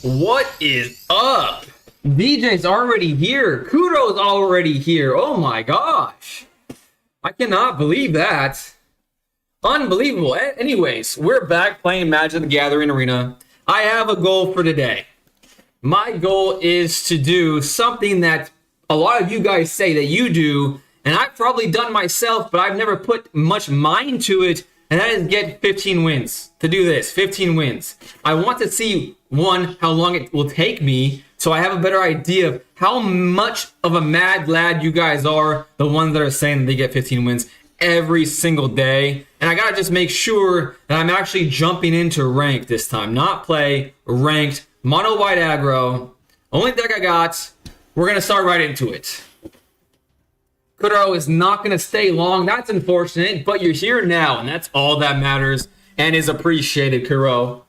What is up? DJ's already here. Kudo's already here. Oh my gosh. I cannot believe that. Unbelievable. Anyways, we're back playing Magic the Gathering Arena. I have a goal for today. My goal is to do something that a lot of you guys say that you do, and I've probably done myself, but I've never put much mind to it, and that is get 15 wins. To do this, 15 wins. I want to see, one, how long it will take me, so I have a better idea of how much of a mad lad you guys are, the ones that are saying that they get 15 wins every single day. And I gotta just make sure that I'm actually jumping into ranked this time, not play ranked, mono white aggro. Only deck I got. We're gonna start right into it. Kudo is not gonna stay long. That's unfortunate, but you're here now, and that's all that matters and is appreciated, Kuro.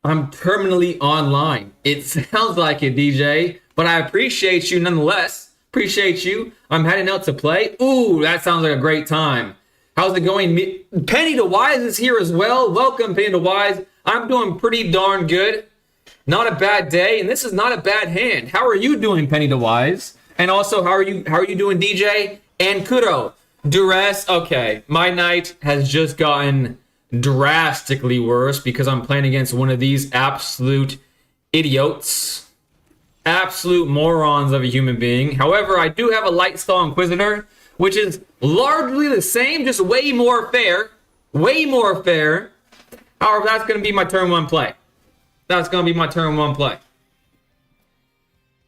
I'm terminally online. It sounds like it, DJ, but I appreciate you nonetheless. Appreciate you. I'm heading out to play. Ooh, that sounds like a great time. How's it going? Penny the Wise is here as well. Welcome, Penny the Wise. I'm doing pretty darn good. Not a bad day, and this is not a bad hand. How are you doing, Penny the Wise? And also, how are you doing, DJ? And Kudo. Duress. Okay, my night has just gotten drastically worse because I'm playing against one of these absolute idiots. Absolute morons of a human being. However, I do have a Lightstall Inquisitor, which is largely the same, just way more fair. Way more fair. However, that's going to be my turn one play. That's going to be my turn one play.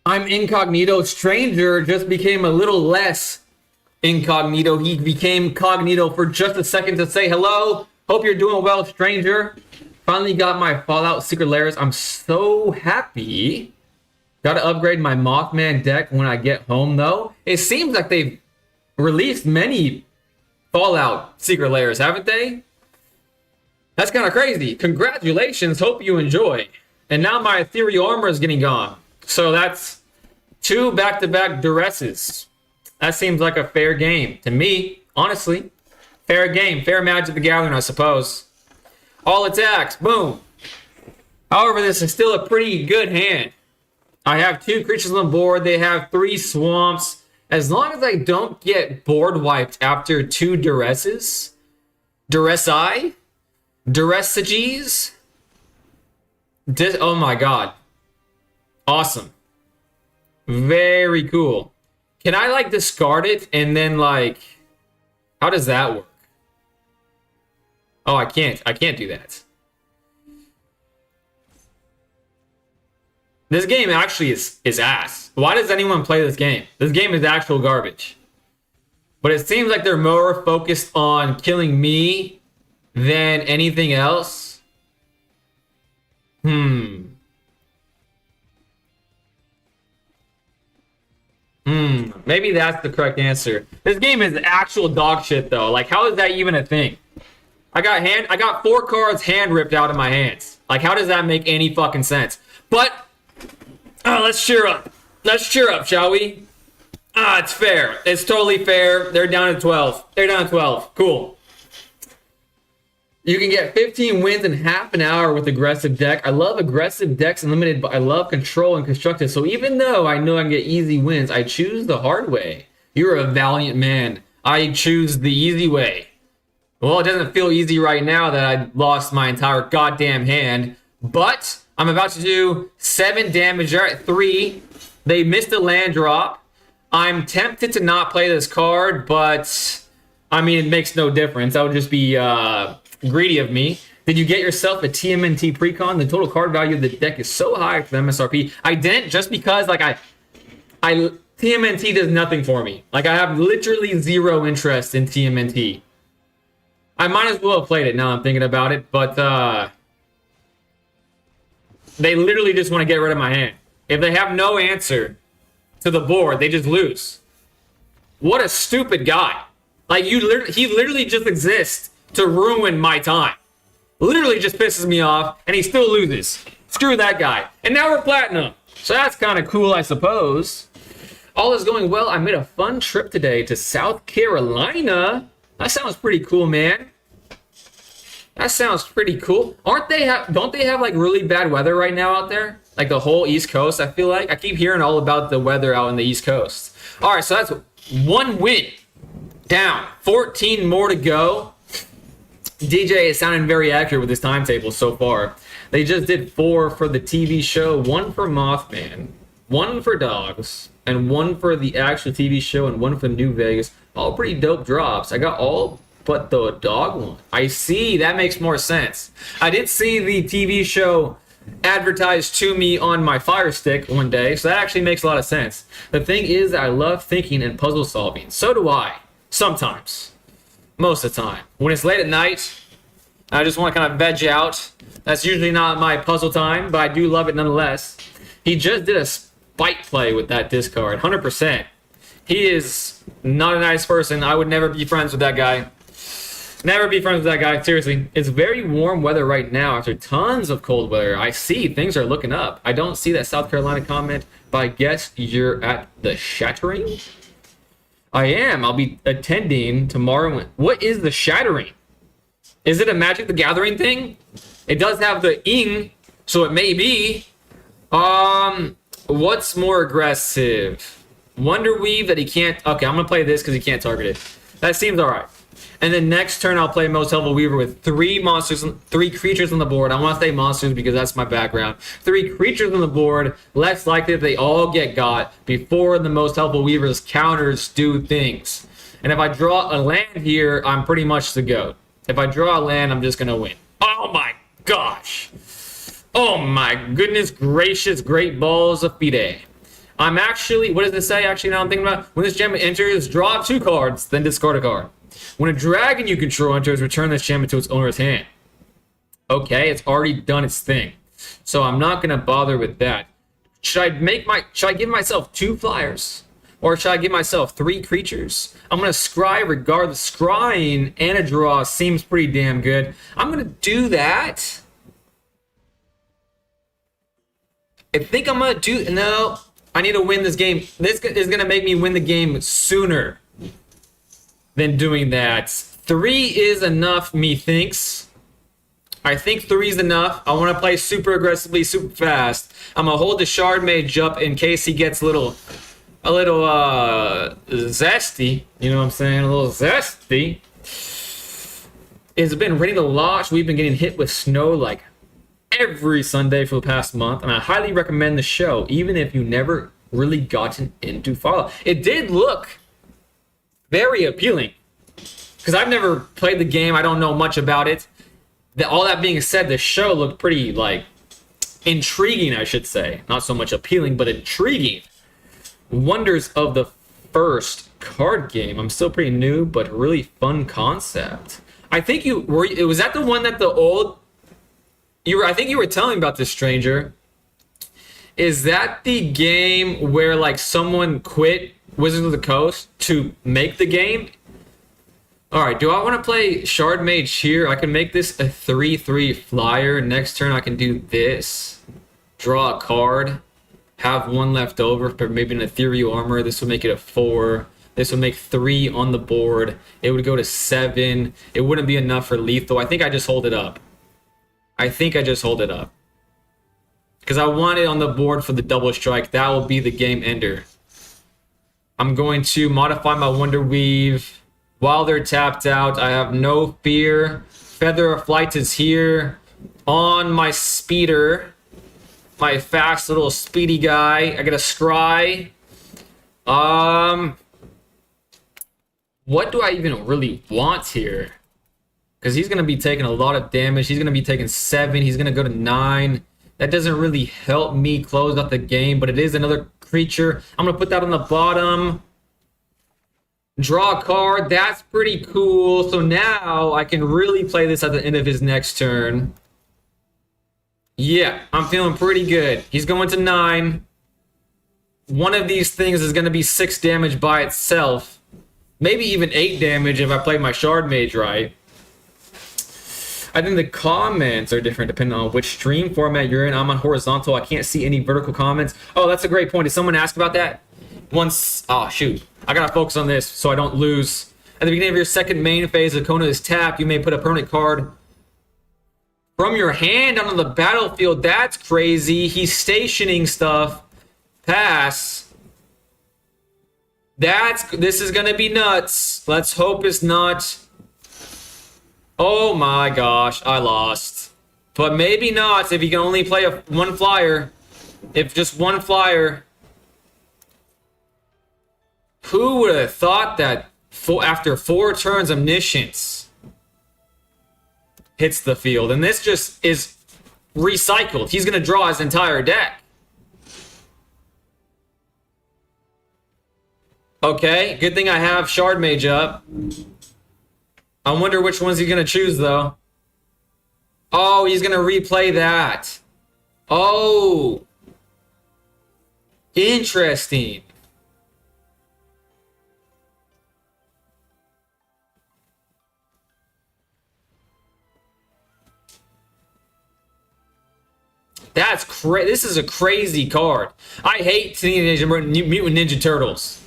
I'm incognito. Stranger just became a little less incognito. He became cognito for just a second to say hello. Hope you're doing well, stranger. Finally got my Fallout Secret Lairs. I'm so happy. Gotta upgrade my Mothman deck when I get home, though. It seems like they've released many Fallout Secret Lairs, haven't they? That's kind of crazy. Congratulations. Hope you enjoy. And now my Ethereal Armor is getting gone. So that's 2 back-to-back Duresses. That seems like a fair game to me, honestly. Fair game. Fair Magic the Gathering, I suppose. All attacks. Boom. However, this is still a pretty good hand. I have 2 creatures on the board. They have 3 swamps. As long as I don't get board wiped after 2 Duresses. Duressi? Duressages? Oh my god. Awesome. Very cool. Can I, like, discard it and then, like... How does that work? Oh, I can't. I can't do that. This game actually is ass. Why does anyone play this game? This game is actual garbage. But it seems like they're more focused on killing me than anything else. Maybe that's the correct answer. This game is actual dog shit, though. Like, how is that even a thing? I got 4 cards hand ripped out of my hands. Like, how does that make any fucking sense? But let's cheer up. Let's cheer up, shall we? It's fair. It's totally fair. They're down to 12. They're down to 12. Cool. You can get 15 wins in half an hour with aggressive deck. I love aggressive decks and limited, but I love control and constructive. So even though I know I can get easy wins, I choose the hard way. You're a valiant man. I choose the easy way. Well, it doesn't feel easy right now that I lost my entire goddamn hand, but I'm about to do 7 damage. They're at 3. They missed a land drop. I'm tempted to not play this card, but I mean, it makes no difference. That would just be greedy of me. Did you get yourself a TMNT precon? The total card value of the deck is so high for the MSRP. I didn't, just because like I TMNT does nothing for me. Like, I have literally 0 interest in TMNT. I might as well have played it now I'm thinking about it, but they literally just want to get rid of my hand. If they have no answer to the board, they just lose. What a stupid guy. Like, he literally just exists to ruin my time. Literally just pisses me off, and he still loses. Screw that guy. And now we're platinum. So that's kind of cool, I suppose. All is going well. I made a fun trip today to South Carolina. That sounds pretty cool, man. That sounds pretty cool. Don't they have like really bad weather right now out there? Like the whole East Coast, I feel like. I keep hearing all about the weather out in the East Coast. All right, so that's 1 win down. 14 more to go. DJ is sounding very accurate with his timetable so far. They just did 4 for the TV show, 1 for Mothman, 1 for Dogs, and 1 for the actual TV show, and 1 for New Vegas. All pretty dope drops. I got all but the dog one. I see. That makes more sense. I did see the TV show advertised to me on my Fire Stick one day, so that actually makes a lot of sense. The thing is that I love thinking and puzzle solving. So do I. Sometimes. Most of the time. When it's late at night, I just want to kind of veg out. That's usually not my puzzle time, but I do love it nonetheless. He just did a spite play with that discard, 100%. He is not a nice person. I would never be friends with that guy. Never be friends with that guy. Seriously. It's very warm weather right now after tons of cold weather. I see things are looking up. I don't see that South Carolina comment, but I guess you're at the Shattering? I am. I'll be attending tomorrow. What is the Shattering? Is it a Magic the Gathering thing? It does have the ing, so it may be. What's more aggressive? Wonder Weave that he can't... Okay, I'm going to play this because he can't target it. That seems alright. And then next turn, I'll play Most Helpful Weaver with 3 creatures on the board. I want to say monsters because that's my background. 3 creatures on the board. Less likely that they all get got before the Most Helpful Weaver's counters do things. And if I draw a land here, I'm pretty much the GOAT. If I draw a land, I'm just going to win. Oh my gosh. Oh my goodness gracious, great balls of fide. I'm actually, what does it say actually now I'm thinking about? When this gem enters, draw 2 cards, then discard a card. When a dragon you control enters, return this gem into its owner's hand. Okay, it's already done its thing. So I'm not going to bother with that. Should I give myself 2 flyers? Or should I give myself 3 creatures? I'm going to scry regardless. Scrying and a draw seems pretty damn good. I'm going to do that. I think I'm going to do... No, I need to win this game. This is going to make me win the game sooner than doing that. 3 is enough, methinks. I think 3 is enough. I want to play super aggressively, super fast. I'm going to hold the Shard Mage up in case he gets a little zesty. You know what I'm saying? A little zesty. It's been raining a lot. We've been getting hit with snow like every Sunday for the past month. And I highly recommend the show, even if you never really gotten into Fallout. It did look very appealing. Because I've never played the game. I don't know much about it. All that being said, the show looked pretty, like, intriguing, I should say. Not so much appealing, but intriguing. Wonders of the first card game. I'm still pretty new, but really fun concept. I think was that the one that the old... I think you were telling me about this, stranger. Is that the game where, like, someone quit Wizards of the Coast to make the game? Alright, do I want to play Shard Mage here? I can make this a 3/3 flyer. Next turn I can do this. Draw a card. Have 1 left over for maybe an Ethereal Armor. This will make it a 4. This will make 3 on the board. It would go to 7. It wouldn't be enough for lethal. I think I just hold it up. Because I want it on the board for the double strike. That will be the game ender. I'm going to modify my Wonder Weave. While they're tapped out, I have no fear. Feather of Flight is here. On my speeder. My fast little speedy guy. I get a scry. What do I even really want here? Because he's going to be taking a lot of damage. He's going to be taking 7. He's going to go to 9. That doesn't really help me close out the game, but it is another creature. I'm going to put that on the bottom. Draw a card. That's pretty cool. So now I can really play this at the end of his next turn. Yeah, I'm feeling pretty good. He's going to 9. One of these things is going to be 6 damage by itself. Maybe even 8 damage if I play my Shard Mage right. I think the comments are different depending on which stream format you're in. I'm on horizontal. I can't see any vertical comments. Oh, that's a great point. Did someone ask about that? Oh, shoot. I gotta focus on this so I don't lose. At the beginning of your second main phase, if Kona is tapped, you may put a permanent card From your hand onto the battlefield, that's crazy. He's stationing stuff. Pass. This is gonna be nuts. Let's hope it's not. Oh my gosh, I lost. But maybe not if you can only play one flyer. If just one flyer. Who would have thought that after 4 turns, Omniscience hits the field? And this just is recycled. He's going to draw his entire deck. Okay, good thing I have Shard Mage up. I wonder which one's he going to choose, though. Oh, he's going to replay that. Oh. Interesting. That's crazy. This is a crazy card. I hate Teenage Mutant Ninja Turtles.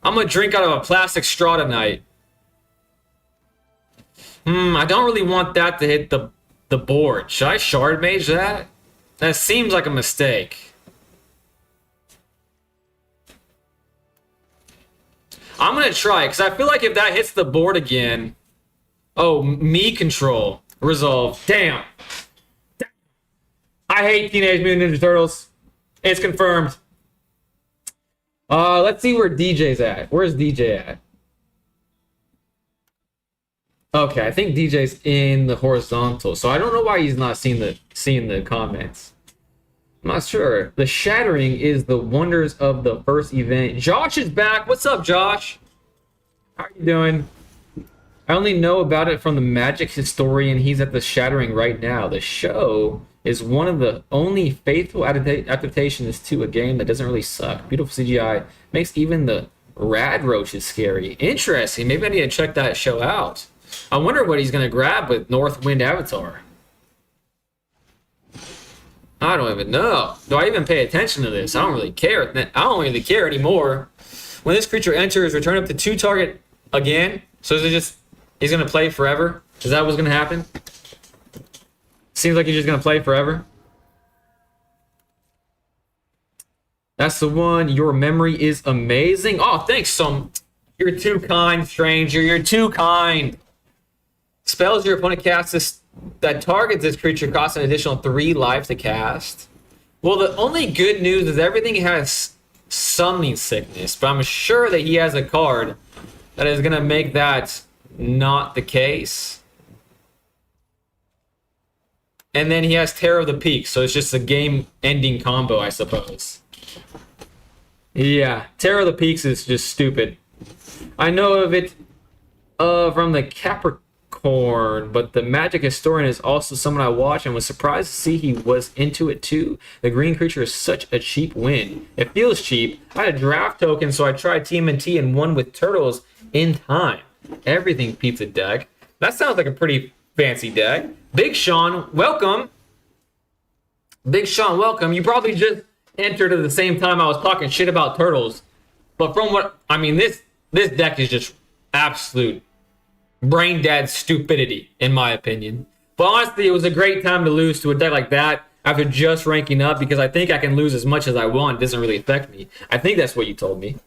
I'm gonna drink out of a plastic straw tonight. I don't really want that to hit the board. Should I Shard Mage that? That seems like a mistake. I'm gonna try it, because I feel like if that hits the board again... Oh, me control. Resolve. Damn. I hate Teenage Mutant Ninja Turtles. It's confirmed. Let's see where DJ's at. Where's DJ at? Okay, I think DJ's in the horizontal, so I don't know why he's not seeing the comments. I'm not sure. The Shattering is the wonders of the first event. Josh is back. What's up, Josh? How are you doing? I only know about it from the Magic Historian. He's at the Shattering right now. The show is one of the only faithful adaptations to a game that doesn't really suck. Beautiful CGI. Makes even the rad roaches scary. Interesting. Maybe I need to check that show out. I wonder what he's going to grab with Northwind Avatar. I don't even know. Do I even pay attention to this? I don't really care. I don't really care anymore. When this creature enters, return up to 2 target again. So is it just... He's going to play forever? Is that what's going to happen? Seems like he's just going to play forever. That's the one. Your memory is amazing. Oh, thanks, You're too kind, stranger. You're too kind. Spells your opponent casts that targets this creature costs an additional 3 life to cast. Well, the only good news is everything has Summoning Sickness, but I'm sure that he has a card that is going to make that not the case. And then he has Terror of the Peak, so it's just a game-ending combo, I suppose. Yeah, Terror of the Peaks is just stupid. I know of it from the Capricorn, but the Magic Historian is also someone I watch and was surprised to see he was into it too. The green creature is such a cheap win. It feels cheap. I had a draft token, so I tried TMNT and won with Turtles in time. Everything pizza deck. That sounds like a pretty fancy deck. Big Sean, welcome. Big Sean, welcome. You probably just entered at the same time I was talking shit about Turtles. But from what... I mean, this deck is just absolute brain dead stupidity, in my opinion. But honestly, it was a great time to lose to a deck like that after just ranking up, because I think I can lose as much as I want. It doesn't really affect me. I think that's what you told me.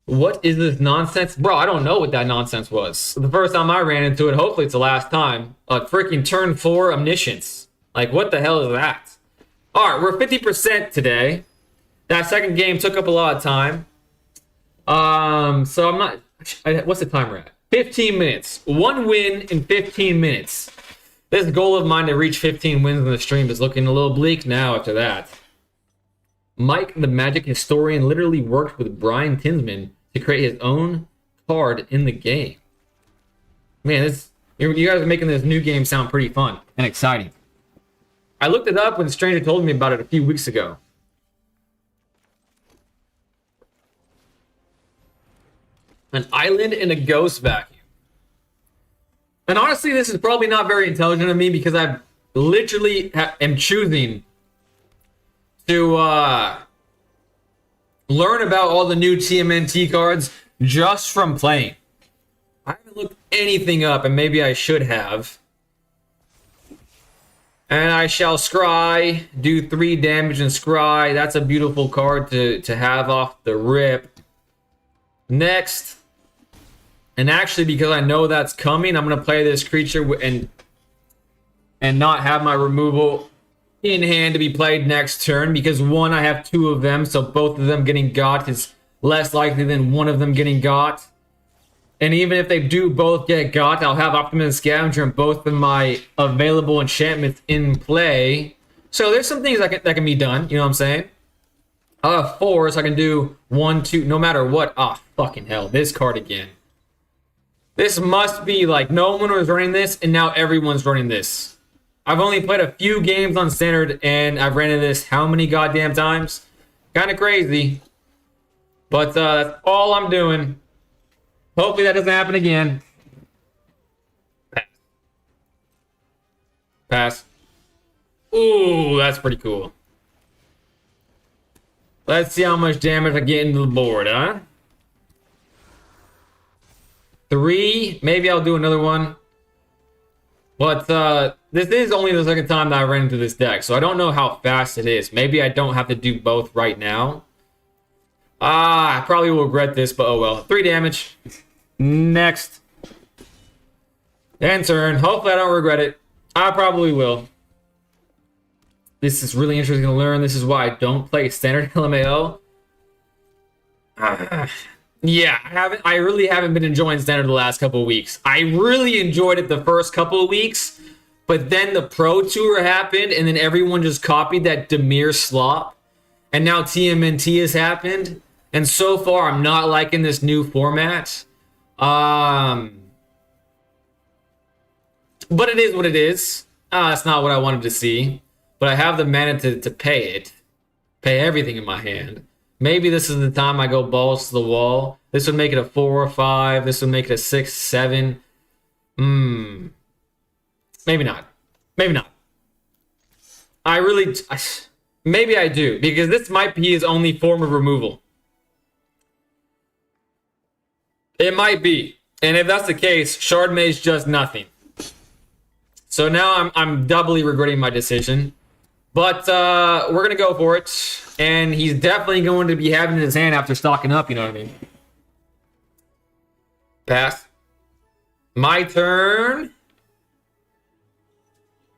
What is this nonsense? Bro, I don't know what that nonsense was. The first time I ran into it, hopefully it's the last time. A freaking turn 4 Omniscience. Like, what the hell is that? Alright, we're 50% today. That second game took up a lot of time. So I'm not... What's the timer at? 15 minutes. 1 win in 15 minutes. This goal of mine to reach 15 wins in the stream is looking a little bleak now after that. Mike, the Magic Historian, literally worked with Brian Tinsman to create his own card in the game. Man, you guys are making this new game sound pretty fun and exciting. I looked it up when Stranger told me about it a few weeks ago. An island in a ghost vacuum. And honestly, this is probably not very intelligent of me, because I literally am choosing to learn about all the new TMNT cards just from playing. I haven't looked anything up, and maybe I should have. And I shall scry, do 3 damage and scry. That's a beautiful card to have off the rip. Next, and actually because I know that's coming, I'm going to play this creature and not have my removal in hand to be played next turn, because one, I have 2 of them, so both of them getting got is less likely than one of them getting got. And even if they do both get got, I'll have Optimus Scavenger and both of my available enchantments in play. So there's some things that can be done, you know what I'm saying? I'll have 4, so I can do 1, 2, no matter what. Ah, fucking hell, this card again. This must be like no one was running this, and now everyone's running this. I've only played a few games on Standard, and I've ran into this how many goddamn times? Kind of crazy. But that's all I'm doing. Hopefully that doesn't happen again. Pass. Pass. Ooh, that's pretty cool. Let's see how much damage I get into the board, huh? 3. Maybe I'll do another one. But this is only the second time that I ran into this deck, so I don't know how fast it is. Maybe I don't have to do both right now. I probably will regret this, but oh well. 3 damage. Next. End turn. Hopefully I don't regret it. I probably will. This is really interesting to learn. This is why I don't play standard LMAO. Yeah, I really haven't been enjoying standard the last couple of weeks. I really enjoyed it the first couple of weeks, but then the Pro Tour happened, and then everyone just copied that Demir slop, and now TMNT has happened. And so far, I'm not liking this new format. But it is what it is. That's not what I wanted to see. But I have the mana to pay it. Pay everything in my hand. Maybe this is the time I go balls to the wall. This would make it a 4 or 5. This would make it a 6, 7. Maybe not. Maybe not. Maybe I do. Because this might be his only form of removal. It might be. And if that's the case, Shardmay's just nothing. So now I'm doubly regretting my decision. But we're going to go for it. And he's definitely going to be having it in his hand after stocking up, you know what I mean? Pass. My turn.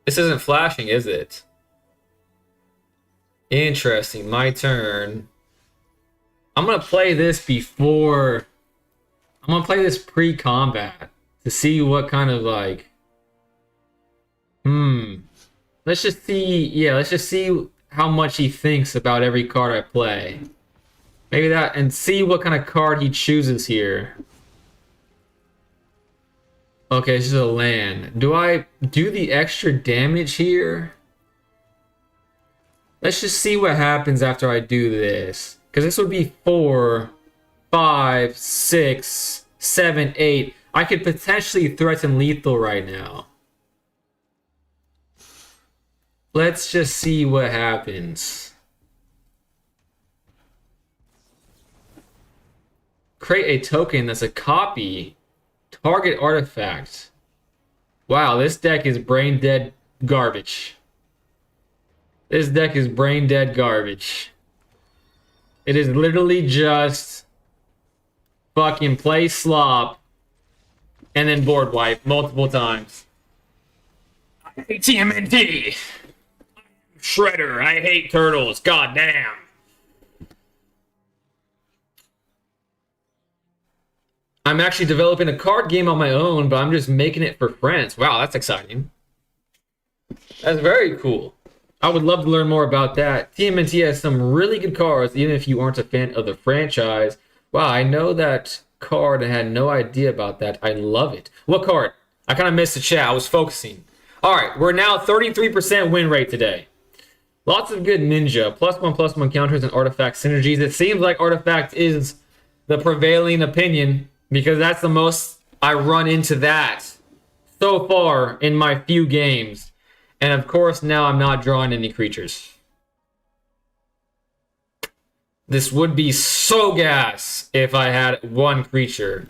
This isn't flashing, is it? Interesting. My turn. I'm going to play this before... I'm going to play this pre-combat to see what kind of like... Let's just see... Yeah, let's just see how much he thinks about every card I play. Maybe that... And see what kind of card he chooses here. Okay, this is a land. Do I do the extra damage here? Let's just see what happens after I do this. Because this would be 4... 5, 6, 7, 8. I could potentially threaten lethal right now. Let's just see what happens. Create a token that's a copy. Target artifact. Wow, this deck is brain dead garbage. This deck is brain dead garbage. It is literally just... fucking play slop and then board wipe multiple times. I hate TMNT. Shredder. I hate turtles. God damn. I'm actually developing a card game on my own, but I'm just making it for friends. Wow, that's exciting. That's very cool. I would love to learn more about that. TMNT has some really good cards, even if you aren't a fan of the franchise. Wow, I know that card and had no idea about that. I love it. What card? I kind of missed the chat. I was focusing. All right, we're now 33% win rate today. Lots of good ninja. +1/+1 counters and artifact synergies. It seems like artifact is the prevailing opinion because that's the most I run into that so far in my few games. And of course, now I'm not drawing any creatures. This would be so gas if I had one creature.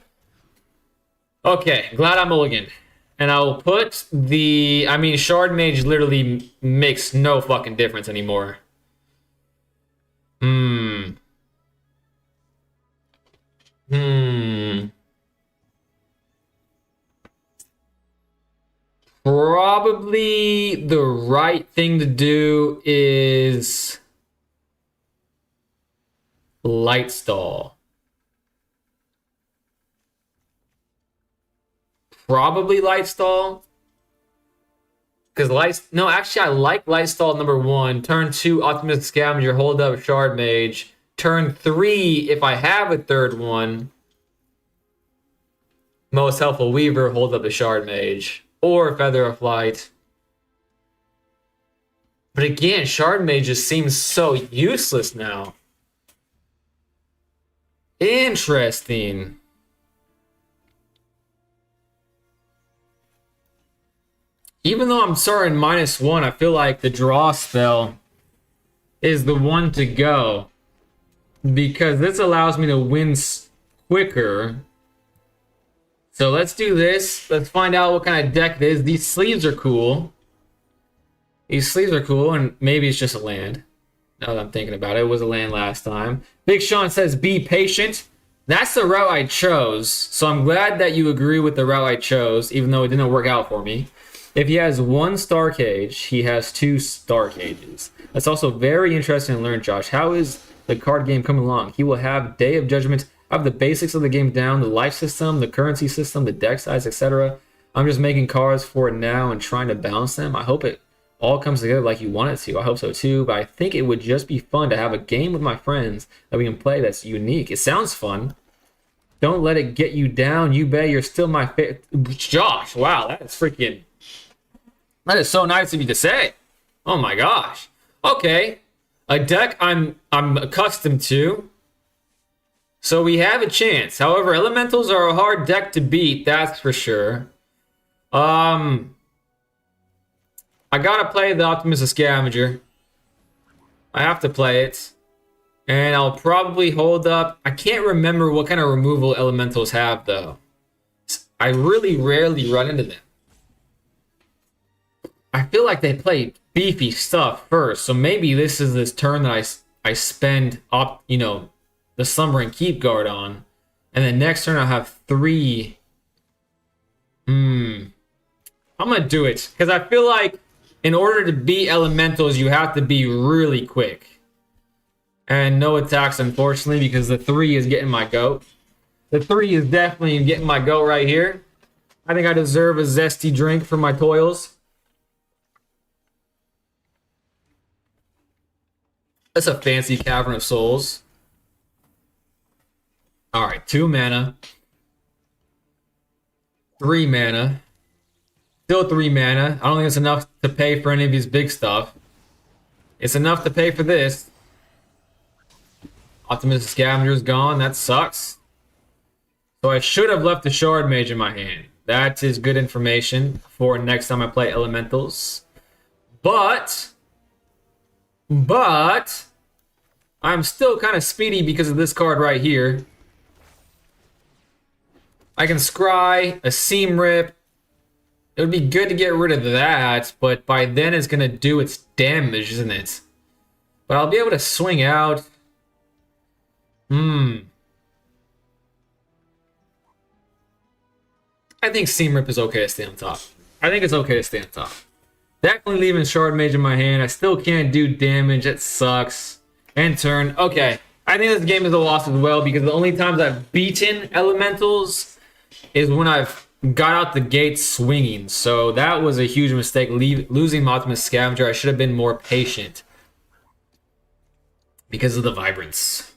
Okay, glad I mulliganed. And I'll put the... I mean, Shard Mage literally makes no fucking difference anymore. Hmm. Probably the right thing to do is Light Stall. Probably Light Stall. Because no, actually, I like Light Stall number 1. Turn 2, Optimistic Scavenger, hold up Shard Mage. Turn 3, if I have a third one, Most Helpful Weaver, hold up the Shard Mage. Or Feather of Flight. But again, Shard Mage just seems so useless now. Interesting. Even though I'm starting -1, I feel like the draw spell is the one to go. Because this allows me to win quicker. So let's do this. Let's find out what kind of deck it is. These sleeves are cool. These sleeves are cool, and maybe it's just a land. Now that I'm thinking about it, it was a land last time. Big Sean says, be patient. That's the route I chose. So I'm glad that you agree with the route I chose, even though it didn't work out for me. If he has 1 Star Cage, he has 2 Star Cages. That's also very interesting to learn, Josh. How is the card game coming along? He will have Day of Judgment, have the basics of the game down, the life system, the currency system, the deck size, etc. I'm just making cards for it now and trying to balance them. I hope it all comes together like you want it to. I hope so too, but I think it would just be fun to have a game with my friends that we can play that's unique. It sounds fun. Don't let it get you down. You bet you're still my favorite. Josh, wow, that is freaking... That is so nice of you to say. Oh my gosh. Okay. A deck I'm accustomed to. So we have a chance. However, elementals are a hard deck to beat, that's for sure. I gotta play the Optimistic Scavenger. I have to play it. And I'll probably hold up. I can't remember what kind of removal elementals have, though. I really rarely run into them. I feel like they play beefy stuff first, so maybe this is this turn that I spend up, the Slumbering Keep Guard on, and then next turn I'll have 3. I'm gonna do it because I feel like in order to beat elementals, you have to be really quick, and no attacks, unfortunately, because the 3 is getting my goat. The 3 is definitely getting my goat right here. I think I deserve a zesty drink for my toils. That's a fancy Cavern of Souls. Alright, 2 mana. 3 mana. Still 3 mana. I don't think it's enough to pay for any of these big stuff. It's enough to pay for this. Optimistic Scavenger's gone. That sucks. So I should have left the Shard Mage in my hand. That is good information for next time I play Elementals. But I'm still kind of speedy because of this card right here. I can scry a Seam Rip. It would be good to get rid of that, but by then it's going to do its damage, isn't it? But I'll be able to swing out. I think Seam Rip is okay to stay on top. I think it's okay to stay on top. Definitely leaving Shard Mage in my hand. I still can't do damage. It sucks. End turn. Okay. I think this game is a loss as well because the only times I've beaten elementals is when I've got out the gate swinging. So that was a huge mistake. Losing Optimistic Scavenger. I should have been more patient because of the Vibrance.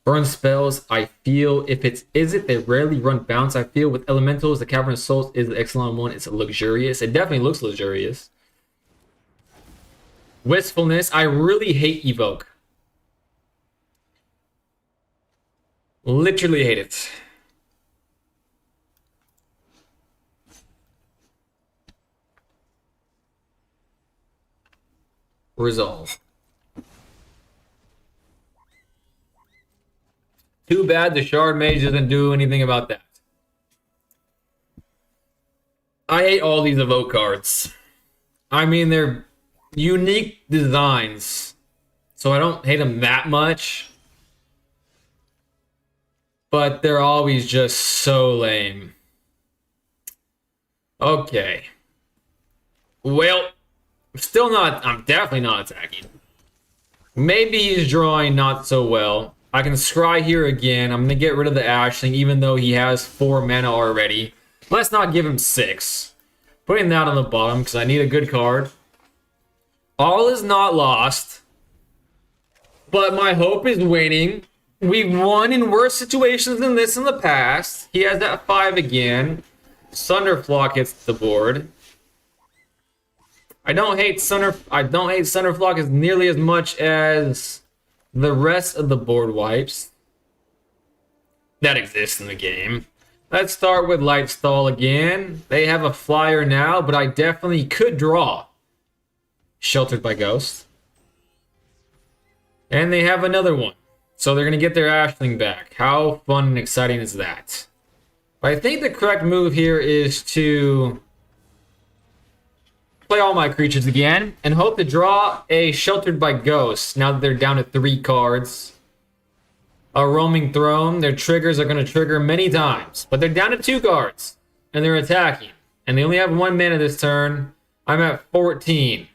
Burn spells, I feel if is it, they rarely run bounce. I feel with elementals, the Cavern of Souls is the excellent one. It's luxurious. It definitely looks luxurious. Wistfulness, I really hate Evoke. Literally hate it. Resolve. Too bad the Shard Mage doesn't do anything about that. I hate all these evoke cards. I mean, they're unique designs, so I don't hate them that much. But they're always just so lame. Okay. Well, I'm definitely not attacking. Maybe he's drawing not so well. I can scry here again. I'm going to get rid of the Ashling, even though he has 4 mana already. Let's not give him 6. Putting that on the bottom, because I need a good card. All is not lost. But my hope is waning. We've won in worse situations than this in the past. He has that 5 again. Thunderflock hits the board. I don't hate Thunderflock as nearly as much as the rest of the board wipes that exist in the game. Let's start with Lightstall again. They have a flyer now, but I definitely could draw. Sheltered by Ghost. And they have another one. So they're going to get their Ashling back. How fun and exciting is that? But I think the correct move here is to play all my creatures again and hope to draw a Sheltered by Ghosts now that they're down to 3 cards. A Roaming Throne. Their triggers are going to trigger many times, but they're down to 2 cards and they're attacking. And they only have 1 mana this turn. I'm at 14.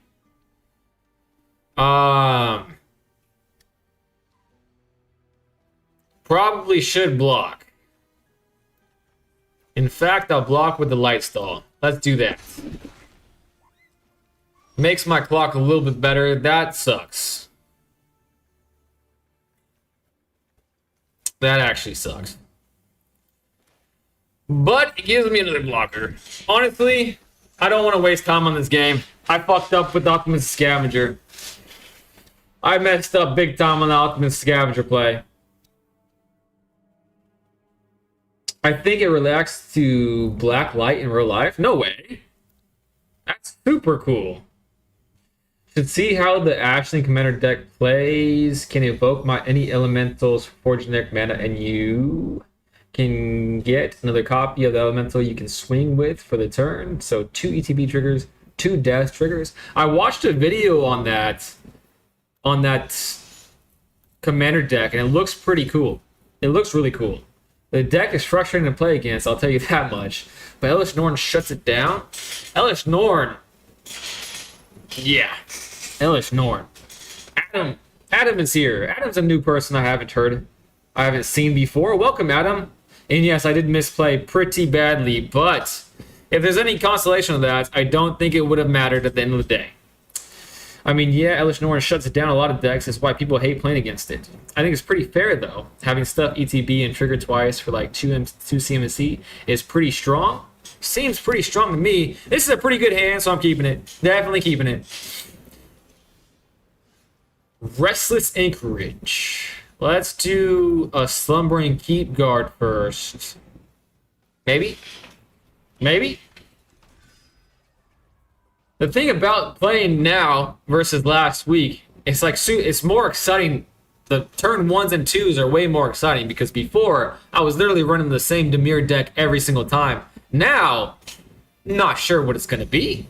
Probably should block. In fact, I'll block with the Lightstall. Let's do that. Makes my clock a little bit better. That sucks. That actually sucks. But it gives me another blocker. Honestly, I don't want to waste time on this game. I fucked up with Optimus Scavenger. I messed up big time on the Optimus Scavenger play. I think it reacts to black light in real life. No way. That's super cool. Should see how the Ashling Commander deck plays. Can evoke any elementals for generic mana, and you can get another copy of the elemental you can swing with for the turn. So 2 ETB triggers, 2 death triggers. I watched a video on that commander deck, and it looks pretty cool. It looks really cool. The deck is frustrating to play against, I'll tell you that much. But Elish Norn shuts it down. Elish Norn. Yeah. Elish Norn. Adam is here. Adam's a new person I haven't seen before. Welcome, Adam. And yes, I did misplay pretty badly, but if there's any consolation of that, I don't think it would have mattered at the end of the day. I mean, yeah, Elish Norn shuts down a lot of decks. That's why people hate playing against it. I think it's pretty fair, though. Having stuff ETB and trigger twice for like 2 CMC is pretty strong. Seems pretty strong to me. This is a pretty good hand, so I'm keeping it. Definitely keeping it. Restless Anchorage. Let's do a Slumbering Keep Guard first. Maybe? Maybe? The thing about playing now versus last week, it's more exciting. The turn 1s and 2s are way more exciting because before, I was literally running the same Dimir deck every single time. Now, not sure what it's going to be.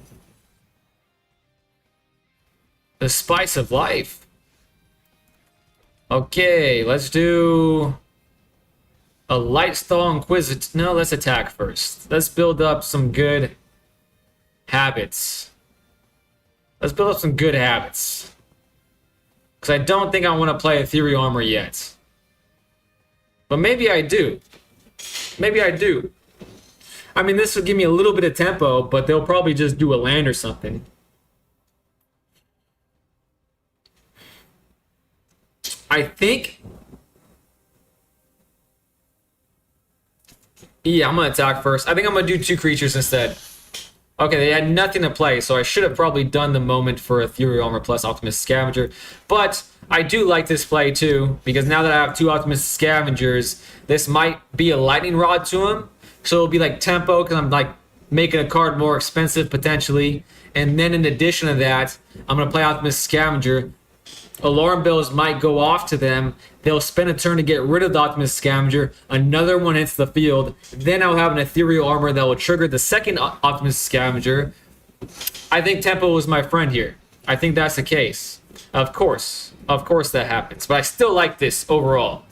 The Spice of Life. Okay, let's do a Lightstall Inquisitor. No, let's attack first. Let's build up some good habits. Let's build up some good habits. Because I don't think I want to play Ethereal Armor yet. But maybe I do. Maybe I do. I mean, this will give me a little bit of tempo, but they'll probably just do a land or something. I think... Yeah, I'm going to attack first. I think I'm going to do 2 creatures instead. Okay, they had nothing to play, so I should have probably done the moment for Ethereal Armor plus Optimus Scavenger. But I do like this play too, because now that I have 2 Optimus Scavengers, this might be a lightning rod to him. So it'll be like tempo, because I'm like making a card more expensive potentially. And then in addition to that, I'm going to play Optimus Scavenger, Alarm bells might go off to them. They'll spend a turn to get rid of the Optimus Scavenger. Another one hits the field. Then I'll have an Ethereal Armor that will trigger the second Optimus Scavenger. I think tempo was my friend here. I think that's the case. Of course that happens. But I still like this overall.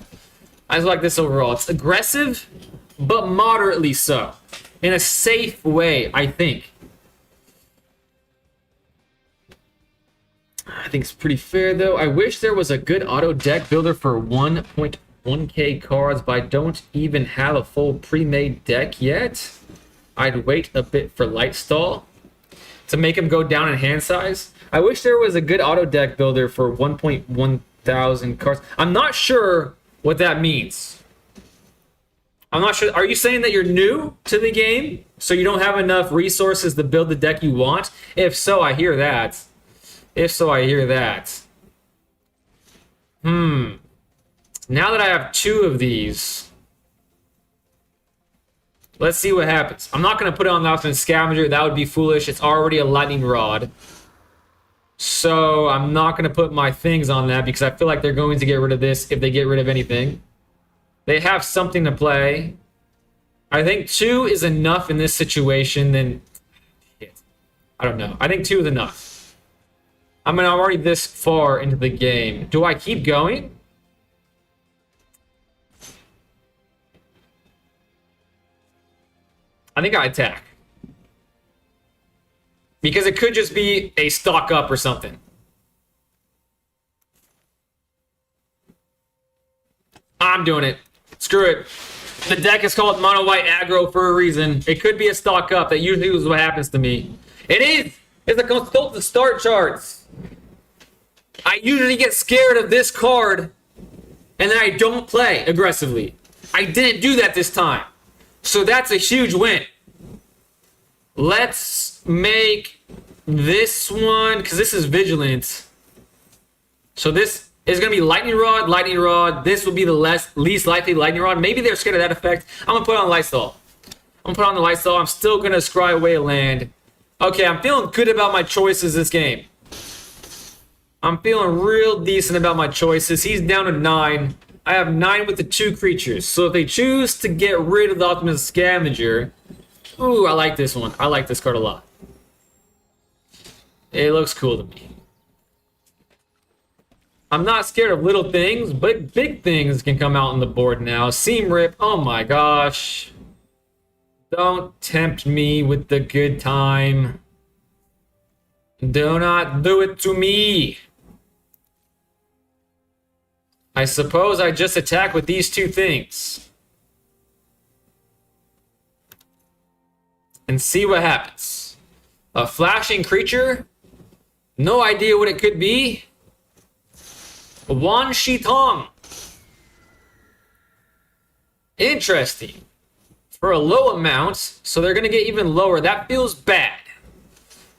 I just like this overall. It's aggressive, but moderately so. In a safe way, I think. I think it's pretty fair, though. I wish there was a good auto deck builder for 1.1k cards, but I don't even have a full pre-made deck yet. I'd wait a bit for Lightstall to make him go down in hand size. I wish there was a good auto deck builder for 1.1 thousand cards. I'm not sure what that means. I'm not sure. Are you saying that you're new to the game, so you don't have enough resources to build the deck you want? If so, I hear that. Now that I have 2 of these, let's see what happens. I'm not going to put it on the Optimus Scavenger. That would be foolish. It's already a lightning rod. So I'm not going to put my things on that because I feel like they're going to get rid of this if they get rid of anything. They have something to play. I think 2 is enough in this situation. Then, I don't know. I think 2 is enough. I mean, I'm already this far into the game. Do I keep going? I think I attack. Because it could just be a stock up or something. I'm doing it. Screw it. The deck is called Mono White Aggro for a reason. It could be a stock up. That usually is what happens to me. It is! It's a consult the start charts. I usually get scared of this card and then I don't play aggressively. I didn't do that this time. So that's a huge win. Let's make this one, because this is Vigilant. So this is going to be Lightning Rod, Lightning Rod. This will be the least likely Lightning Rod. Maybe they're scared of that effect. I'm going to put on Lightstall. I'm still going to scry away a land. Okay, I'm feeling good about my choices this game. I'm feeling real decent about my choices. He's down to 9. I have 9 with the 2 creatures. So if they choose to get rid of the Optimus Scavenger... Ooh, I like this one. I like this card a lot. It looks cool to me. I'm not scared of little things, but big things can come out on the board now. Seam Rip, oh my gosh. Don't tempt me with the good time. Do not do it to me. I suppose I just attack with these 2 things. And see what happens. A flashing creature? No idea what it could be. Wan Shitong. Interesting. For a low amount, so they're going to get even lower. That feels bad.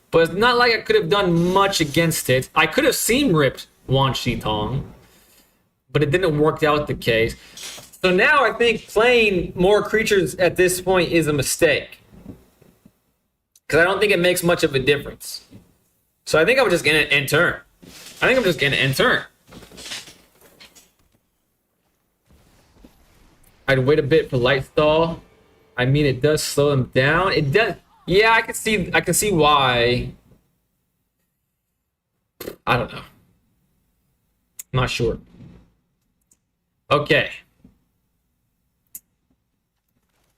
But it's not like I could have done much against it. I could have seam ripped Wan Shitong, but it didn't work out the case. So now I think playing more creatures at this point is a mistake. Because I don't think it makes much of a difference. So I think I'm just going to end turn. I'd wait a bit for Lightstall. I mean, it does slow them down. It does. Yeah, I can see why. I don't know. I'm not sure. Okay.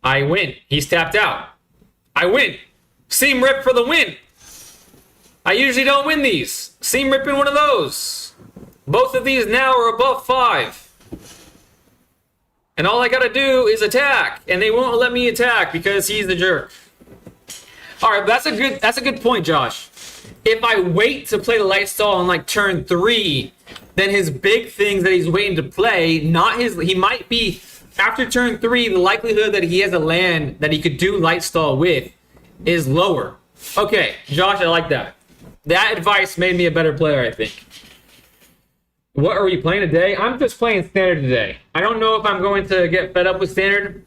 I win. He's tapped out. I win. Seam Rip for the win. I usually don't win these. Seam Ripping one of those. Both of these now are above 5. And all I gotta do is attack. And they won't let me attack because he's the jerk. Alright, that's a good point, Josh. If I wait to play the Lightstall on like turn 3, then his big things that he's waiting to play, he might be after turn 3, the likelihood that he has a land that he could do Lightstall with is lower. Okay, Josh, I like that. That advice made me a better player, I think. What are we playing today? I'm just playing Standard today. I don't know if I'm going to get fed up with Standard.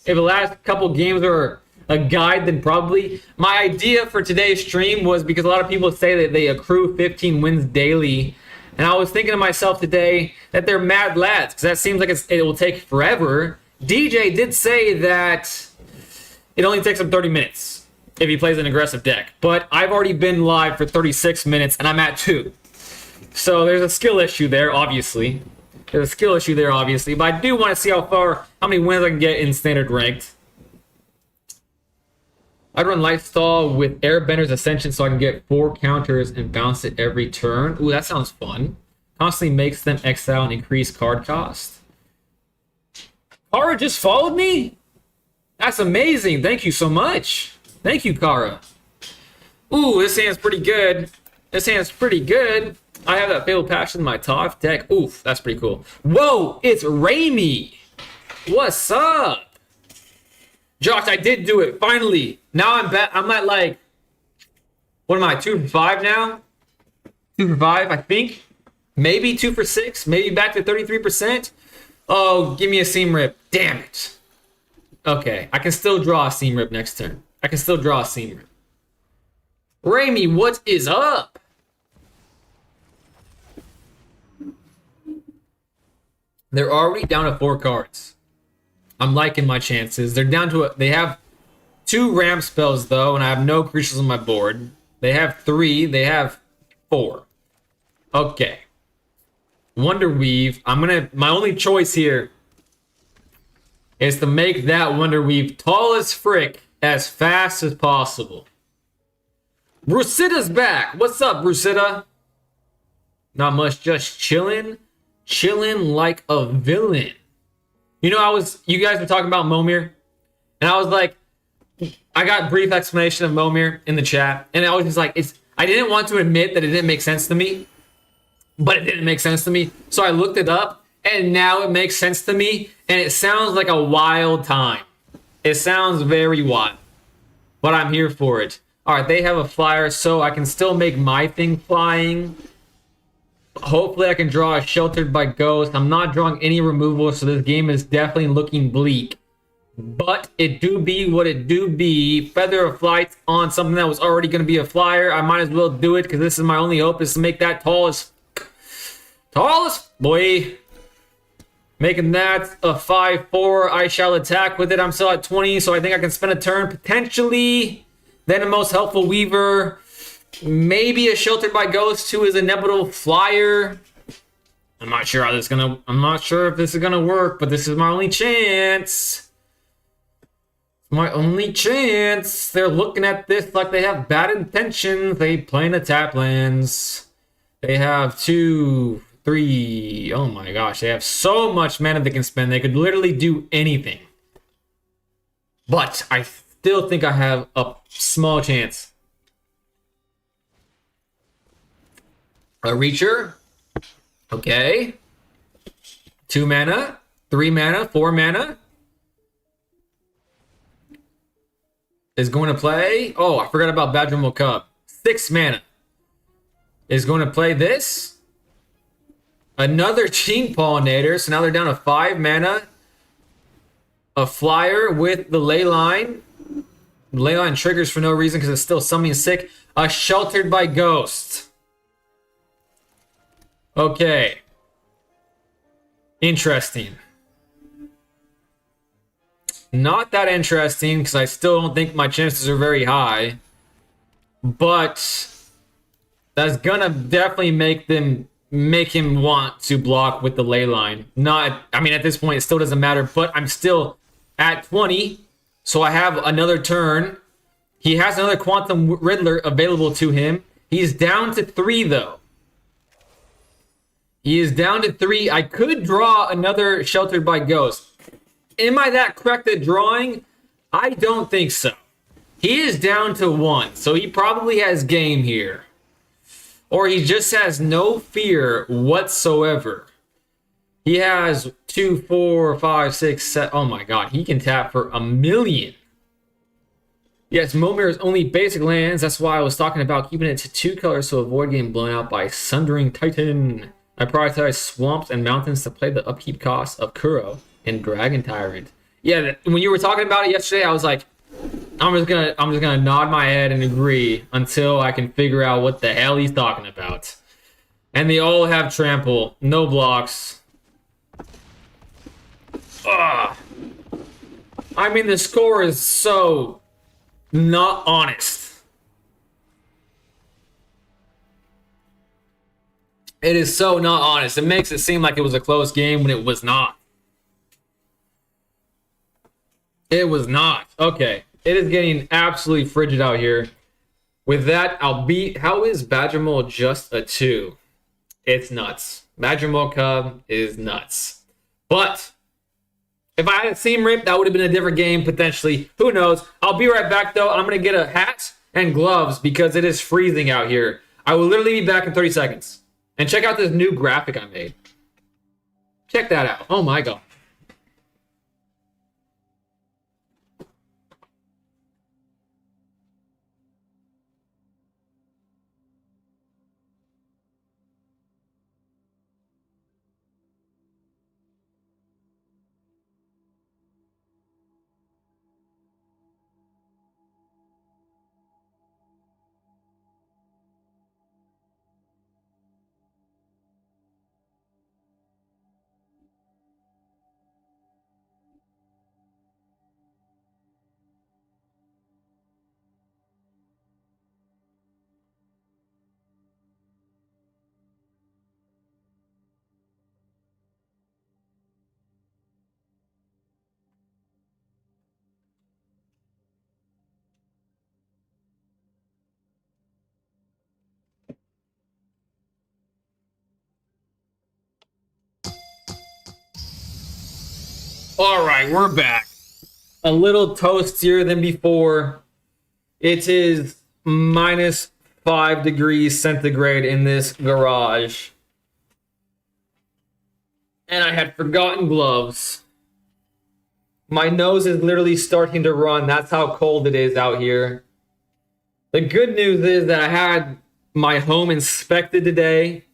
If the last couple games are a guide, then probably. My idea for today's stream was because a lot of people say that they accrue 15 wins daily, And I was thinking to myself today that they're mad lads, because that seems like it will take forever. DJ did say that it only takes him 30 minutes if he plays an aggressive deck. But I've already been live for 36 minutes, and I'm at 2. So there's a skill issue there, obviously. But I do want to see how many wins I can get in standard ranked. I'd run Lifestyle with Airbender's Ascension so I can get 4 counters and bounce it every turn. Ooh, that sounds fun. Constantly makes them exile and increase card cost. Kara just followed me? That's amazing. Thank you so much. Thank you, Kara. Ooh, this hand's pretty good. I have that Fatal Passion in my top deck. Oof, that's pretty cool. Whoa, it's Raimi. What's up? Josh, I did do it, finally. Now I'm at like, what am I, 2 for 5 now? 2 for 5, I think. Maybe 2 for 6, maybe back to 33%. Oh, give me a Seam Rip. Damn it. Okay, I can still draw a Seam Rip next turn. Raimi, what is up? They're already down to 4 cards. I'm liking my chances. They're down to they have 2 ramp spells though, and I have no creatures on my board. They have 3, they have 4. Okay. Wonder Weave. My only choice here is to make that Wonder Weave tall as frick as fast as possible. Brusitta's back. What's up, Brusita? Not much, just chilling like a villain. You know, you guys were talking about Momir, and I was like, I got brief explanation of Momir in the chat, and I was just like, I didn't want to admit that it didn't make sense to me, but it didn't make sense to me. So I looked it up, and now it makes sense to me, and it sounds like a wild time. It sounds very wild, but I'm here for it. All right, they have a flyer, so I can still make my thing flying. Hopefully I can draw a Sheltered by Ghost. I'm not drawing any removal, so this game is definitely looking bleak. But it do be what it do be. Feather of Flight on something that was already going to be a flyer. I might as well do it because this is my only hope is to make that tallest boy. Making that a 5/4. I shall attack with it. I'm still at 20, so I think I can spend a turn potentially. Then a Most Helpful Weaver. Maybe a Sheltered by Ghost who is a inevitable flyer. I'm not sure if this is gonna work, but this is my only chance. They're looking at this like they have bad intentions. They playing the tap lands. They have 2, 3. Oh my gosh, they have so much mana they can spend. They could literally do anything. But I still think I have a small chance. A Reacher. Okay. 2 mana, 3 mana, 4 mana. Is going to play. Oh, I forgot about Badgermole Cub. 6 mana. Is going to play this. Another Gene Pollinator. So now they're down to 5 mana. A flyer with the Leyline. Leyline triggers for no reason because it's still summoning sick. A Sheltered by Ghost. Okay. Interesting. Not that interesting because I still don't think my chances are very high. But that's gonna definitely make him want to block with the Leyline. I mean, at this point, it still doesn't matter, but I'm still at 20. So I have another turn. He has another Quantum Riddler available to him. He's down to 3, though. He is down to 3. I could draw another Sheltered by Ghost. Am I that correct at drawing? I don't think so. He is down to 1, so he probably has game here. Or he just has no fear whatsoever. He has 2, 4, 5, 6, 7. Oh my god, he can tap for 1 million. Yes, Momir is only basic lands. That's why I was talking about keeping it to 2 colors to avoid getting blown out by Sundering Titan. I prioritize swamps and mountains to play the upkeep costs of Kuro and Dragon Tyrant. Yeah, when you were talking about it yesterday, I was like, I'm just gonna nod my head and agree until I can figure out what the hell he's talking about. And they all have trample. No blocks. Ugh. I mean, the score is so not honest. It is so not honest. It makes it seem like it was a close game when it was not. It was not. Okay. It is getting absolutely frigid out here. With that, I'll beat... How is Badgermole just a 2? It's nuts. Badgermole Cub is nuts. But if I had seen Rip, that would have been a different game, potentially. Who knows? I'll be right back, though. I'm going to get a hat and gloves because it is freezing out here. I will literally be back in 30 seconds. And check out this new graphic I made. Check that out. Oh, my God. All right, we're back. A little toastier than before. It is minus 5 degrees centigrade in this garage. And I had forgotten gloves. My nose is literally starting to run. That's how cold it is out here. The good news is that I had my home inspected today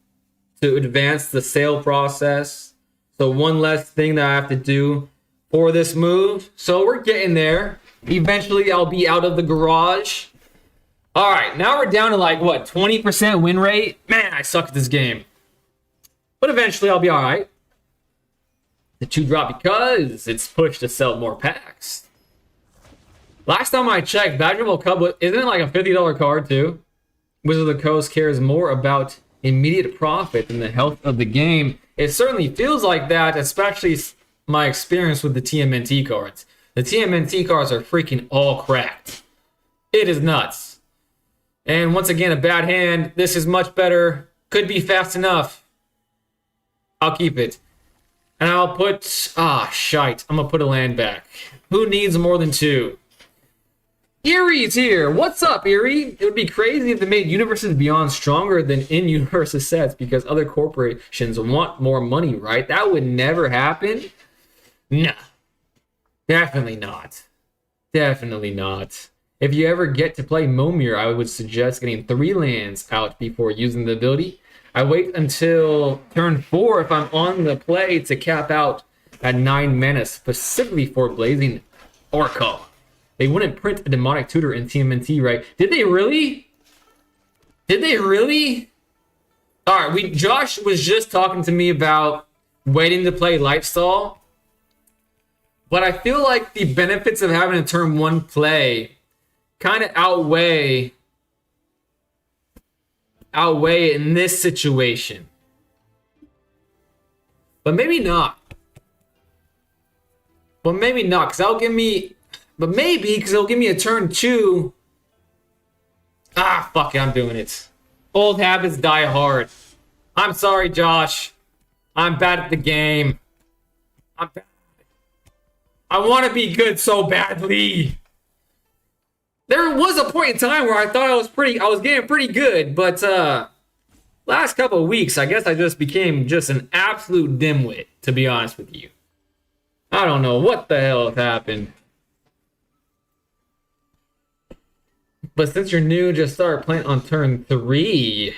to advance the sale process. So one less thing that I have to do for this move. So we're getting there. Eventually I'll be out of the garage. All right, now we're down to like, what, 20% win rate? Man, I suck at this game. But eventually I'll be all right. The 2 drop because it's pushed to sell more packs. Last time I checked, Badgermole Cub, isn't it like a $50 card too? Wizard of the Coast cares more about immediate profit than the health of the game. It certainly feels like that, especially my experience with the TMNT cards. The TMNT cards are freaking all cracked. It is nuts. And once again, a bad hand. This is much better. Could be fast enough. I'll keep it. And I'll put... shite. I'm going to put a land back. Who needs more than 2? Erie's here. What's up, Erie? It would be crazy if they made Universes Beyond stronger than in-universe sets because other corporations want more money, right? That would never happen. Nah. Definitely not. Definitely not. If you ever get to play Momir, I would suggest getting 3 lands out before using the ability. I wait until turn 4 if I'm on the play to cap out at 9 mana specifically for Blazing Oracle. They wouldn't print a Demonic Tutor in TMNT, right? Did they really? Did they really? All right, Josh was just talking to me about waiting to play Lifestyle. But I feel like the benefits of having a turn 1 play kind of outweigh it in this situation. But maybe not. But maybe not, because that'll give me... But maybe, because it'll give me a turn 2. Fuck it, I'm doing it. Old habits die hard. I'm sorry, Josh. I'm bad at the game. I'm bad. I want to be good so badly. There was a point in time where I thought I was getting pretty good, but last couple of weeks, I guess I just became just an absolute dimwit, to be honest with you. I don't know what the hell has happened. But since you're new, just start playing on turn 3.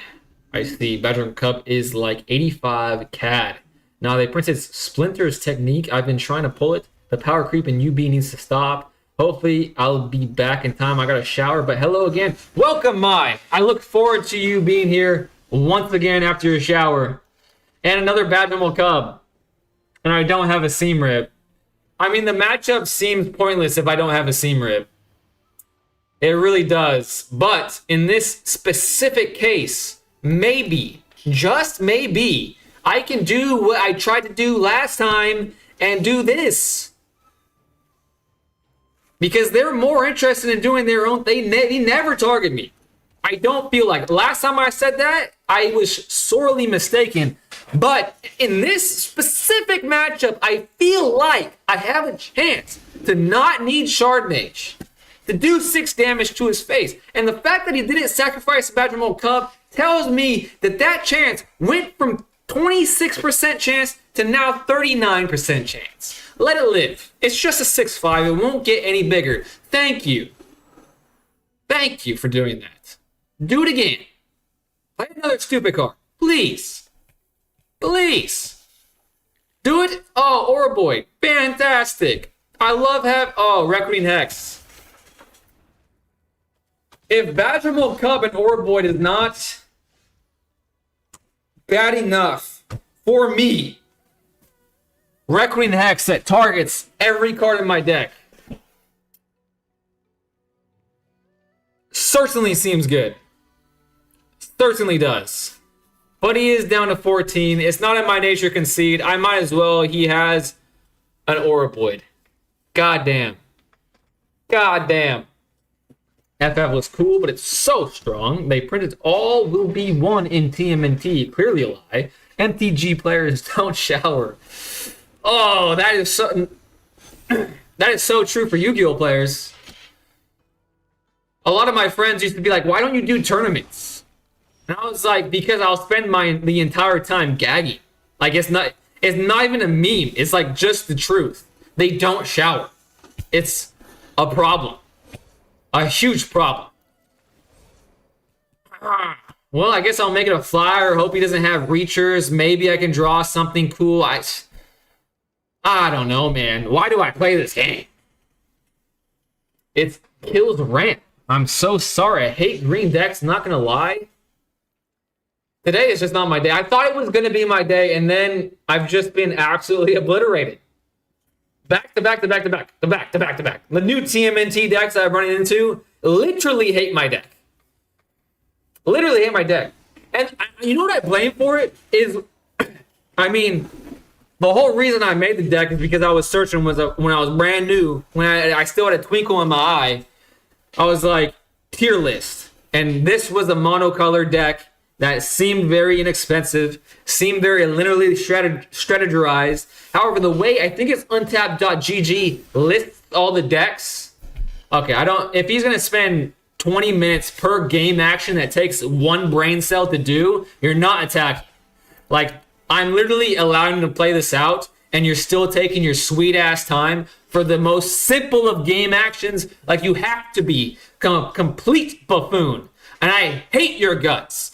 I see. Badger Cup is like 85 CAD. Now they printed Splinter's technique. I've been trying to pull it. The power creep in UB needs to stop. Hopefully, I'll be back in time. I got a shower, but hello again. Welcome, Mai. I look forward to you being here once again after a shower. And another bad normal cub. And I don't have a seam rip. I mean, the matchup seems pointless if I don't have a seam rip. It really does. But in this specific case, maybe, just maybe, I can do what I tried to do last time and do this. Because they're more interested in doing their own thing. They never target me. I don't feel like. Last time I said that, I was sorely mistaken. But in this specific matchup, I feel like I have a chance to not need Shard Mage to do 6 damage to his face. And the fact that he didn't sacrifice a Bad Normal Cub tells me that that chance went from 26% chance to now 39% chance. Let it live. It's just a 6-5. It won't get any bigger. Thank you. Thank you for doing that. Do it again. Play another stupid card. Please. Please. Do it. Oh, Orboy. Fantastic. I love Reckoning Hex. If Badgermal Cub and Orboy is not bad enough for me, Reckoning Hex that targets every card in my deck certainly seems good. Certainly does. But he is down to 14. It's not in my nature to concede. I might as well. He has an Oroboid. Goddamn. Goddamn. FF was cool, but it's so strong. They printed all will be one in TMNT. Clearly a lie. MTG players don't shower. Oh, that is so... that is so true for Yu-Gi-Oh players. A lot of my friends used to be like, why don't you do tournaments? And I was like, because I'll spend the entire time gagging. Like, it's not even a meme. It's like just the truth. They don't shower. It's a problem. A huge problem. Well, I guess I'll make it a flyer. Hope he doesn't have reachers. Maybe I can draw something cool. I don't know, man. Why do I play this game? It kills rant. I'm so sorry. I hate green decks, not gonna lie. Today is just not my day. I thought it was gonna be my day, and then I've just been absolutely obliterated. Back to back to back to back to back to back to back. The new TMNT decks I'm running into literally hate my deck. Literally hate my deck. And you know what I blame for it is, I mean, the whole reason I made the deck is because I was searching when I was brand new, when I still had a twinkle in my eye. I was like, tier list. And this was a monocolor deck that seemed very inexpensive, seemed very linearly strategized. However, the way I think it's untapped.gg lists all the decks. Okay, if he's gonna spend 20 minutes per game action that takes one brain cell to do, you're not attacking. Like, I'm literally allowing him to play this out, and you're still taking your sweet ass time for the most simple of game actions, like you have to be complete buffoon. And I hate your guts.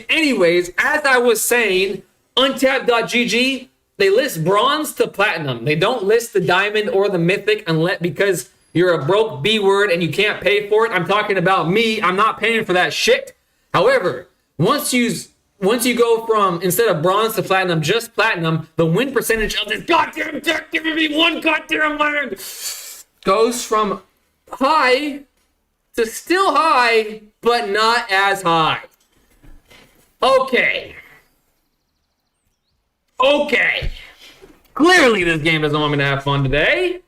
Anyways, as I was saying, untapped.gg, they list bronze to platinum. They don't list the diamond or the mythic because you're a broke B word and you can't pay for it. I'm talking about me. I'm not paying for that shit. However, once you go from, instead of bronze to platinum, just platinum, the win percentage of this goddamn deck giving me one goddamn land goes from high to still high, but not as high. Okay. Clearly this game doesn't want me to have fun today.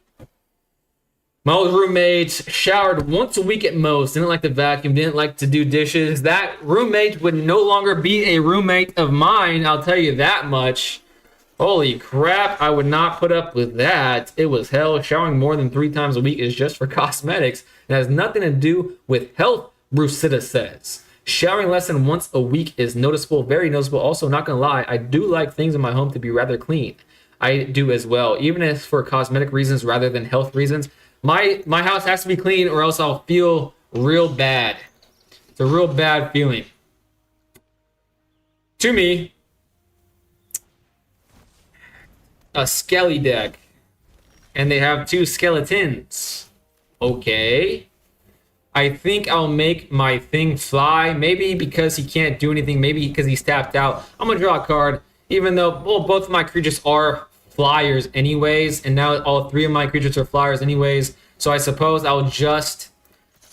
My old roommate showered once a week at most, didn't like to vacuum, didn't like to do dishes. That roommate would no longer be a roommate of mine, I'll tell you that much. Holy crap, I would not put up with that. It was hell. Showering more than 3 times a week is just for cosmetics. It has nothing to do with health, Brucita says. Showering less than once a week is noticeable, very noticeable. Also, not gonna lie, I do like things in my home to be rather clean. I do as well, even if for cosmetic reasons rather than health reasons. My house has to be clean or else I'll feel real bad. It's a real bad feeling. To me, a skelly deck. And they have 2 skeletons. Okay. I think I'll make my thing fly. Maybe because he can't do anything. Maybe because he's tapped out. I'm going to draw a card. Even though, well, both of my creatures are flyers anyways. And now all three of my creatures are flyers anyways. So I suppose I'll just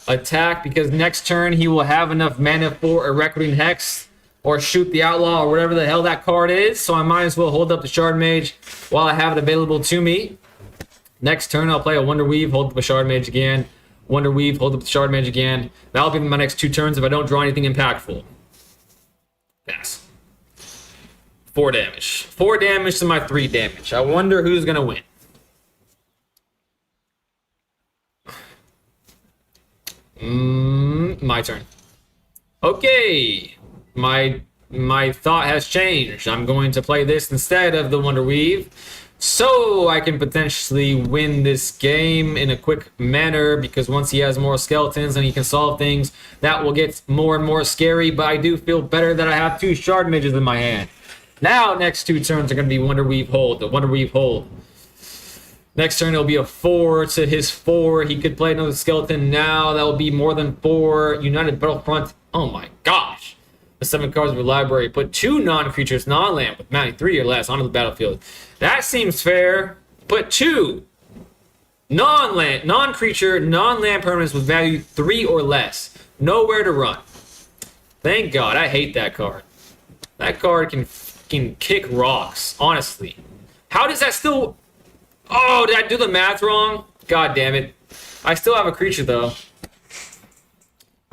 attack. Because next turn he will have enough mana for a Reckoning Hex. Or shoot the Outlaw or whatever the hell that card is. So I might as well hold up the Shard Mage while I have it available to me. Next turn I'll play a Wonder Weave. Hold up a Shard Mage again. Wonder Weave, hold up the Shard Mage again. That'll be my next 2 turns if I don't draw anything impactful. Pass. 4 damage. 4 damage to my 3 damage. I wonder who's going to win. My turn. Okay. My thought has changed. I'm going to play this instead of the Wonder Weave. So I can potentially win this game in a quick manner, because once he has more skeletons and he can solve things, that will get more and more scary. But I do feel better that I have 2 Shard Mages in my hand. Now, next 2 turns are going to be Wonder Weave hold. The Wonder Weave hold. Next turn it'll be a 4 to his 4. He could play another skeleton now. That will be more than 4. United Battlefront. Oh my gosh. The 7 cards of your library. Put 2 non-creatures, non-land with mounting 3 or less onto the battlefield. That seems fair. Put 2 non-land, non-creature, non-land permanents with value 3 or less. Nowhere to run. Thank God. I hate that card. That card can kick rocks, honestly. How does that still... Oh, did I do the math wrong? God damn it. I still have a creature, though.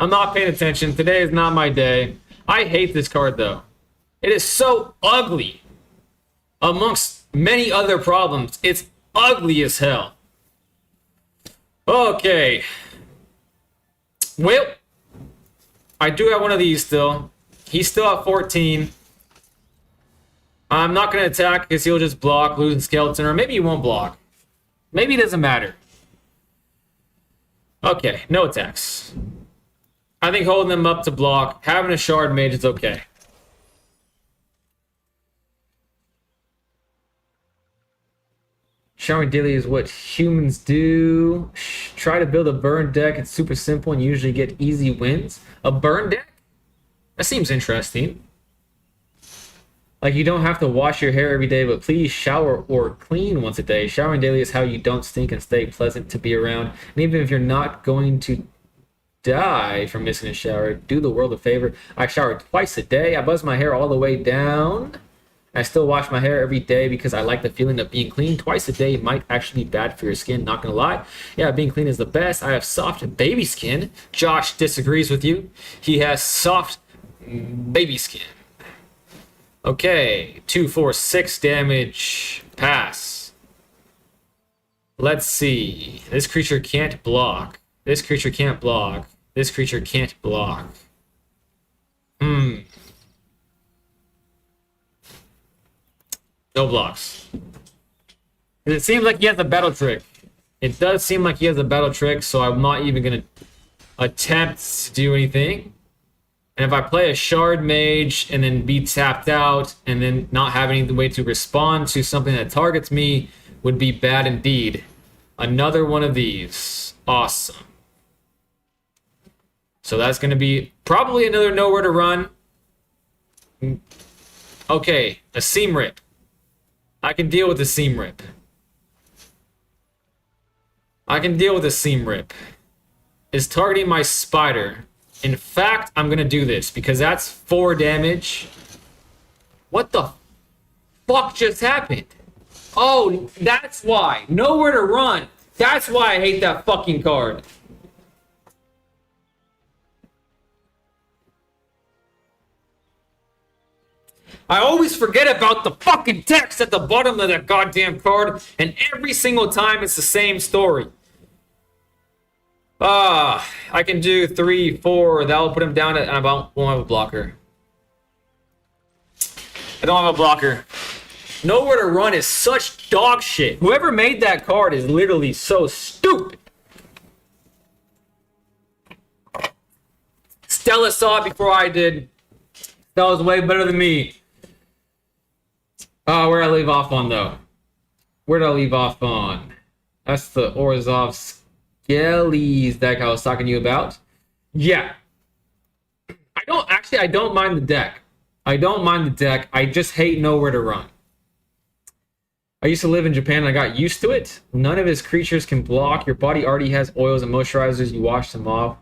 I'm not paying attention. Today is not my day. I hate this card, though. It is so ugly. Amongst many other problems, it's ugly as hell. Okay. Well, I do have one of these still. He's still at 14. I'm not going to attack because he'll just block, losing skeleton, or maybe he won't block. Maybe it doesn't matter. Okay, no attacks. I think holding them up to block, having a Shard Mage is okay. Showering daily is what humans do. Try to build a burn deck. It's super simple and usually get easy wins. A burn deck? That seems interesting. Like, you don't have to wash your hair every day, but please shower or clean once a day. Showering daily is how you don't stink and stay pleasant to be around. And even if you're not going to die from missing a shower, do the world a favor. I shower twice a day. I buzz my hair all the way down. I still wash my hair every day because I like the feeling of being clean. Twice a day might actually be bad for your skin, not gonna lie. Yeah, being clean is the best. I have soft baby skin. Josh disagrees with you. He has soft baby skin. Okay, 2, 4, 6 damage. Pass. Let's see. This creature can't block. This creature can't block. This creature can't block. No blocks. It seems like he has a battle trick. It does seem like he has a battle trick, so I'm not even going to attempt to do anything. And if I play a Shard Mage and then be tapped out and then not have any way to respond to something that targets me, would be bad indeed. Another one of these. Awesome. So that's going to be probably another nowhere to run. Okay, a Seam Rip. I can deal with the Seam Rip. I can deal with the Seam Rip. Is targeting my spider. In fact, I'm going to do this because that's 4 damage. What the fuck just happened? Oh, that's why. Nowhere to run. That's why I hate that fucking card. I always forget about the fucking text at the bottom of that goddamn card, and every single time it's the same story. I can do 3, 4. That'll put him down and I won't have a blocker. I don't have a blocker. Nowhere to run is such dog shit. Whoever made that card is literally so stupid. Stella saw it before I did. Stella's way better than me. Where did I leave off on, though? Where did I leave off on? That's the Orzhov's Skelly's deck I was talking to you about. Yeah. I don't mind the deck. I don't mind the deck. I just hate nowhere to run. I used to live in Japan and I got used to it. None of his creatures can block. Your body already has oils and moisturizers. You wash them off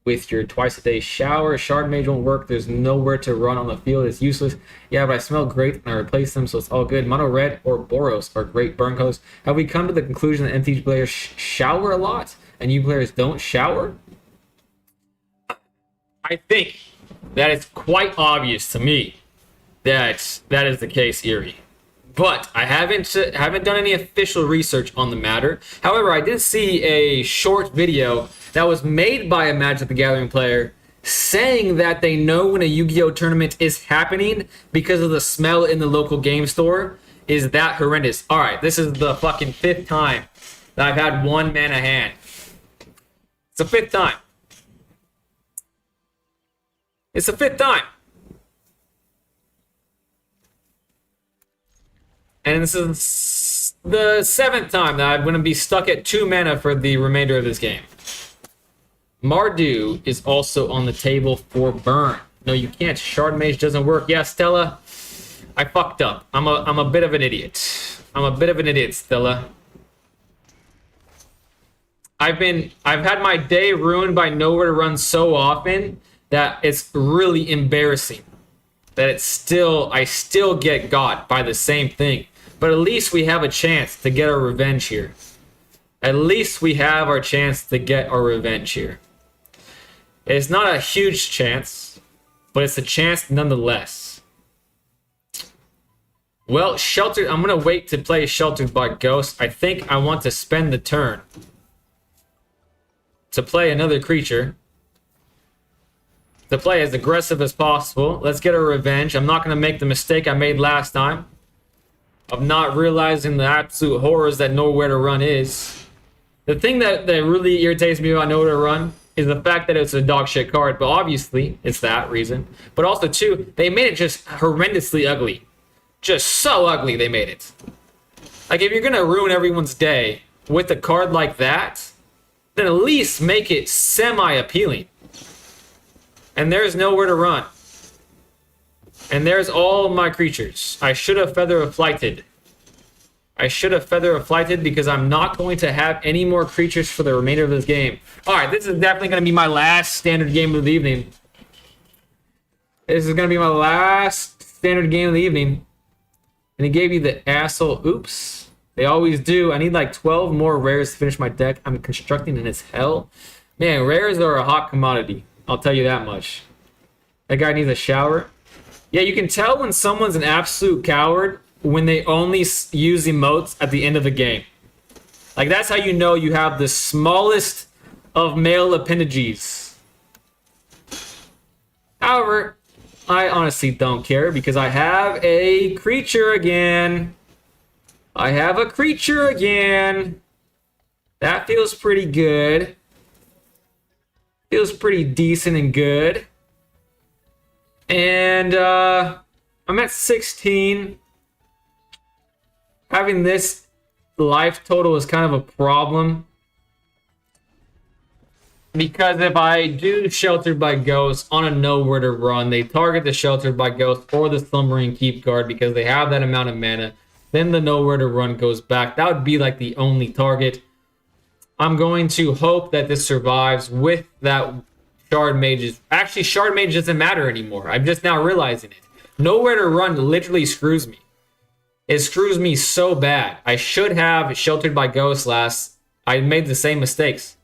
with your twice a day shower. Shard Mage won't work. There's nowhere to run on the field. It's useless. Yeah, but I smell great and I replace them, so it's all good. Mono Red or Boros are great burn colors. Have we come to the conclusion that MTG players shower a lot and you players don't shower? I think that it's quite obvious to me that that is the case, Erie. But I haven't done any official research on the matter. However, I did see a short video that was made by a Magic the Gathering player saying that they know when a Yu-Gi-Oh tournament is happening because of the smell in the local game store is that horrendous. All right, this is the fucking 5th time that I've had one mana hand. It's the 5th time. It's the 5th time. And this is the 7th time that I'm going to be stuck at 2 mana for the remainder of this game. Mardu is also on the table for burn. No, you can't. Shard Mage doesn't work. Yeah, Stella, I fucked up. I'm a bit of an idiot. I'm a bit of an idiot, Stella. I've had my day ruined by nowhere to run so often that it's really embarrassing. That I still get got by the same thing. But at least we have a chance to get our revenge here. At least we have our chance to get our revenge here. It's not a huge chance, but it's a chance nonetheless. Well, Sheltered, I'm going to wait to play Sheltered by Ghost. I think I want to spend the turn to play another creature. To play as aggressive as possible. Let's get our revenge. I'm not going to make the mistake I made last time of not realizing the absolute horrors that Nowhere to Run is. The thing that really irritates me about Nowhere to Run is the fact that it's a dog shit card, but obviously it's that reason. But also, too, they made it just horrendously ugly. Just so ugly they made it. Like, if you're going to ruin everyone's day with a card like that, then at least make it semi-appealing. And there's Nowhere to Run. And there's all my creatures. I should have Feather of Flighted. I should have Feather of Flighted because I'm not going to have any more creatures for the remainder of this game. Alright, this is definitely going to be my last standard game of the evening. This is going to be my last standard game of the evening. And he gave you the asshole. Oops. They always do. I need like 12 more rares to finish my deck. I'm constructing and it's hell. Man, rares are a hot commodity. I'll tell you that much. That guy needs a shower. Yeah, you can tell when someone's an absolute coward when they only use emotes at the end of the game. Like, that's how you know you have the smallest of male appendages. However, I honestly don't care because I have a creature again. I have a creature again. That feels pretty good. Feels pretty decent and good. And I'm at 16. Having this life total is kind of a problem. Because if I do Sheltered by Ghost on a Nowhere to Run, they target the Sheltered by Ghost or the Slumbering Keep card because they have that amount of mana. Then the Nowhere to Run goes back. That would be like the only target. I'm going to hope that this survives with that Shard Mages. Actually, Shard Mage doesn't matter anymore. I'm just now realizing it. Nowhere to Run literally screws me. It screws me so bad. I should have Sheltered by Ghost last. I made the same mistakes.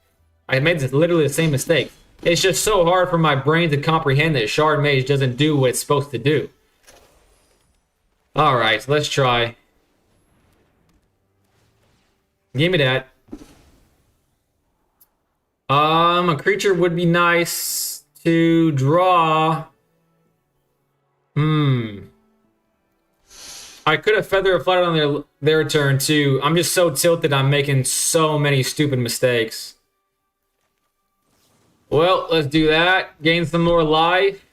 I made literally the same mistake. It's just so hard for my brain to comprehend that Shard Mage doesn't do what it's supposed to do. Alright, let's try. Give me that. A creature would be nice to draw. I could have Feather of Flight on their turn too. I'm just so tilted. I'm making so many stupid mistakes. Well, let's do that. Gain some more life.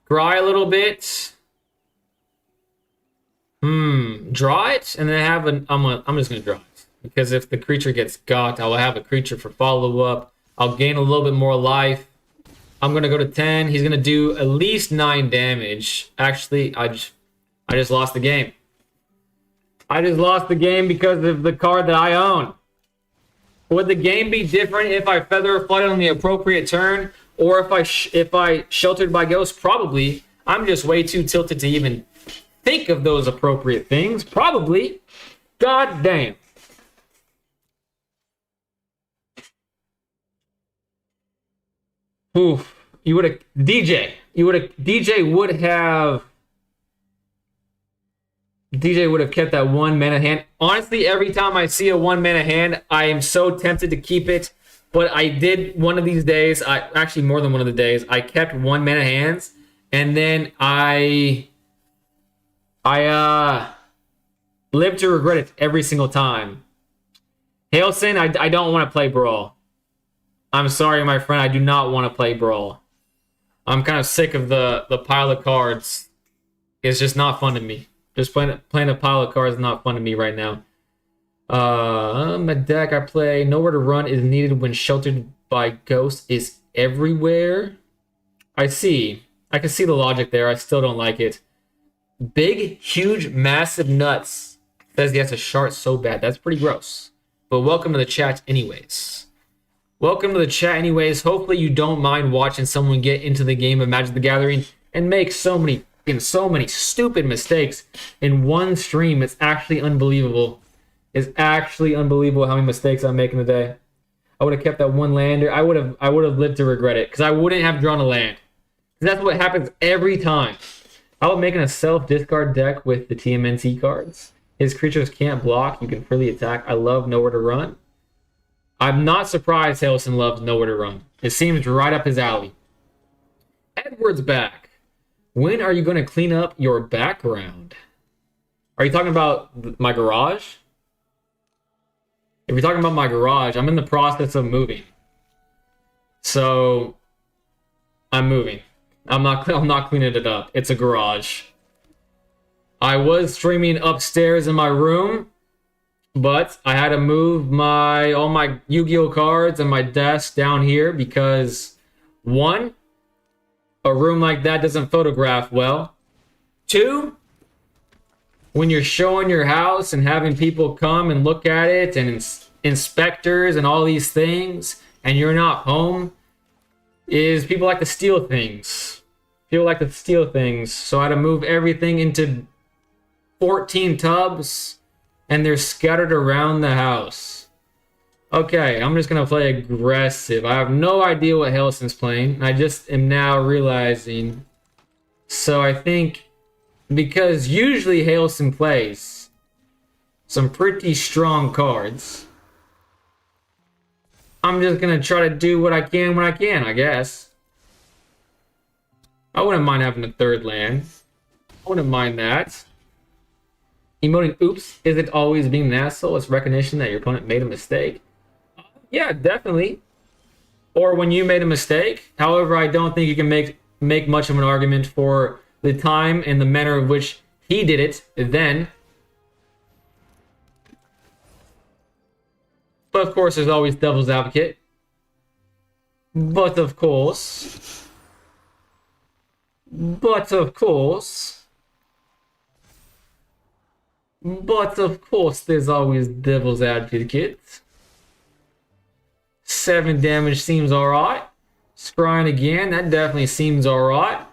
Scry a little bit. Draw it and then have an. I'm just gonna draw it. because if the creature gets got, I will have a creature for follow-up. I'll gain a little bit more life. I'm gonna go to 10. He's gonna do at least 9 damage. Actually, I just lost the game. I just lost the game because of the card that I own. Would the game be different if I Feather of Flight on the appropriate turn, or if I Sheltered by Ghost? Probably. I'm just way too tilted to even think of those appropriate things. Probably. God damn. Oof. You would have DJ would have kept that 1 mana hand. Honestly, every time I see a 1 mana hand, I am so tempted to keep it. But I did one of these days, actually more than one of the days, I kept 1 mana hands, and then I live to regret it every single time. Hailson, I don't want to play Brawl. I'm sorry, my friend, I do not want to play Brawl. I'm kind of sick of the pile of cards. It's just not fun to me. Just playing a pile of cards is not fun to me right now. My deck I play, Nowhere to Run is needed when Sheltered by Ghost is everywhere. I see. I can see the logic there. I still don't like it. Big, huge, massive nuts. Says he has a shard so bad. That's pretty gross. But welcome to the chat anyways. Welcome to the chat anyways. Hopefully you don't mind watching someone get into the game of Magic the Gathering and make so many stupid mistakes in one stream. It's actually unbelievable. It's actually unbelievable how many mistakes I'm making today. I would have kept that 1 lander. I would have lived to regret it because I wouldn't have drawn a land. That's what happens every time. I was making a self-discard deck with the TMNT cards. His creatures can't block. You can freely attack. I love Nowhere to Run. I'm not surprised Hailson loves Nowhere to Run. It seems right up his alley. Edward's back. When are you going to clean up your background? Are you talking about my garage? If you're talking about my garage, I'm in the process of moving. So, I'm moving. I'm not cleaning it up. It's a garage. I was streaming upstairs in my room, but I had to move all my Yu-Gi-Oh cards and my desk down here because 1, a room like that doesn't photograph well. 2, when you're showing your house and having people come and look at it and inspectors and all these things, and you're not home, is people like to steal things. People like to steal things. So I had to move everything into 14 tubs, and they're scattered around the house. Okay, I'm just going to play aggressive. I have no idea what Hailson's playing. I just am now realizing. So I think, because usually Hailson plays some pretty strong cards, I'm just going to try to do what I can when I can, I guess. I wouldn't mind having a 3rd land. I wouldn't mind that. Emoting oops isn't always being an asshole. It's recognition that your opponent made a mistake. Yeah, definitely. Or when you made a mistake. However, I don't think you can make much of an argument for the time and the manner of which he did it then. But of course, there's always devil's advocate. But of course, there's always devil's advocate. 7 damage seems alright. Scrying again, that definitely seems alright.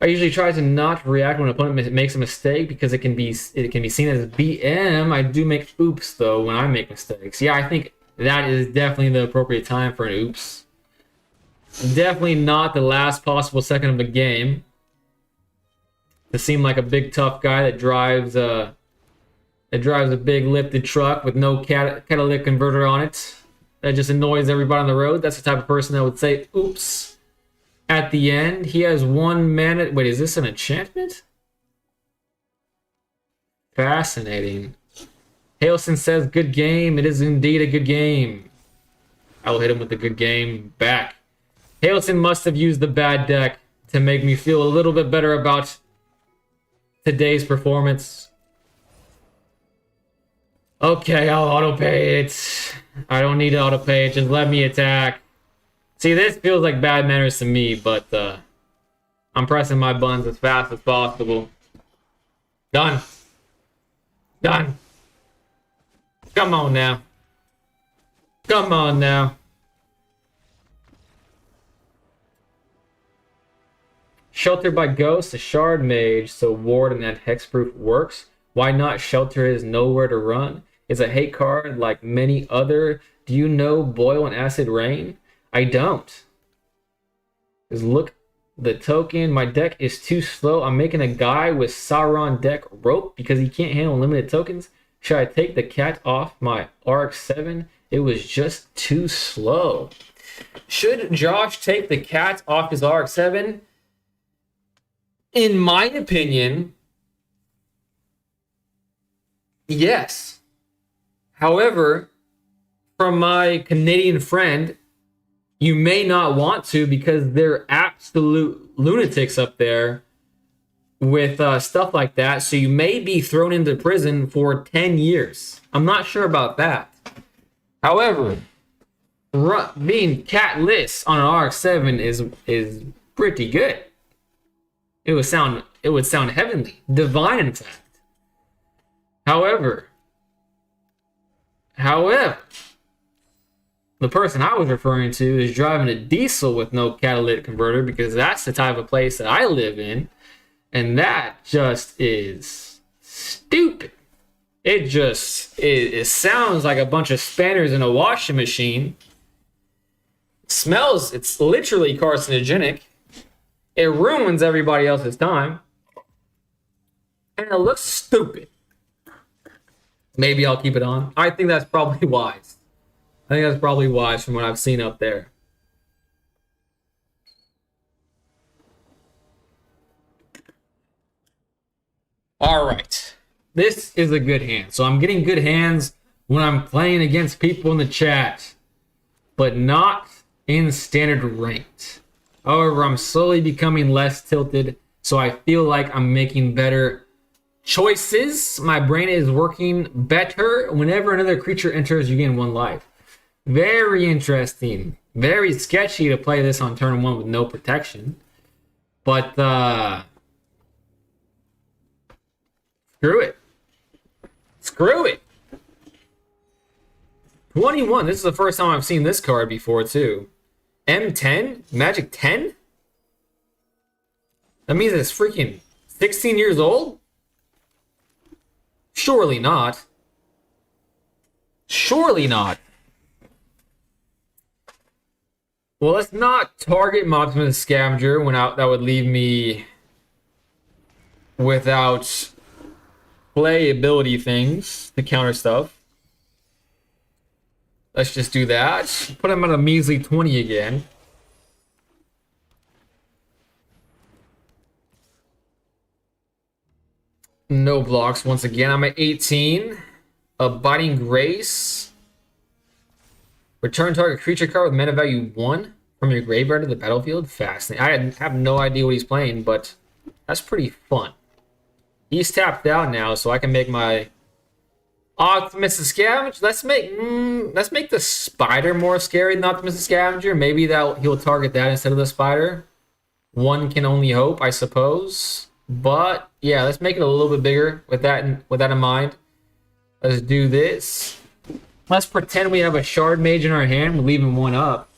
I usually try to not react when an opponent makes a mistake because it can be seen as BM. I do make oops though when I make mistakes. Yeah, I think that is definitely the appropriate time for an oops. Definitely not the last possible second of the game. To seem like a big tough guy that drives a big lifted truck with no catalytic converter on it. That just annoys everybody on the road. That's the type of person that would say oops at the end. He has 1 mana. Wait, is this an enchantment? Fascinating. Hailson says good game. It is indeed a good game. I will hit him with the good game back. Hailson must have used the bad deck to make me feel a little bit better about today's performance. Okay, I'll auto pay it. I don't need to auto pay it. Just let me attack. See, this feels like bad manners to me, but I'm pressing my buttons as fast as possible. Done. Done. Come on now. Come on now. Sheltered by Ghost, a Shard Mage, so Ward and that Hexproof works. Why not? Shelter is nowhere to run. It's a hate card like many other. Do you know Boil and Acid Rain? I don't. Just look the token. My deck is too slow. I'm making a guy with Sauron deck Rope because he can't handle limited tokens. Should I take the cat off my RX-7? It was just too slow. Should Josh take the cat off his RX-7? In my opinion, yes. However, from my Canadian friend, you may not want to because they're absolute lunatics up there with stuff like that. So you may be thrown into prison for 10 years. I'm not sure about that. However, being catless on an RX-7 is pretty good. It would sound heavenly, divine, in fact. However, the person I was referring to is driving a diesel with no catalytic converter because that's the type of place that I live in, and that just is stupid. It sounds like a bunch of spanners in a washing machine. It's literally carcinogenic. It ruins everybody else's time. And it looks stupid. Maybe I'll keep it on. I think that's probably wise. I think that's probably wise from what I've seen up there. All right. This is a good hand. So I'm getting good hands when I'm playing against people in the chat, but not in standard ranked. However, I'm slowly becoming less tilted, so I feel like I'm making better choices. My brain is working better. Whenever another creature enters, you gain 1 life. Very interesting. Very sketchy to play this on turn 1 with no protection. But, screw it. Screw it. 21. This is the first time I've seen this card before, too. M10? Magic 10? That means it's freaking 16 years old? Surely not. Surely not. Well, let's not target Optimus Scavenger when that would leave me without playability things to counter stuff. Let's just do that. Put him at a measly 20 again. No blocks once again. I'm at 18. Abiding Grace. Return target creature card with mana value 1 from your graveyard to the battlefield. Fascinating. I have no idea what he's playing, but that's pretty fun. He's tapped out now, so I can make my Optimus the Scavenger. Let's make the spider more scary than Optimus the Scavenger. Maybe that he'll target that instead of the spider. One can only hope, I suppose. But yeah, let's make it a little bit bigger with that in mind. Let's do this. Let's pretend we have a Shard Mage in our hand. We're leaving 1 up.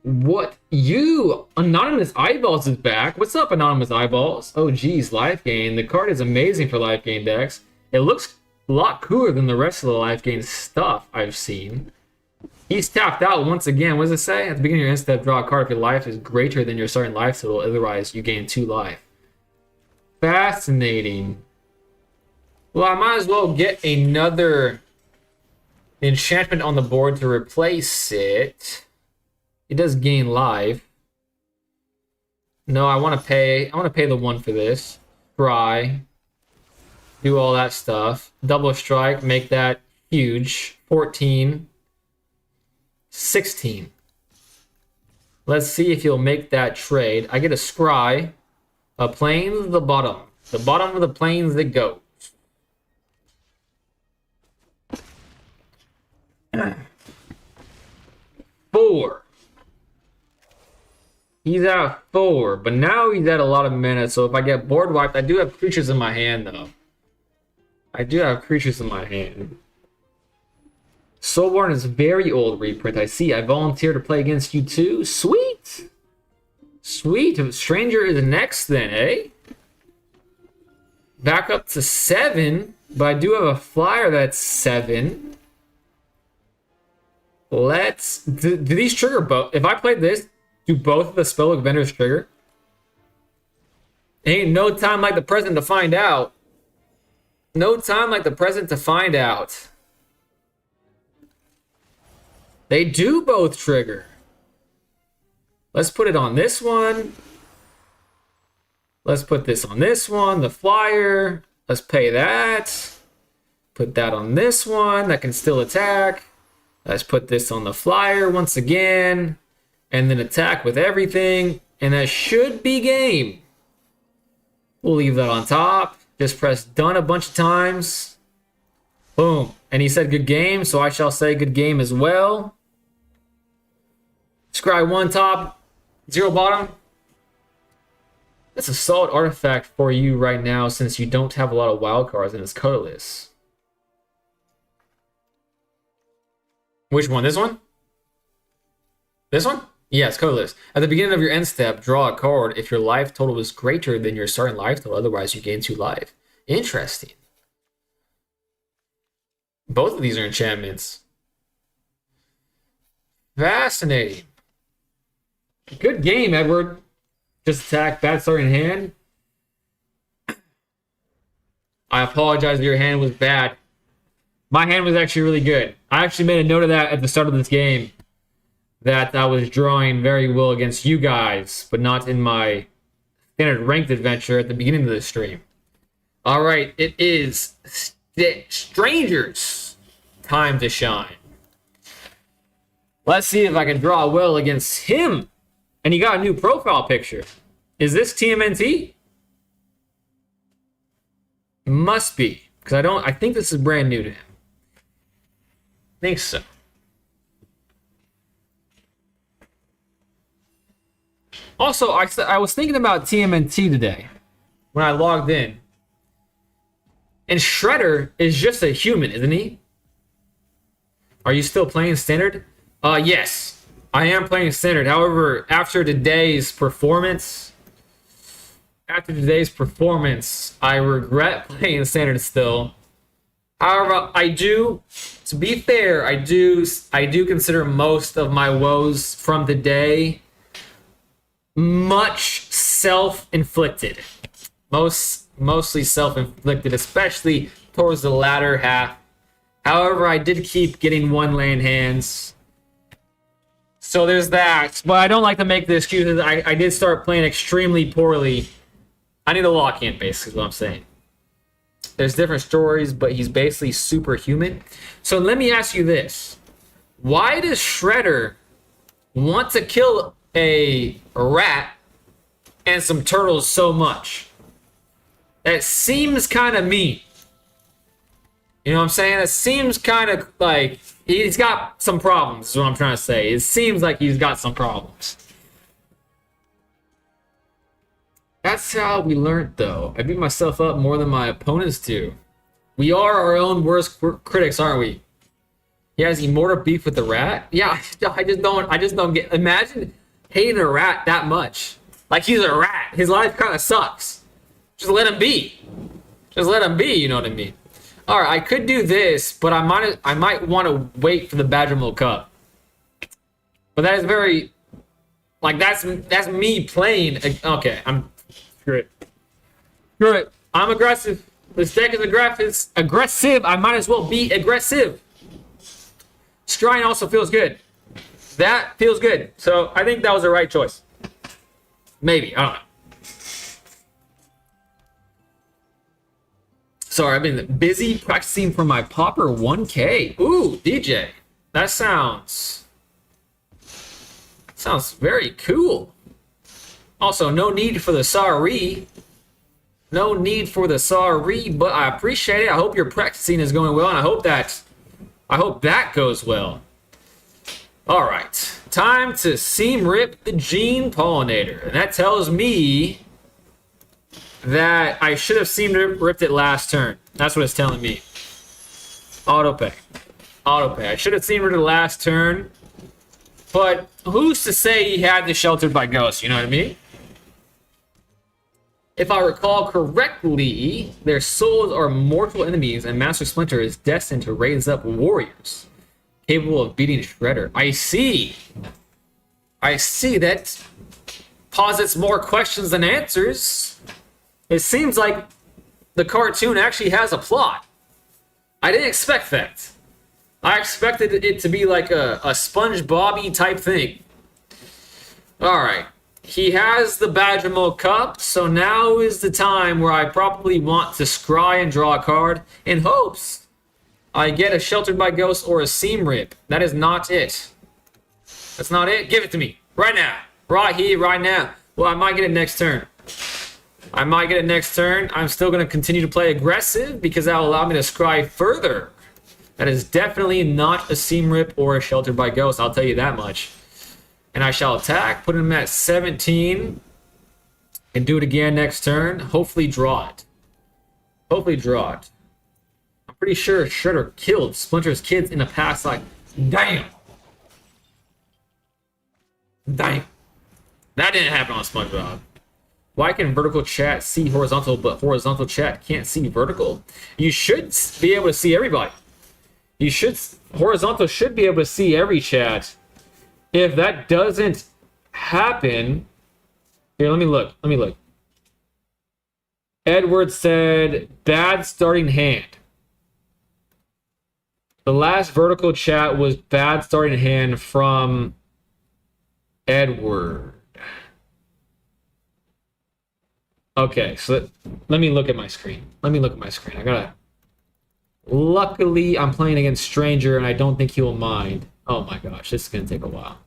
What? Anonymous Eyeballs is back. What's up, Anonymous Eyeballs? Oh, geez, life gain. The card is amazing for life gain decks. It looks a lot cooler than the rest of the life gain stuff I've seen. He's tapped out once again. What does it say? At the beginning of your end step, draw a card if your life is greater than your starting life total. Otherwise, you gain 2 life. Fascinating. Well, I might as well get another enchantment on the board to replace it. It does gain life. No, I want to pay the 1 for this. Try. Do all that stuff. Double strike, make that huge. 14. 16. Let's see if you'll make that trade. I get a scry. A plains the bottom. The bottom of the plains that goes. He's at 4, but now he's at a lot of mana, so if I get board wiped, I do have creatures in my hand, though. I do have creatures in my hand. Soulborn is a very old reprint, I see. I volunteer to play against you too. Sweet! Sweet. Stranger is next then, eh? Back up to 7, but I do have a flyer that's 7. Let's... Do these trigger both? If I played this, do both of the Spellbook Vendors trigger? Ain't no time like the present to find out. No time like the present to find out. They do both trigger. Let's put it on this one. Let's put this on this one, the flyer. Let's pay that. Put that on this one, that can still attack. Let's put this on the flyer once again. And then attack with everything. And that should be game. We'll leave that on top. Just press done a bunch of times. Boom. And he said good game, so I shall say good game as well. Scry 1 top, 0 bottom. That's a solid artifact for you right now since you don't have a lot of wild cards and it's colorless. Which one? This one? This one? Yeah, it's colorless. At the beginning of your end step, draw a card if your life total is greater than your starting life total. Otherwise, you gain 2 life. Interesting. Both of these are enchantments. Fascinating. Good game, Edward. Just attack, bad start in hand. I apologize if your hand was bad. My hand was actually really good. I actually made a note of that at the start of this game. That I was drawing very well against you guys, but not in my standard ranked adventure at the beginning of the stream. Alright, it is Strangers' time to shine. Let's see if I can draw well against him. And he got a new profile picture. Is this TMNT? Must be. Because I think this is brand new to him. Think so. Also, I was thinking about TMNT today when I logged in. And Shredder is just a human, isn't he? Are you still playing Standard? Yes. I am playing Standard. However, after today's performance, I regret playing Standard still. However, to be fair, I do consider most of my woes from today much self-inflicted. Mostly self-inflicted, especially towards the latter half. However, I did keep getting 1-land hands. So there's that. But I don't like to make the excuses. I did start playing extremely poorly. I need to lock in, basically, is what I'm saying. There's different stories, but he's basically superhuman. So let me ask you this. Why does Shredder want to kill a rat and some turtles so much? That seems kind of mean. You know what I'm saying? It seems kind of like he's got some problems, is what I'm trying to say. It seems like he's got some problems. That's how we learned, though. I beat myself up more than my opponents do. We are our own worst critics, aren't we? He has immortal beef with the rat? Yeah, I just don't get... Imagine hating a rat that much. Like he's a rat. His life kind of sucks. Just let him be. Just let him be, you know what I mean? Alright, I could do this, but I might want to wait for the Badger Milk Cup. But that is very... Like, that's me playing... Okay, screw it. Screw it. I'm aggressive. This deck is aggressive. I might as well be aggressive. Scrying also feels good. That feels good. So, I think that was the right choice. Maybe. I don't know. Sorry, I've been busy practicing for my Pauper 1K. Ooh, DJ. That sounds very cool. Also, no need for the sorry. No need for the sorry, but I appreciate it. I hope your practicing is going well, and I hope that goes well. All right. Time to seam rip the Gene Pollinator. And that tells me that I should have seam ripped it last turn. That's what it's telling me. Autopay. Autopay. I should have seam ripped it last turn. But who's to say he had this sheltered by ghosts? You know what I mean? If I recall correctly, their souls are mortal enemies, and Master Splinter is destined to raise up warriors capable of beating Shredder. I see. I see. That posits more questions than answers. It seems like the cartoon actually has a plot. I didn't expect that. I expected it to be like a SpongeBob-y type thing. Alright. He has the Badgermo Cup, so now is the time where I probably want to scry and draw a card in hopes I get a Sheltered by Ghosts or a Seam Rip. That is not it. That's not it. Give it to me. Right now. Right here, right now. Well, I might get it next turn. I might get it next turn. I'm still going to continue to play aggressive because that will allow me to scry further. That is definitely not a Seam Rip or a Sheltered by Ghosts, I'll tell you that much. And I shall attack, put him at 17, and do it again next turn. Hopefully draw it. Hopefully draw it. I'm pretty sure Shredder killed Splinter's kids in the past life. Damn. Damn. That didn't happen on SpongeBob. Why can vertical chat see horizontal, but horizontal chat can't see vertical? You should be able to see everybody. You should, horizontal should be able to see every chat. If that doesn't happen, here, let me look. Let me look. Edward said, bad starting hand. The last vertical chat was bad starting hand from Edward. Okay, so let me look at my screen. Let me look at my screen. I gotta... Luckily, I'm playing against Stranger, and I don't think he will mind. Oh my gosh, this is going to take a while.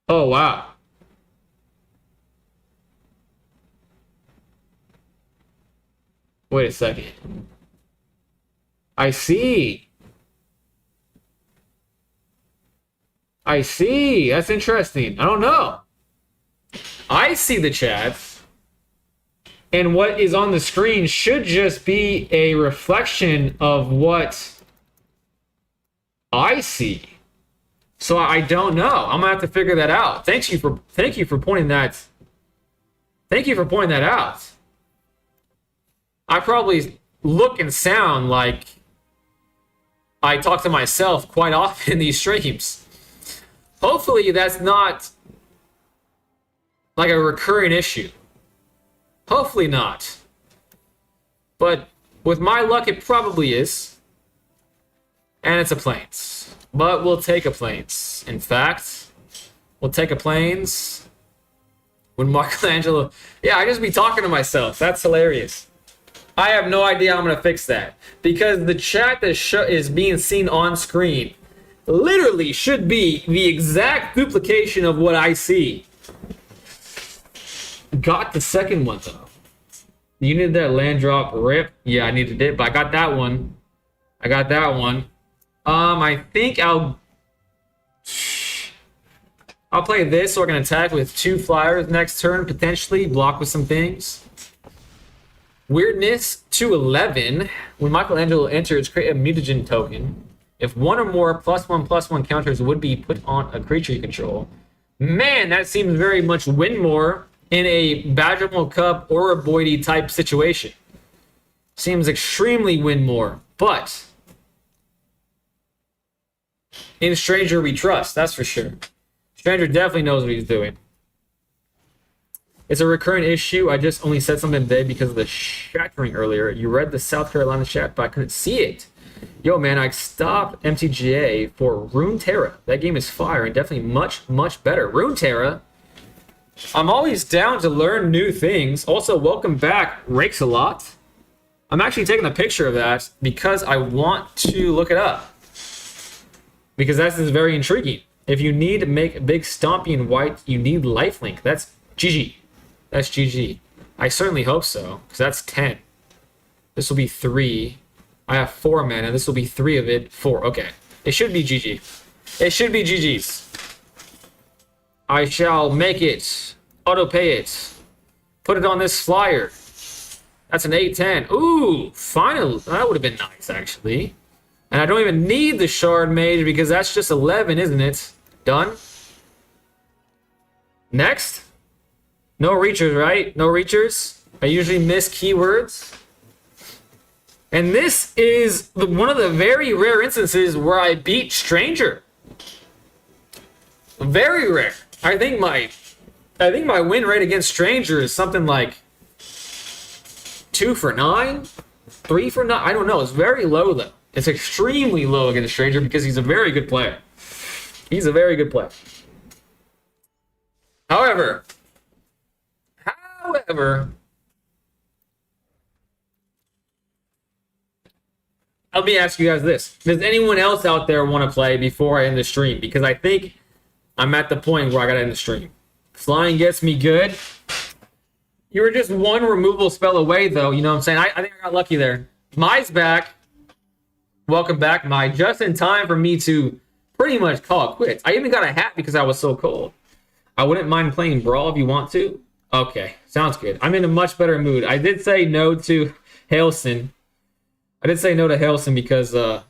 Oh, wow. Wait a second. I see. I see. That's interesting. I don't know. I see the chats. And what is on the screen should just be a reflection of what I see. So I don't know. I'm gonna have to figure that out. Thank you for pointing that. Thank you for pointing that out. I probably look and sound like I talk to myself quite often in these streams. Hopefully that's not like a recurring issue. Hopefully not. But with my luck, it probably is. And it's a Plains. But we'll take a Plains. In fact, we'll take a Plains. When Michelangelo... Yeah, I just be talking to myself. That's hilarious. I have no idea how I'm going to fix that. Because the chat that is being seen on screen literally should be the exact duplication of what I see. Got the second one though. You needed that land drop rip. Yeah, I needed it, but I got that one. I got that one. I think I'll play this so I can attack with 2 flyers next turn, potentially block with some things. Weirdness to 11. When Michelangelo enters, create a mutagen token. If one or more +1/+1 counters would be put on a creature you control. Man, that seems very much win more in a Badgermo Cup or a Boydie type situation. Seems extremely win more, but in Stranger we trust, that's for sure. Stranger definitely knows what he's doing. It's a recurrent issue. I just only said something today because of the shattering earlier. You read the South Carolina chat, but I couldn't see it. Yo, man, I stopped MTGA for Runeterra. That game is fire and definitely much, much better. Runeterra. I'm always down to learn new things. Also, welcome back, Rakes a Lot. I'm actually taking a picture of that because I want to look it up. Because that is very intriguing. If you need to make a big stompy and white, you need lifelink. That's GG. That's GG. I certainly hope so, because that's 10. This will be 3. I have 4 mana. This will be 3 of it. 4. Okay. It should be GG. It should be GG's. I shall make it. Auto pay it. Put it on this flyer. That's an 8-10. Ooh, final. That would have been nice, actually. And I don't even need the Shard Mage because that's just 11, isn't it? Done. Next. No reachers, right? No reachers. I usually miss keywords. And this is one of the very rare instances where I beat Stranger. Very rare. I think my win rate against Stranger is something like 2 for 9, 3 for 9. I don't know. It's very low though. It's extremely low against Stranger because he's a very good player. He's a very good player. However, let me ask you guys this. Does anyone else out there want to play before I end the stream? Because I think I'm at the point where I got to end the stream. Flying gets me good. You were just one removal spell away, though. You know what I'm saying? I think I got lucky there. Mai's back. Welcome back, Mai. Just in time for me to pretty much call it quits. I even got a hat because I was so cold. I wouldn't mind playing Brawl if you want to. Okay, sounds good. I'm in a much better mood. I did say no to Hailson. Because I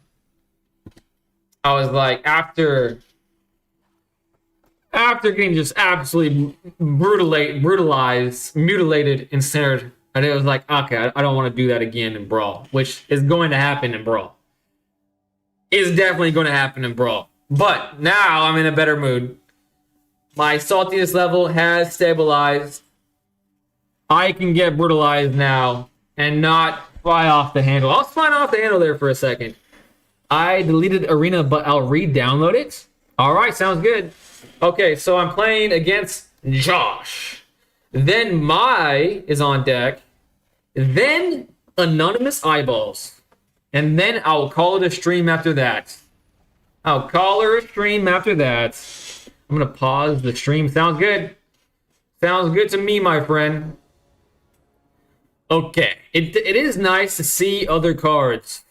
was like, after getting just absolutely mutilated and snared, and it was like, okay, I don't want to do that again in Brawl, which is going to happen in Brawl. Is definitely going to happen in Brawl. But now I'm in a better mood. My saltiness level has stabilized. I can get brutalized now and not fly off the handle. I was flying off the handle there for a second. I deleted Arena, but I'll re-download it. All right, sounds good. Okay, so I'm playing against Josh. Then Mai is on deck. Then Anonymous Eyeballs. And then I'll call it a stream after that. I'm going to pause the stream. Sounds good. Sounds good to me, my friend. Okay. It is nice to see other cards.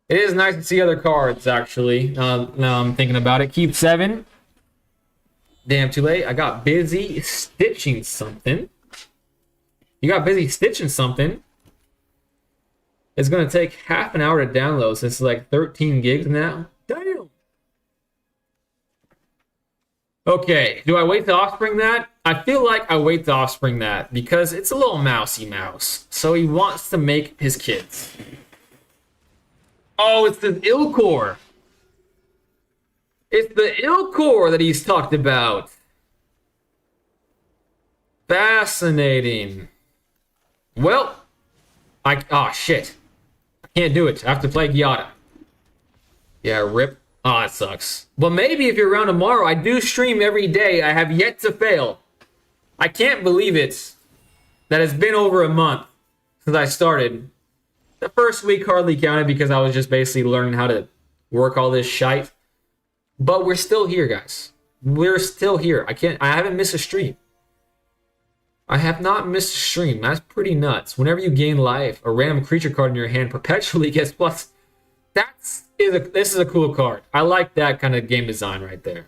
It is nice to see other cards, actually. Now I'm thinking about it. Keep 7. Damn, too late. I got busy stitching something. You got busy stitching something. It's going to take half an hour to download since it's like 13 gigs now. Damn. Okay, do I wait to offspring that? I feel like I wait to offspring that because it's a little mousy mouse. So he wants to make his kids. Oh, it's the Ilcore. It's the Ilcore that he's talked about. Fascinating. Well, oh shit. I can't do it. I have to play Gyata. Yeah, rip. Oh, it sucks. But maybe if you're around tomorrow, I do stream every day. I have yet to fail. I can't believe it. That it's been over a month since I started. The first week hardly counted because I was just basically learning how to work all this shite. But we're still here, guys. We're still here. I haven't missed a stream. I have not missed a stream. That's pretty nuts. Whenever you gain life, a random creature card in your hand perpetually gets plus. This is a cool card. I like that kind of game design right there.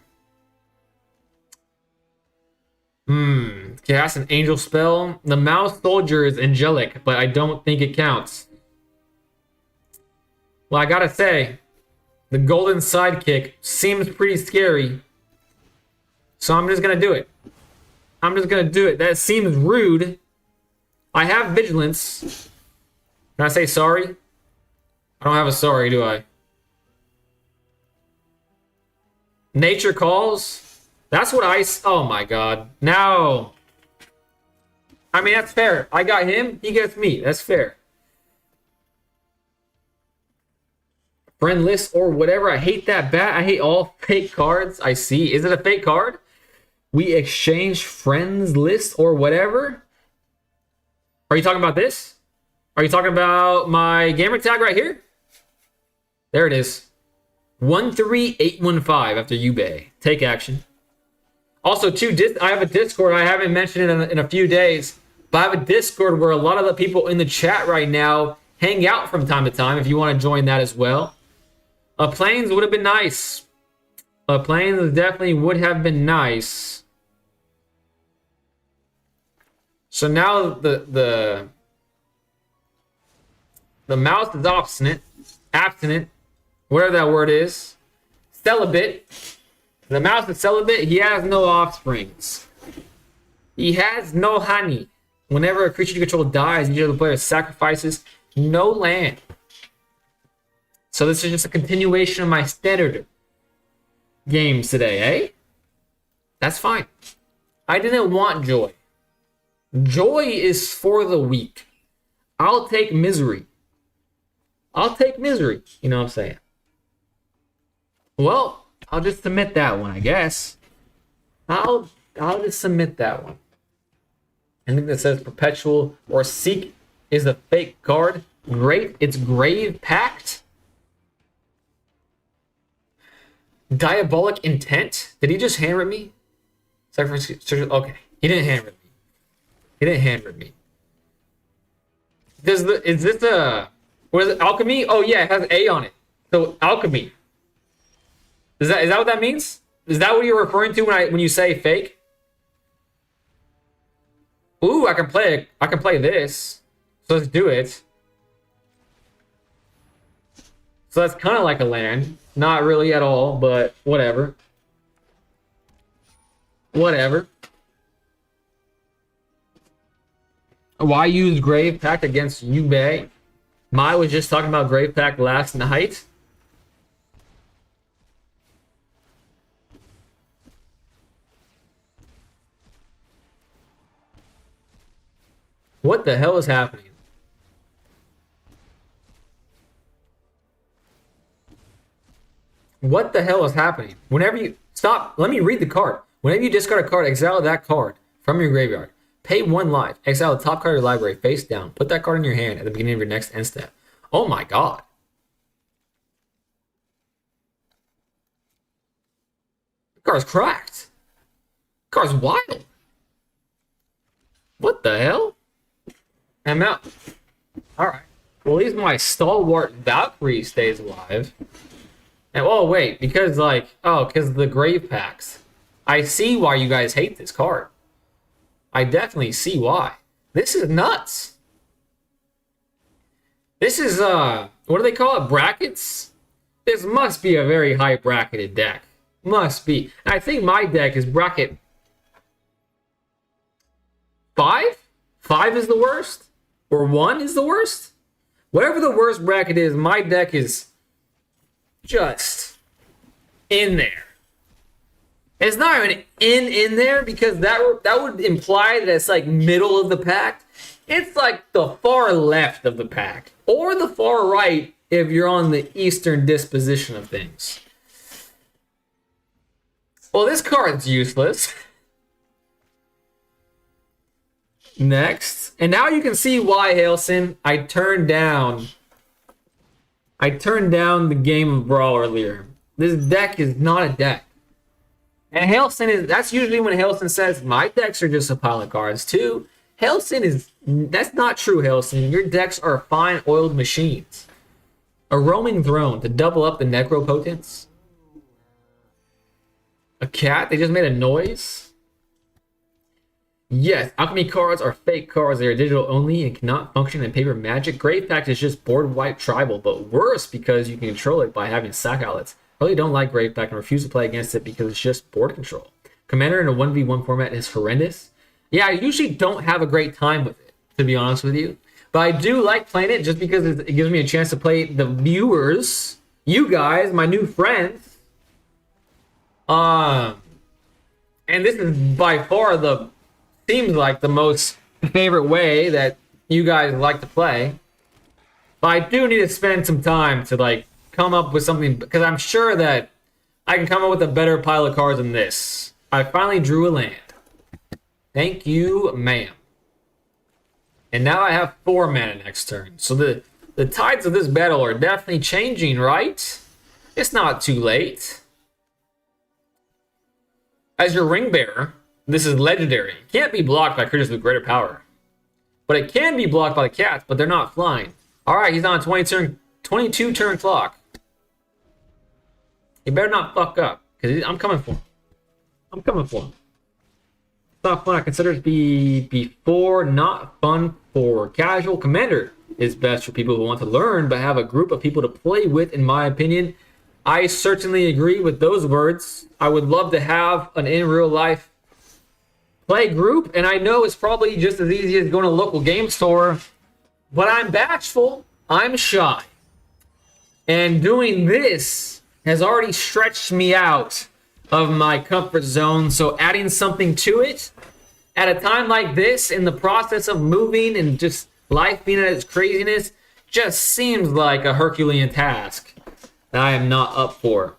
Cast an angel spell. The mouse soldier is angelic, but I don't think it counts. Well, I gotta say, the golden sidekick seems pretty scary. So I'm just gonna do it. That seems rude. I have vigilance. Can I say sorry? I don't have a sorry, do I? Nature calls? That's what oh my god. No. I mean, that's fair. I got him, he gets me. That's fair. Friend list or whatever. I hate that bat. I hate all fake cards I see. Is it a fake card? We exchange friends list or whatever? Are you talking about this? Are you talking about my gamer tag right here? There it is. 13815 after Yubei. Take action. Also, I have a Discord. I haven't mentioned it in a few days, but I have a Discord where a lot of the people in the chat right now hang out from time to time if you want to join that as well. Planes would have been nice. Planes definitely would have been nice. So now the mouse is abstinent, whatever that word is. Celibate. The mouse is celibate. He has no offsprings. He has no honey. Whenever a creature you control dies, each of the player sacrifices no land. So this is just a continuation of my standard games today, eh? That's fine. I didn't want joy. Joy is for the weak. I'll take misery. I'll take misery. You know what I'm saying? Well, I'll just submit that one, I guess. I'll just submit that one. Anything that says perpetual or seek is a fake card. Great. It's grave pact. Diabolic intent. Did he just hand rip me? Okay. He didn't hand rip me. He didn't hand rip me. Is this a what is it? Alchemy? Oh yeah, it has A on it. So alchemy. Is that what that means? Is that what you're referring to when you say fake? Ooh, I can play this. So let's do it. So that's kind of like a land. Not really at all, but whatever. Whatever. Why use Grave Pact against Yubei? Mai was just talking about Grave Pact last night. What the hell is happening? What the hell is happening? Whenever you... Stop. Let me read the card. Whenever you discard a card, exile that card from your graveyard. Pay 1 life. Exile the top card of your library face down. Put that card in your hand at the beginning of your next end step. Oh my god. The card's cracked. The card's wild. What the hell? I'm out. Alright. Well, at least my stalwart Valkyrie stays alive. And oh wait, because because the Grave Pacts. I see why you guys hate this card. I definitely see why. This is nuts. This is what do they call it? Brackets? This must be a very high bracketed deck. Must be. And I think my deck is bracket 5? 5 is the worst? Or 1 is the worst? Whatever the worst bracket is, my deck is just in there. It's not even in there because that would imply that it's like middle of the pack. It's like the far left of the pack. Or the far right if you're on the eastern disposition of things. Well, this card's useless. Next. And now you can see why, Hailson, I turned down the game of Brawl earlier. This deck is not a deck. And Hailson that's usually when Hailson says, my decks are just a pile of cards too. That's not true, Hailson. Your decks are fine oiled machines. A roaming throne to double up the necropotence. A cat? They just made a noise? Yes, alchemy cards are fake cards. They are digital only and cannot function in paper magic. Grave Pact is just board wipe tribal, but worse because you can control it by having sack outlets. I really don't like Grave Pact and refuse to play against it because it's just board control. Commander in a 1v1 format is horrendous. Yeah, I usually don't have a great time with it, to be honest with you. But I do like playing it just because it gives me a chance to play the viewers, you guys, my new friends. And this is by far seems like the most favorite way that you guys like to play. But I do need to spend some time to come up with something, because I'm sure that I can come up with a better pile of cards than this. I finally drew a land. Thank you, ma'am. And now I have 4 mana next turn. So the tides of this battle are definitely changing, right? It's not too late. As your ring bearer, this is legendary. It can't be blocked by creatures with greater power. But it can be blocked by the cats, but they're not flying. All right, he's on a 22 turn clock. He better not fuck up, because I'm coming for him. I'm coming for him. It's not fun. I consider it to be before, not fun for casual. Commander is best for people who want to learn, but have a group of people to play with, in my opinion. I certainly agree with those words. I would love to have an in real life play group, and I know it's probably just as easy as going to a local game store, but I'm bashful. I'm shy. And doing this has already stretched me out of my comfort zone, so adding something to it at a time like this, in the process of moving and just life being at its craziness, just seems like a Herculean task that I am not up for.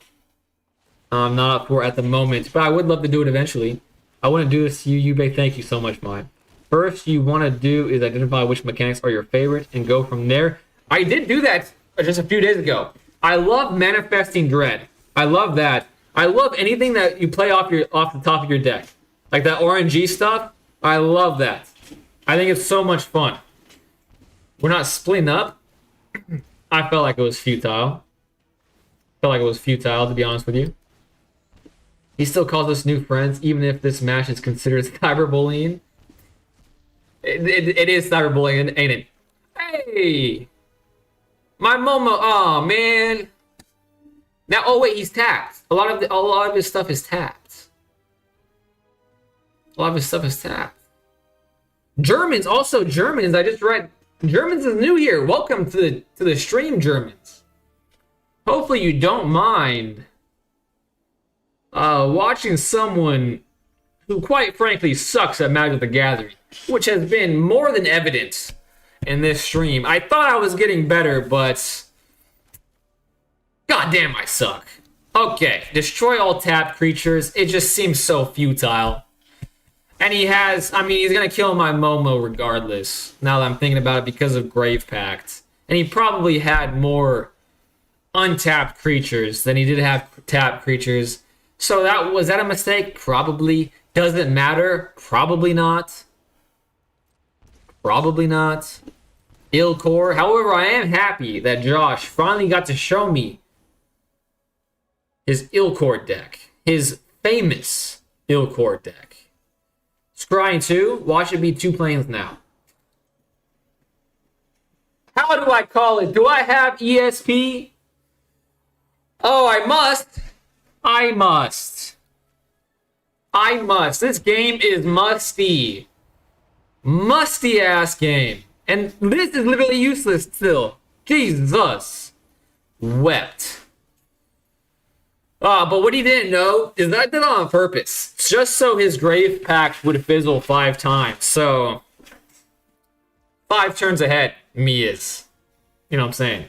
I'm not up for at the moment, but I would love to do it eventually. I want to do this to you, Yubei. Thank you so much, Mine. First, you want to do is identify which mechanics are your favorite and go from there. I did do that just a few days ago. I love Manifesting Dread. I love that. I love anything that you play off the top of your deck. Like that RNG stuff. I love that. I think it's so much fun. We're not splitting up. I felt like it was futile. To be honest with you. He still calls us new friends, even if this match is considered cyberbullying. It is cyberbullying, ain't it? Hey! My Momo, oh man. Now, oh wait, he's tapped. A lot of his stuff is tapped. Germans, also Germans. I just read Germans is new here. Welcome to the stream, Germans. Hopefully you don't mind watching someone who quite frankly sucks at Magic the Gathering, which has been more than evident in this stream. I thought I was getting better, but goddamn, I suck. Okay, destroy all tapped creatures. It just seems so futile. And he has, he's gonna kill my Momo regardless, now that I'm thinking about it, because of Grave Pact. And he probably had more untapped creatures than he did have tapped creatures. So was that a mistake? Probably. Does it matter? Probably not. Ilcore. However, I am happy that Josh finally got to show me his Ilcore deck. His famous Ilcore deck. Scrying 2. Watch it be 2 planes now. How do I call it? Do I have ESP? Oh, I must. This game is musty. Musty ass game. And this is literally useless still. Jesus. Wept. But what he didn't know is that I did it on purpose. Just so his Grave Pact would fizzle 5 times. So 5 turns ahead, me is. You know what I'm saying?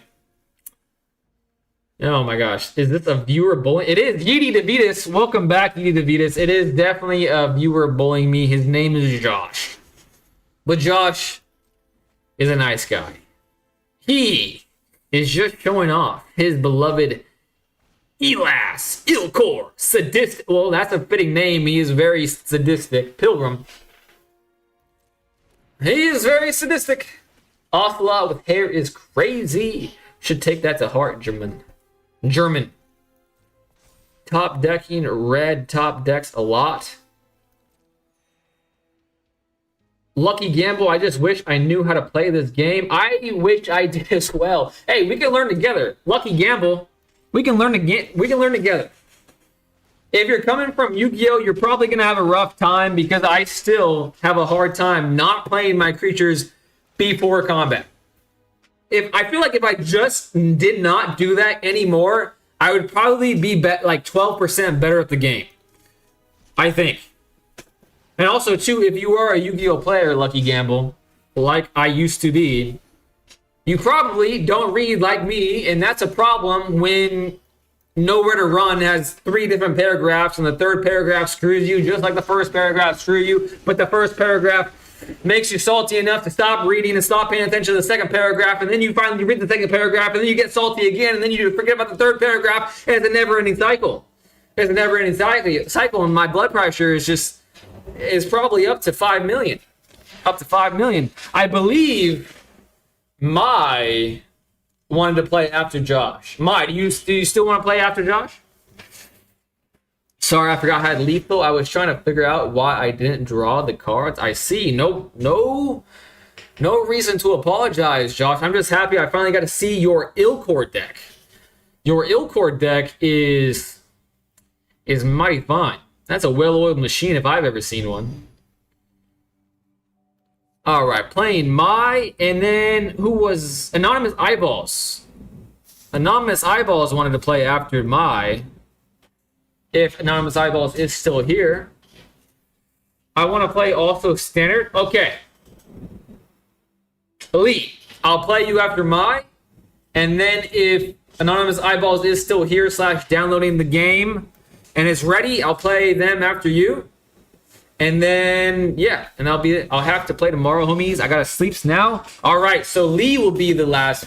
Oh my gosh. Is this a viewer bullying? It is. Yeety DeVitas. Welcome back, Yeety DeVitas. It is definitely a viewer bullying me. His name is Josh. But Josh is a nice guy. He is just showing off his beloved Elas, Ilcore, sadistic. Well, that's a fitting name. He is very sadistic. Pilgrim. He is very sadistic. Ocelot with hair is crazy. Should take that to heart, German. Top decking, red top decks a lot. Lucky Gamble, I just wish I knew how to play this game. I wish I did as well. Hey, we can learn together. Lucky Gamble, we can learn together. If you're coming from Yu-Gi-Oh, you're probably going to have a rough time, because I still have a hard time not playing my creatures before combat. I feel like if I just did not do that anymore, I would probably be like 12% better at the game. I think. And also, too, if you are a Yu-Gi-Oh player, Lucky Gamble, like I used to be, you probably don't read like me, and that's a problem when Nowhere to Run has 3 different paragraphs, and the third paragraph screws you just like the first paragraph screws you, but the first paragraph makes you salty enough to stop reading and stop paying attention to the second paragraph, and then you finally read the second paragraph, and then you get salty again, and then you forget about the third paragraph, and it's a never-ending cycle. And my blood pressure is probably up to 5 million. I believe My wanted to play after Josh. My, do you still want to play after Josh? Sorry, I forgot I had lethal. I was trying to figure out why I didn't draw the cards. I see. No reason to apologize, Josh. I'm just happy I finally got to see your Ilcore deck. Your Ilcore deck is mighty fine. That's a well-oiled machine if I've ever seen one. All right, playing Mai, and then who was Anonymous Eyeballs? Anonymous Eyeballs wanted to play after Mai. If Anonymous Eyeballs is still here. I want to play also Standard. Okay. Elite, I'll play you after Mai. And then if Anonymous Eyeballs is still here / downloading the game and it's ready, I'll play them after you. And then, yeah, and I'll have to play tomorrow, homies. I gotta sleep now. All right, so Lee will be the last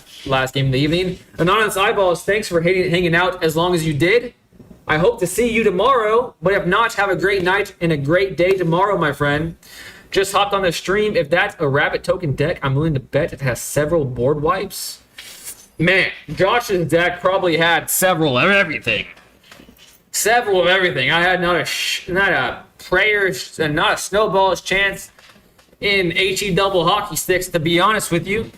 game of the evening. Anonymous Eyeballs, thanks for hanging out as long as you did. I hope to see you tomorrow, but if not, have a great night and a great day tomorrow, my friend. Just hopped on the stream. If that's a rabbit token deck, I'm willing to bet it has several board wipes. Man, Josh's deck probably had several of everything. Several of everything. I had not a prayer and not a snowball's chance in HE double hockey sticks, to be honest with you.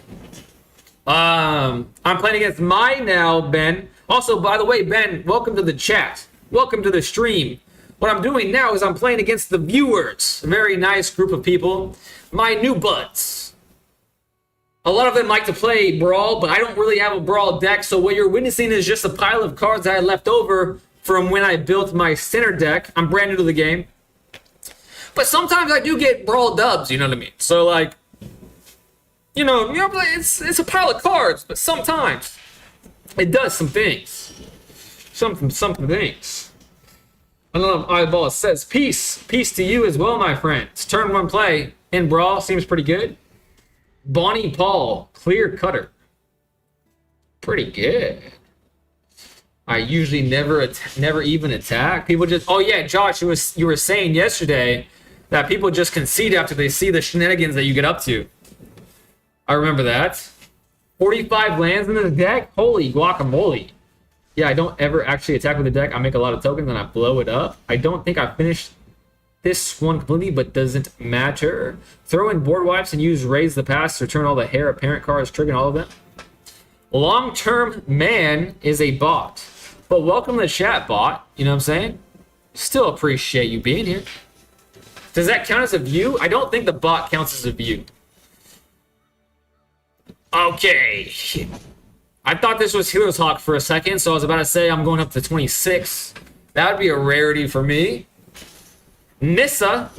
I'm playing against Mai now, Ben. Also, by the way, Ben, welcome to the chat. Welcome to the stream. What I'm doing now is I'm playing against the viewers. A very nice group of people. My new buds. A lot of them like to play Brawl, but I don't really have a Brawl deck, so what you're witnessing is just a pile of cards that I left over from when I built my center deck. I'm brand new to the game. But sometimes I do get Brawl dubs, you know what I mean? So, like, you know, it's a pile of cards, but sometimes it does some things. Something things. Another Eyeball says, peace. Peace to you as well, my friends. Turn 1 play in Brawl seems pretty good. Bonnie Paul, Clear Cutter. Pretty good. I usually never even attack. People just, oh yeah, Josh, you were saying yesterday that people just concede after they see the shenanigans that you get up to. I remember that. 45 lands in the deck? Holy guacamole. Yeah, I don't ever actually attack with the deck. I make a lot of tokens and I blow it up. I don't think I finished this one completely, but doesn't matter. Throw in board wipes and use Raise the Past to return all the heir apparent cards, triggering all of them. Long-term man is a bot. But welcome to the chat, bot. You know what I'm saying? Still appreciate you being here. Does that count as a view? I don't think the bot counts as a view. Okay. I thought this was Healer's Hawk for a second, so I was about to say I'm going up to 26. That would be a rarity for me. Nissa.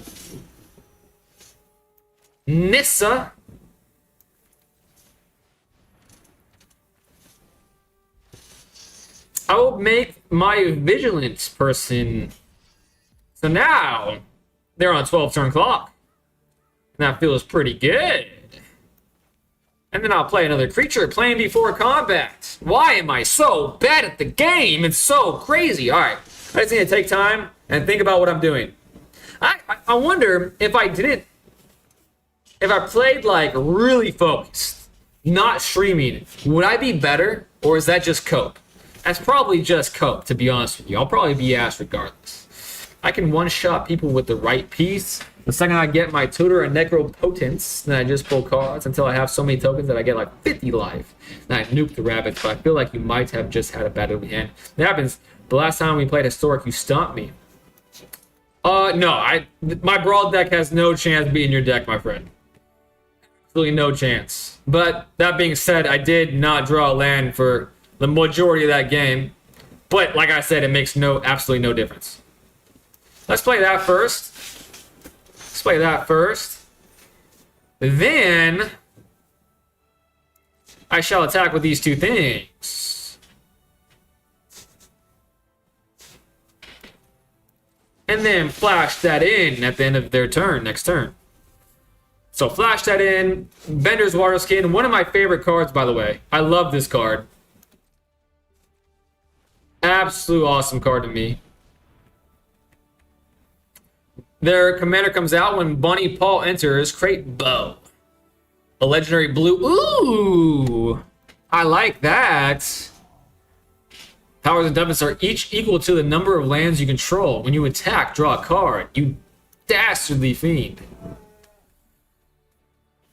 I will make my vigilance person. So now they're on 12 turn clock. And that feels pretty good. And then I'll play another creature playing before combat. Why am I so bad at the game? It's so crazy. All right. I just need to take time and think about what I'm doing. I wonder if I played like really focused, not streaming, would I be better, or is that just cope? That's probably just cope, to be honest with you. I'll probably be ass regardless. I can one-shot people with the right piece. The second I get my Tutor and Necropotence, then I just pull cards until I have so many tokens that I get like 50 life. Then I nuke the rabbits, but I feel like you might have just had a bad early hand. That happens. The last time we played Historic, you stomped me. No, my Brawl deck has no chance beating your deck, my friend. Absolutely no chance. But that being said, I did not draw a land for the majority of that game. But like I said, it makes absolutely no difference. Let's play that first. Then I shall attack with these two things. And then flash that in at the end of their turn, next turn. So flash that in. Bender's Water Skin, one of my favorite cards, by the way. I love this card. Absolute awesome card to me. Their commander comes out when Bonnie Paul enters. Create Bow. A legendary blue. Ooh! I like that. Powers and Dumbness are each equal to the number of lands you control. When you attack, draw a card. You dastardly fiend.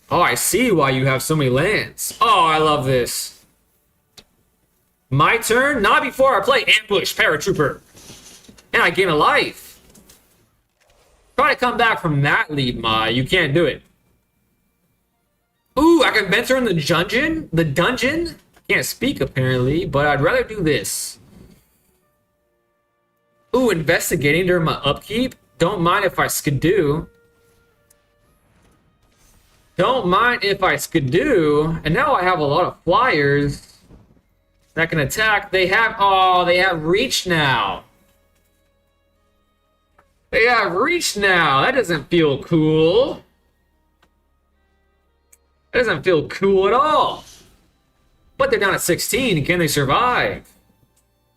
Oh, I see why you have so many lands. Oh, I love this. My turn? Not before I play Ambush, Paratrooper. And I gain a life. Try to come back from that lead, Mai. You can't do it. Ooh, I can venture in the dungeon? The dungeon? Can't speak, apparently, but I'd rather do this. Ooh, investigating during my upkeep? Don't mind if I skidoo. Don't mind if I skidoo. And now I have a lot of flyers that can attack. They have reach now. They have reach now. That doesn't feel cool. That doesn't feel cool at all. But they're down at 16. Can they survive?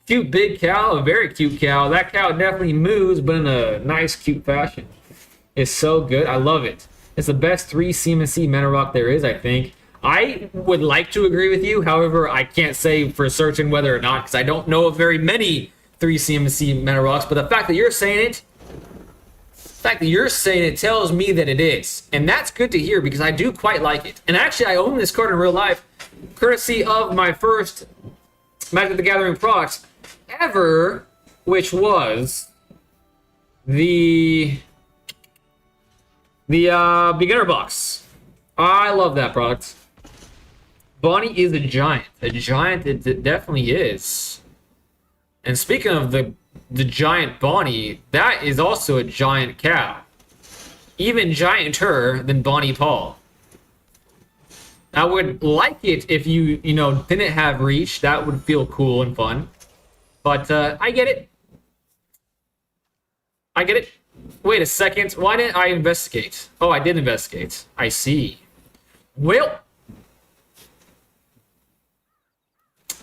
Cute big cow, a very cute cow. That cow definitely moves, but in a nice, cute fashion. It's so good. I love it. It's the best 3 CMC mana rock there is, I think. I would like to agree with you. However, I can't say for certain whether or not, because I don't know of very many 3 CMC mana rocks. But the fact that you're saying it, tells me that it is. And that's good to hear, because I do quite like it. And actually, I own this card in real life, courtesy of my first Magic the Gathering product ever, which was the beginner box. I love that product. Bonnie is a giant. A giant, it definitely is. And speaking of the giant Bonnie, that is also a giant cow. Even gianter than Bonnie Paul. I would like it if you didn't have reach. That would feel cool and fun. But I get it. I get it. Wait a second. Why didn't I investigate? Oh, I did investigate. I see. Well,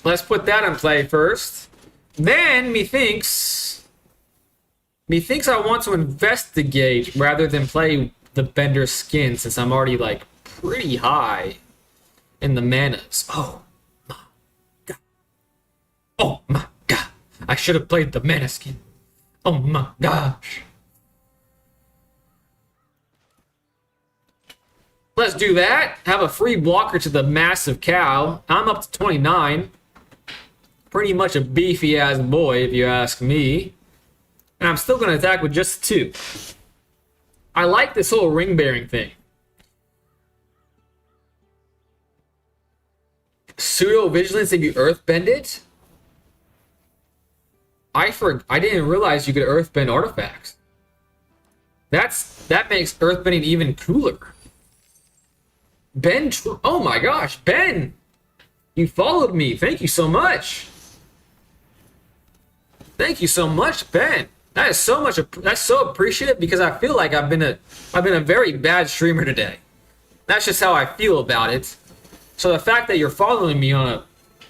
let's put that in play first. Then methinks I want to investigate rather than play the Bender skin, since I'm already like pretty high in the manas. Oh my god. Oh my god. I should have played the mana skin. Oh my gosh. Let's do that. Have a free blocker to the massive cow. I'm up to 29. Pretty much a beefy ass boy, if you ask me. And I'm still going to attack with just 2. I like this whole ring bearing thing. Pseudo vigilance if you earthbend it? I didn't realize you could earthbend artifacts. That makes earthbending even cooler. Ben, oh my gosh, Ben! You followed me. Thank you so much. Thank you so much, Ben. That is so much. That's so appreciative, because I feel like I've been a very bad streamer today. That's just how I feel about it. So the fact that you're following me on a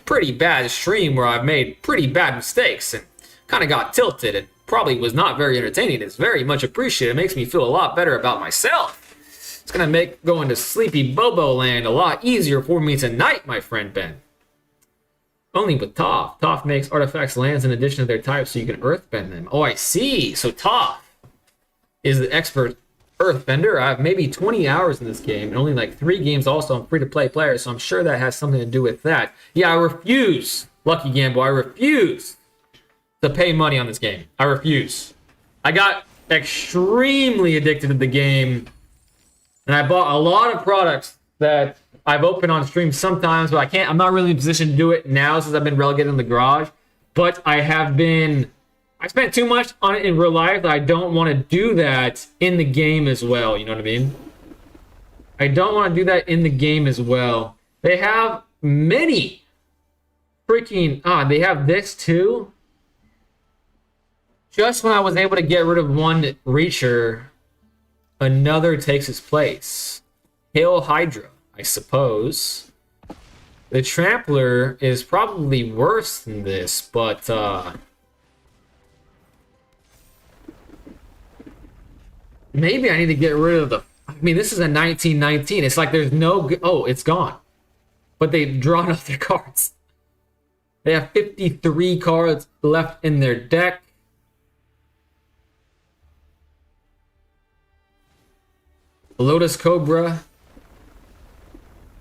pretty bad stream where I've made pretty bad mistakes and kind of got tilted and probably was not very entertaining is very much appreciated. It makes me feel a lot better about myself. It's gonna make going to Sleepy Bobo Land a lot easier for me tonight, my friend Ben. Only with Toph. Toph makes artifacts lands in addition to their type, so you can earthbend them. Oh, I see. So Toph is the expert earthbender. I have maybe 20 hours in this game, and only like 3 games also. I'm free-to-play player, so I'm sure that has something to do with that. Yeah, I refuse, Lucky Gamble. I refuse to pay money on this game. I refuse. I got extremely addicted to the game, and I bought a lot of products that I've opened on stream sometimes, but I'm not really in a position to do it now since I've been relegated in the garage. But I spent too much on it in real life that I don't want to do that in the game as well. You know what I mean? I don't want to do that in the game as well. They have many freaking, they have this too. Just when I was able to get rid of one Reacher, another takes its place. Hail Hydra, I suppose. The Trampler is probably worse than this, but maybe I need to get rid of the... mean, this is a 1919. It's like there's no... Oh, it's gone. But they've drawn out their cards. They have 53 cards left in their deck. Lotus Cobra.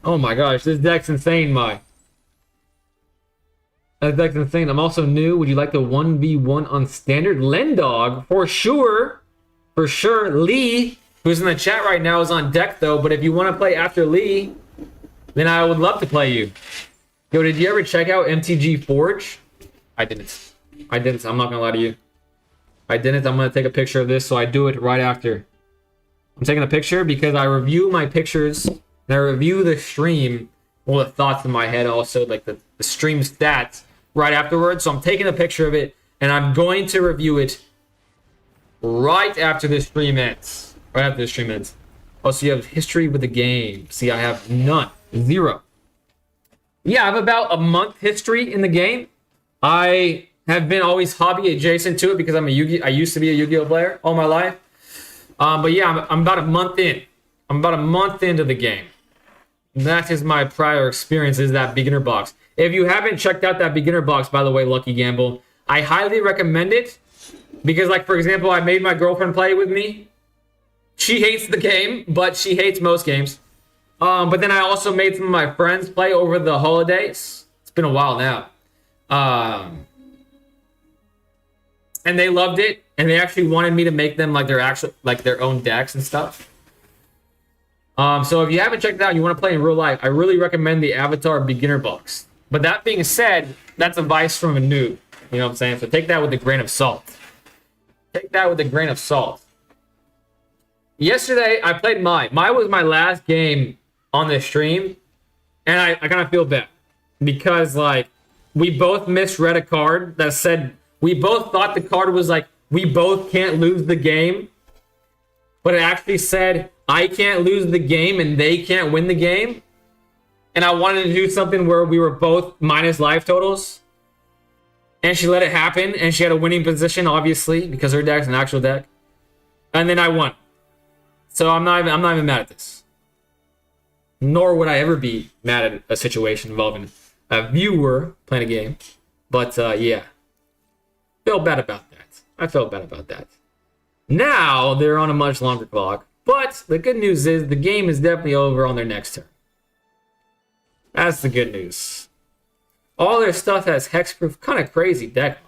Oh my gosh, this deck's insane, Mai. That deck's insane. I'm also new. Would you like the 1v1 on standard? Lendog, for sure. For sure. Lee, who's in the chat right now, is on deck though. But if you want to play after Lee, then I would love to play you. Yo, did you ever check out MTG Forge? I didn't. I'm not gonna lie to you. I didn't. I'm gonna take a picture of this, so I do it right after. I'm taking a picture because I review my pictures and I review the stream, all the thoughts in my head, also like the stream stats right afterwards. So I'm taking a picture of it and I'm going to review it right after the stream ends. Right after the stream ends. Oh, so you have history with the game. See, I have none. 0. Yeah, I have about a month history in the game. I have been always hobby adjacent to it because I used to be a Yu-Gi-Oh player all my life. But yeah, I'm about a month in. I'm about a month into the game. That is my prior experience, is that beginner box. If you haven't checked out that beginner box, by the way, Lucky Gamble, I highly recommend it. Because, like, for example, I made my girlfriend play with me. She hates the game, but she hates most games. But then I also made some of my friends play over the holidays. It's been a while now. And they loved it. And they actually wanted me to make them like their own decks and stuff. So if you haven't checked it out and you want to play in real life, I really recommend the Avatar beginner box. But that being said, that's advice from a noob. You know what I'm saying? So take that with a grain of salt. Take that with a grain of salt. Yesterday, I played Mai. Mai was my last game on the stream. And I kind of feel bad. Because, like, we both misread a card that said... We both thought the card was like, we both can't lose the game. But it actually said, I can't lose the game and they can't win the game. And I wanted to do something where we were both minus life totals. And she let it happen. And she had a winning position, obviously, because her deck's an actual deck. And then I won. So I'm not even mad at this. Nor would I ever be mad at a situation involving a viewer playing a game. But yeah. Felt bad about that. I felt bad about that. Now they're on a much longer clock. But the good news is the game is definitely over on their next turn. That's the good news. All their stuff has hexproof. Kind of crazy deck.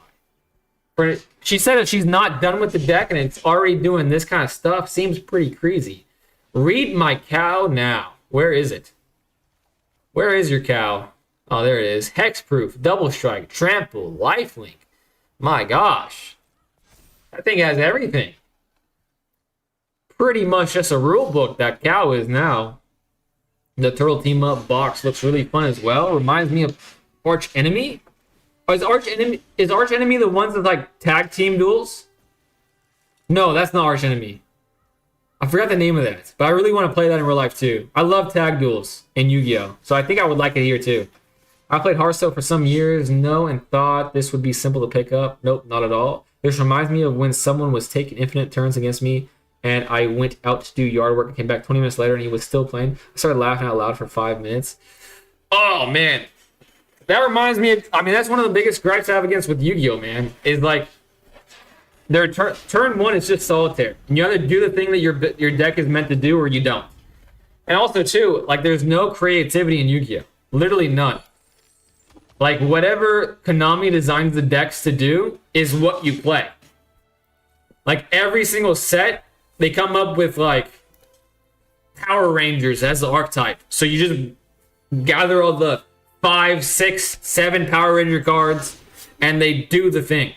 She said that she's not done with the deck and it's already doing this kind of stuff. Seems pretty crazy. Read my cow now. Where is it? Where is your cow? Oh, there it is. Hexproof, double strike, trample, lifelink. My gosh. That thing has everything. Pretty much just a rule book that cow is now. The Turtle Team Up box looks really fun as well. Reminds me of Arch Enemy. Oh, is Arch Enemy the ones with like tag team duels? No, that's not Arch Enemy. I forgot the name of that, but I really want to play that in real life too. I love tag duels in Yu-Gi-Oh! So I think I would like it here too. I played Hearthstone for some years, and thought this would be simple to pick up. Nope, not at all. This reminds me of when someone was taking infinite turns against me, and I went out to do yard work and came back 20 minutes later, and he was still playing. I started laughing out loud for 5 minutes. Oh, man. That reminds me of... I mean, that's one of the biggest gripes I have against with Yu-Gi-Oh, man. Is, like, their turn 1 is just solitaire. And you either do the thing that your deck is meant to do, or you don't. And also, too, like, there's no creativity in Yu-Gi-Oh. Literally none. Like, whatever Konami designs the decks to do is what you play. Like, every single set, they come up with, like, Power Rangers as the archetype. So you just gather all the 5, 6, 7 Power Ranger cards, and they do the thing.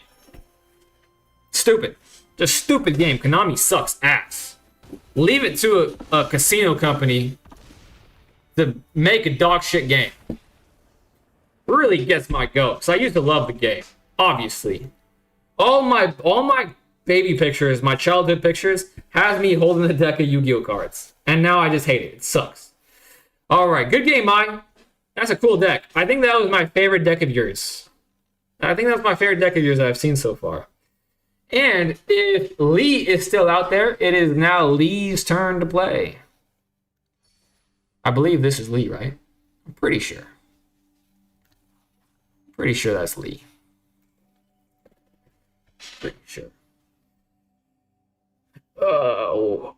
Stupid. Just stupid game. Konami sucks ass. Leave it to a casino company to make a dog shit game. Really gets my goat. Because I used to love the game. Obviously. All my baby pictures, my childhood pictures, has me holding a deck of Yu-Gi-Oh cards. And now I just hate it. It sucks. Alright, good game, Mai. That's a cool deck. I think that was my favorite deck of yours. I think that's my favorite deck of yours that I've seen so far. And if Lee is still out there, it is now Lee's turn to play. I believe this is Lee, right? I'm pretty sure. Pretty sure that's Lee. Pretty sure.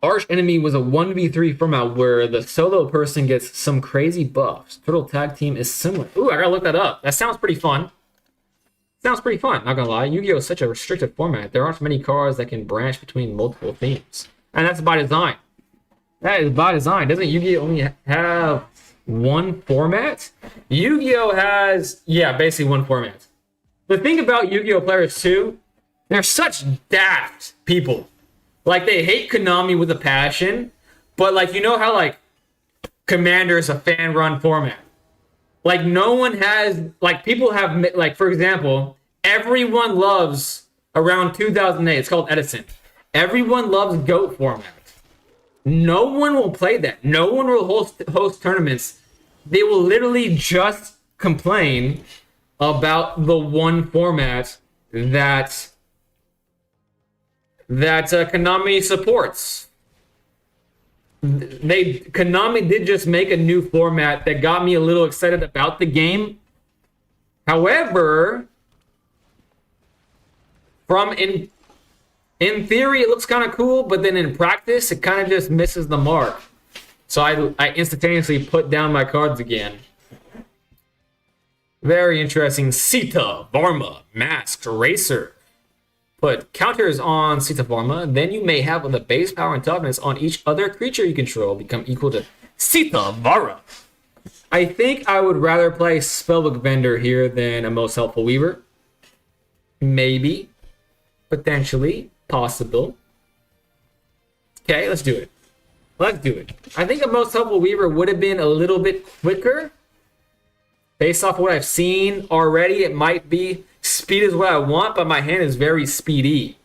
Arch Enemy was a 1v3 format where the solo person gets some crazy buffs. Total tag team is similar. Ooh, I gotta look that up. That sounds pretty fun. Sounds pretty fun, not gonna lie. Yu-Gi-Oh! Is such a restricted format. There aren't many cards that can branch between multiple themes. And that's by design. That is by design. Doesn't Yu-Gi-Oh! Only have one format? Yu-Gi-Oh! Has, yeah, basically one format. The thing about Yu-Gi-Oh! Players too, they're such daft people. Like, they hate Konami with a passion, but, like, you know how, like, Commander is a fan-run format? Like, no one has, like, people have, like, for example, everyone loves, around 2008, it's called Edison. Everyone loves GOAT format. No one will play that. No one will host tournaments. They will literally just complain about the one format that Konami supports. Konami did just make a new format that got me a little excited about the game. However, in theory it looks kind of cool, but then in practice it kind of just misses the mark. So I instantaneously put down my cards again. Very interesting. Sita, Varma, Masked Racer. Put counters on Sita Varma, then you may have the base power and toughness on each other creature you control become equal to Sita Varma. I think I would rather play Spellbook Vendor here than a Most Helpful Weaver. Maybe. Potentially. Possible. Okay, let's do it. Let's do it. I think a Most Helpful Weaver would have been a little bit quicker. Based off of what I've seen already, it might be. Speed is what I want, but my hand is very speedy.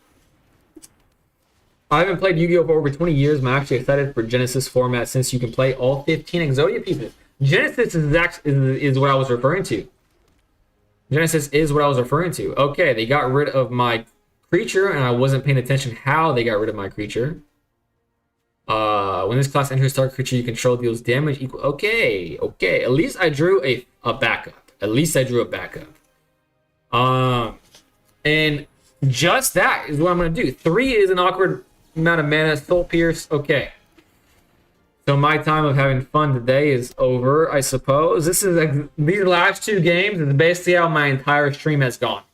I haven't played Yu-Gi-Oh! For over 20 years. I'm actually excited for Genesis format since you can play all 15 Exodia pieces. Genesis is what I was referring to. Genesis is what I was referring to. Okay, they got rid of my creature, and I wasn't paying attention how they got rid of my creature. When this class enters target creature you control deals damage equal. Okay. At least I drew a backup. And just that is what I'm going to do. 3 is an awkward amount of mana. Soul Pierce. Okay. So my time of having fun today is over, I suppose. This is like, these last 2 games is basically how my entire stream has gone.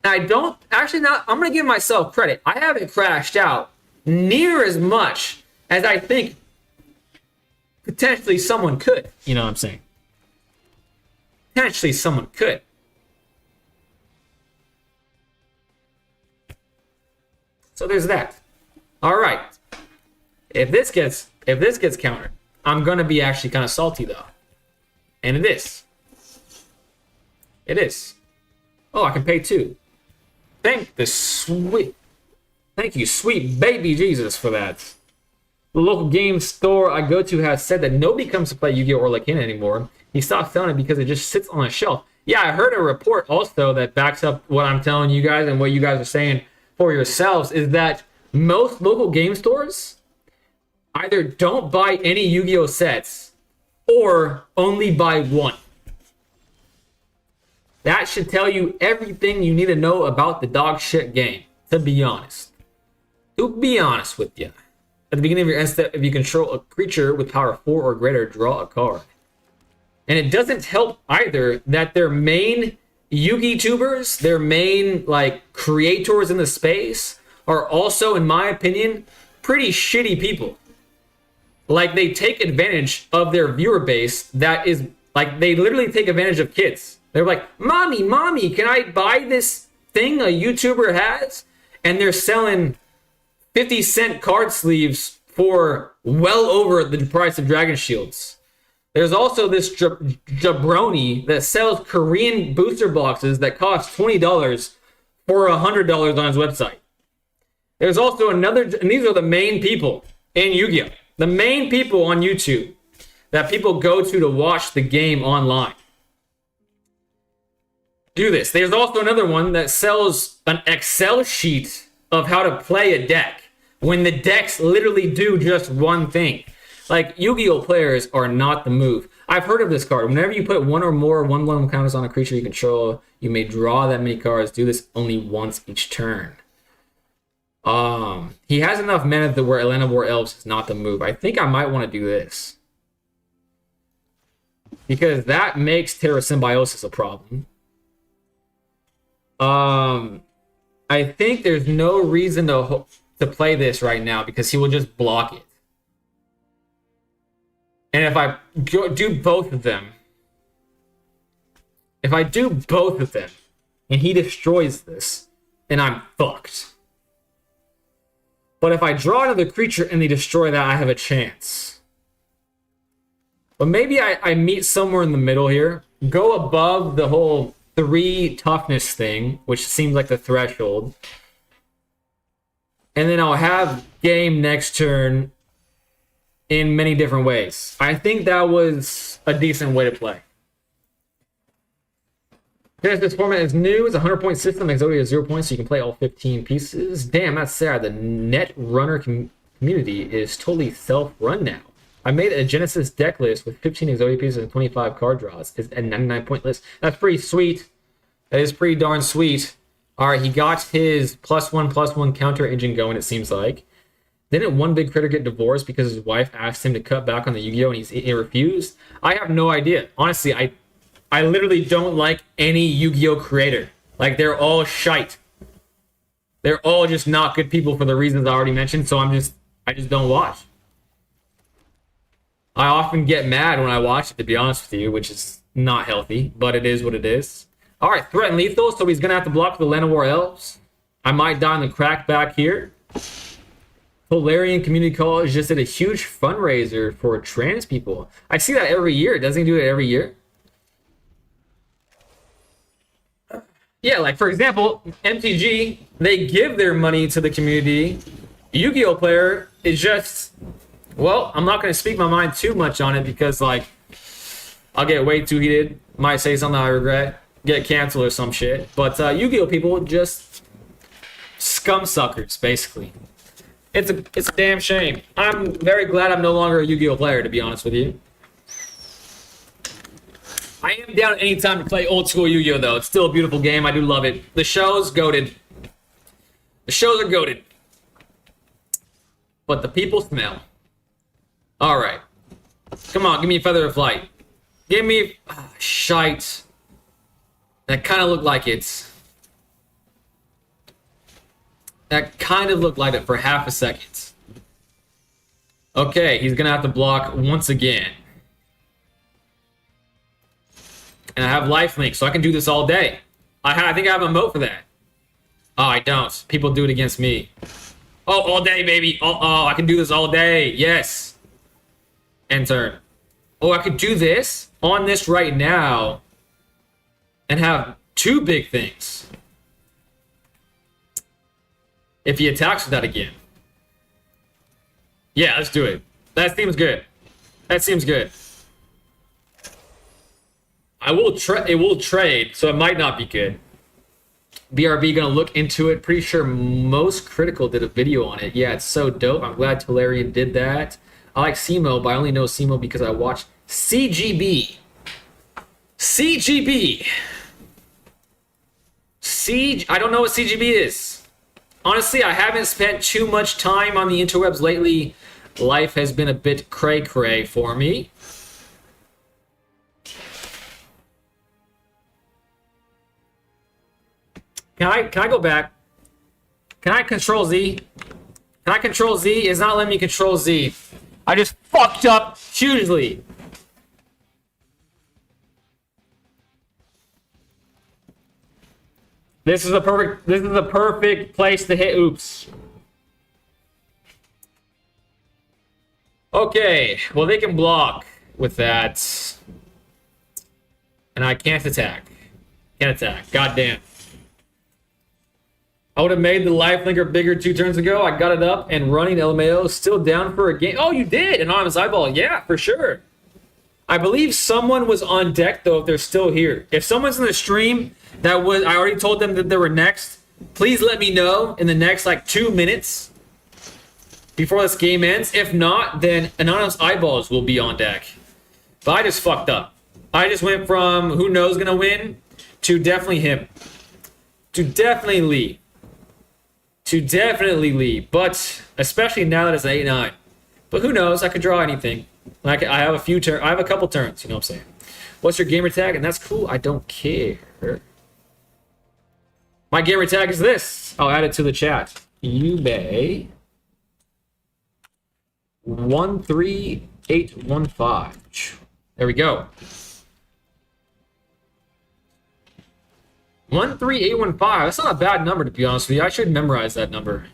I don't actually not. I'm going to give myself credit. I haven't crashed out near as much as I think potentially someone could. You know what I'm saying? Potentially someone could. So there's that. All right. If this gets countered, I'm gonna be actually kind of salty though, and it is. It is. Oh, I can pay 2. Thank you, sweet baby Jesus, for that. The local game store I go to has said that nobody comes to play Yu-Gi-Oh! Or Arlecchino anymore. He stopped selling it because it just sits on a shelf. Yeah, I heard a report also that backs up what I'm telling you guys and what you guys are saying for yourselves, is that most local game stores either don't buy any Yu-Gi-Oh! Sets or only buy 1. That should tell you everything you need to know about the dog shit game, to be honest. To be honest with you. At the beginning of your end step, if you control a creature with power 4 or greater, draw a card. And it doesn't help either that their main Yu-Gi tubers, their main like creators in the space, are also, in my opinion, pretty shitty people. Like, they take advantage of their viewer base that is, like, they literally take advantage of kids. They're like, mommy, can I buy this thing a YouTuber has? And they're selling 50-cent card sleeves for well over the price of Dragon Shields. There's also this jabroni that sells Korean booster boxes that cost $20 for $100 on his website. There's also another, and these are the main people in Yu-Gi-Oh! The main people on YouTube that people go to watch the game online. Do this. There's also another one that sells an Excel sheet of how to play a deck when the decks literally do just one thing. Like, Yu-Gi-Oh players are not the move. I've heard of this card. Whenever you put one or more 1/1 counters on a creature you control, you may draw that many cards. Do this only once each turn. He has enough mana that where Atlanta War Elves is not the move. I think I might want to do this. Because that makes Terra Symbiosis a problem. I think there's no reason to play this right now because he will just block it. And if I do both of them, and he destroys this, then I'm fucked. But if I draw another creature and they destroy that, I have a chance. But maybe I meet somewhere in the middle here. Go above the whole 3 toughness thing, which seems like the threshold. And then I'll have game next turn in many different ways. I think that was a decent way to play. Because this format is new, it's a 100-point system, Exodia is 0 points, so you can play all 15 pieces. Damn, that's sad. The net runner community is totally self-run now. I made a Genesis deck list with 15 Exodia pieces and 25 card draws. It's a 99-point list. That's pretty sweet. That is pretty darn sweet. All right, he got his +1/+1 counter engine going, it seems like. Didn't one big critter get divorced because his wife asked him to cut back on the Yu-Gi-Oh! And he refused? I have no idea. Honestly, I literally don't like any Yu-Gi-Oh! Creator. Like, they're all shite. They're all just not good people for the reasons I already mentioned, so I just don't watch. I often get mad when I watch it, to be honest with you, which is not healthy, but it is what it is. All right, threat and lethal, so he's going to have to block the Llanowar Elves. I might die in the crack back here. Polarian Community College just did a huge fundraiser for trans people. I see that every year. Doesn't he do it every year? Yeah, like, for example, MTG, they give their money to the community. Yu-Gi-Oh! Player is just... Well, I'm not going to speak my mind too much on it because, like, I'll get way too heated. Might say something I regret. Get canceled or some shit. But Yu-Gi-Oh! People just scum suckers, basically. It's a damn shame. I'm very glad I'm no longer a Yu-Gi-Oh! Player, to be honest with you. I am down any time to play old school Yu-Gi-Oh! Though. It's still a beautiful game. I do love it. The show's goated. The shows are goated. But the people smell. Alright. Come on, give me a Feather of Flight. Give me... shite. That kind of looked like it's... That kind of looked like it for half a second. Okay, he's going to have to block once again. And I have lifelink, so I can do this all day. I think I have a moat for that. Oh, I don't. People do it against me. Oh, all day, baby. Oh, I can do this all day. Yes. End turn. Oh, I could do this on this right now and have 2 big things. If he attacks with that again. Yeah, let's do it. That seems good. That seems good. It will trade, so it might not be good. BRB gonna look into it. Pretty sure Most Critical did a video on it. Yeah, it's so dope. I'm glad Tolarian did that. I like Simo, but I only know Simo because I watched CGB. CGB. I don't know what CGB is. Honestly, I haven't spent too much time on the interwebs lately. Life has been a bit cray-cray for me. Can I go back? Can I control Z? Can I control Z? It's not letting me control Z. I just fucked up hugely. This is a perfect place to hit oops. Okay, well they can block with that. And I can't attack. Can't attack. Goddamn. I would have made the lifelinker bigger 2 turns ago. I got it up and running. LMAO still down for a game. Oh, you did! Anonymous Eyeball. Yeah, for sure. I believe someone was on deck, though, if they're still here. If someone's in the stream, I already told them that they were next. Please let me know in the next, 2 minutes. before this game ends. If not, then Anonymous Eyeballs will be on deck. But I just fucked up. I just went from who knows gonna win to definitely him. To definitely Lee. To definitely Lee. But especially now that it's an 8-9. But who knows? I could draw anything. I have I have a couple turns, you know what I'm saying? What's your gamer tag? And that's cool. I don't care. My gamer tag is this. I'll add it to the chat. eBay 13815. There we go. 13815. That's not a bad number, to be honest with you. I should memorize that number.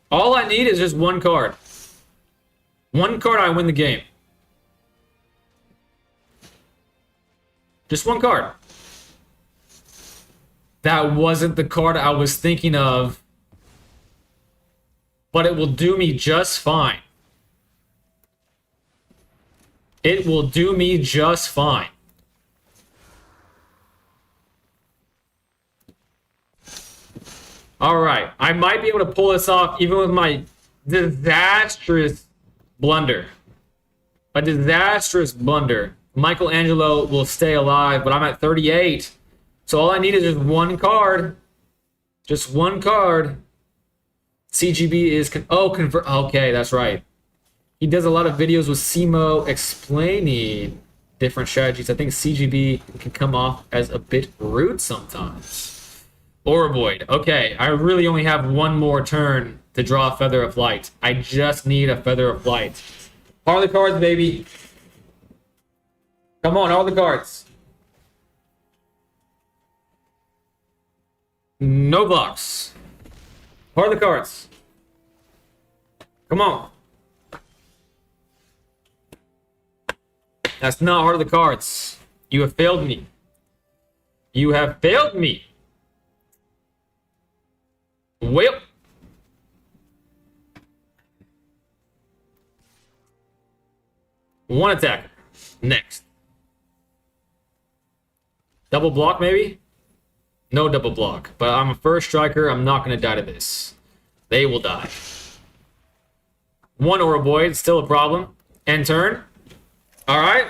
All I need is just one card. One card, I win the game. Just one card. That wasn't the card I was thinking of, but it will do me just fine. It will do me just fine. All right. I might be able to pull this off even with my disastrous blunder. A disastrous blunder. Michelangelo will stay alive, but I'm at 38. So all I need is just one card. Just one card. CGB is... convert... Okay, that's right. He does a lot of videos with Simo explaining different strategies. I think CGB can come off as a bit rude sometimes. Orovoid. Okay, I really only have one more turn to draw a Feather of Light. I just need a Feather of Light. All the cards, baby. Come on, all the cards. No blocks. All the cards. Come on. That's not Heart of the Cards. You have failed me. You have failed me. Well. One attacker. Next. Double block, maybe? No double block. But I'm a first striker. I'm not going to die to this. They will die. One Orovoid. Still a problem. End turn. All right.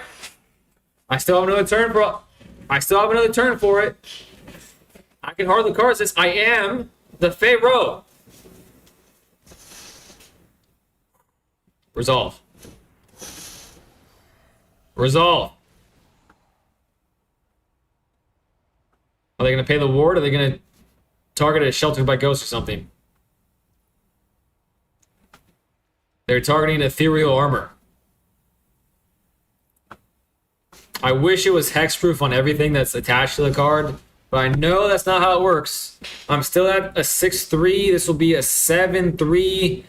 I still have another turn for. I still have another turn for it. I can hardly card this. I am the Pharaoh. Resolve. Resolve. Are they going to pay the ward? Or are they going to target it sheltered by ghost or something? They're targeting ethereal armor. I wish it was hexproof on everything that's attached to the card, but I know that's not how it works. I'm still at a 6-3. This will be a 7-3.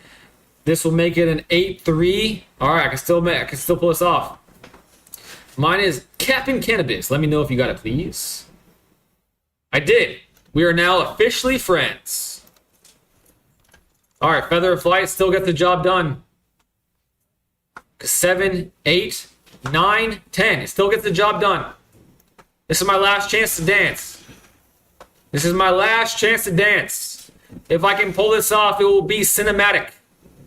This will make it an 8-3. All right, I can still pull this off. Mine is Captain Cannabis. Let me know if you got it, please. I did. We are now officially friends. All right, Feather of Flight still gets the job done. 7, 8, 9, 10. It still gets the job done. This is my last chance to dance. This is my last chance to dance. If I can pull this off, it will be cinematic.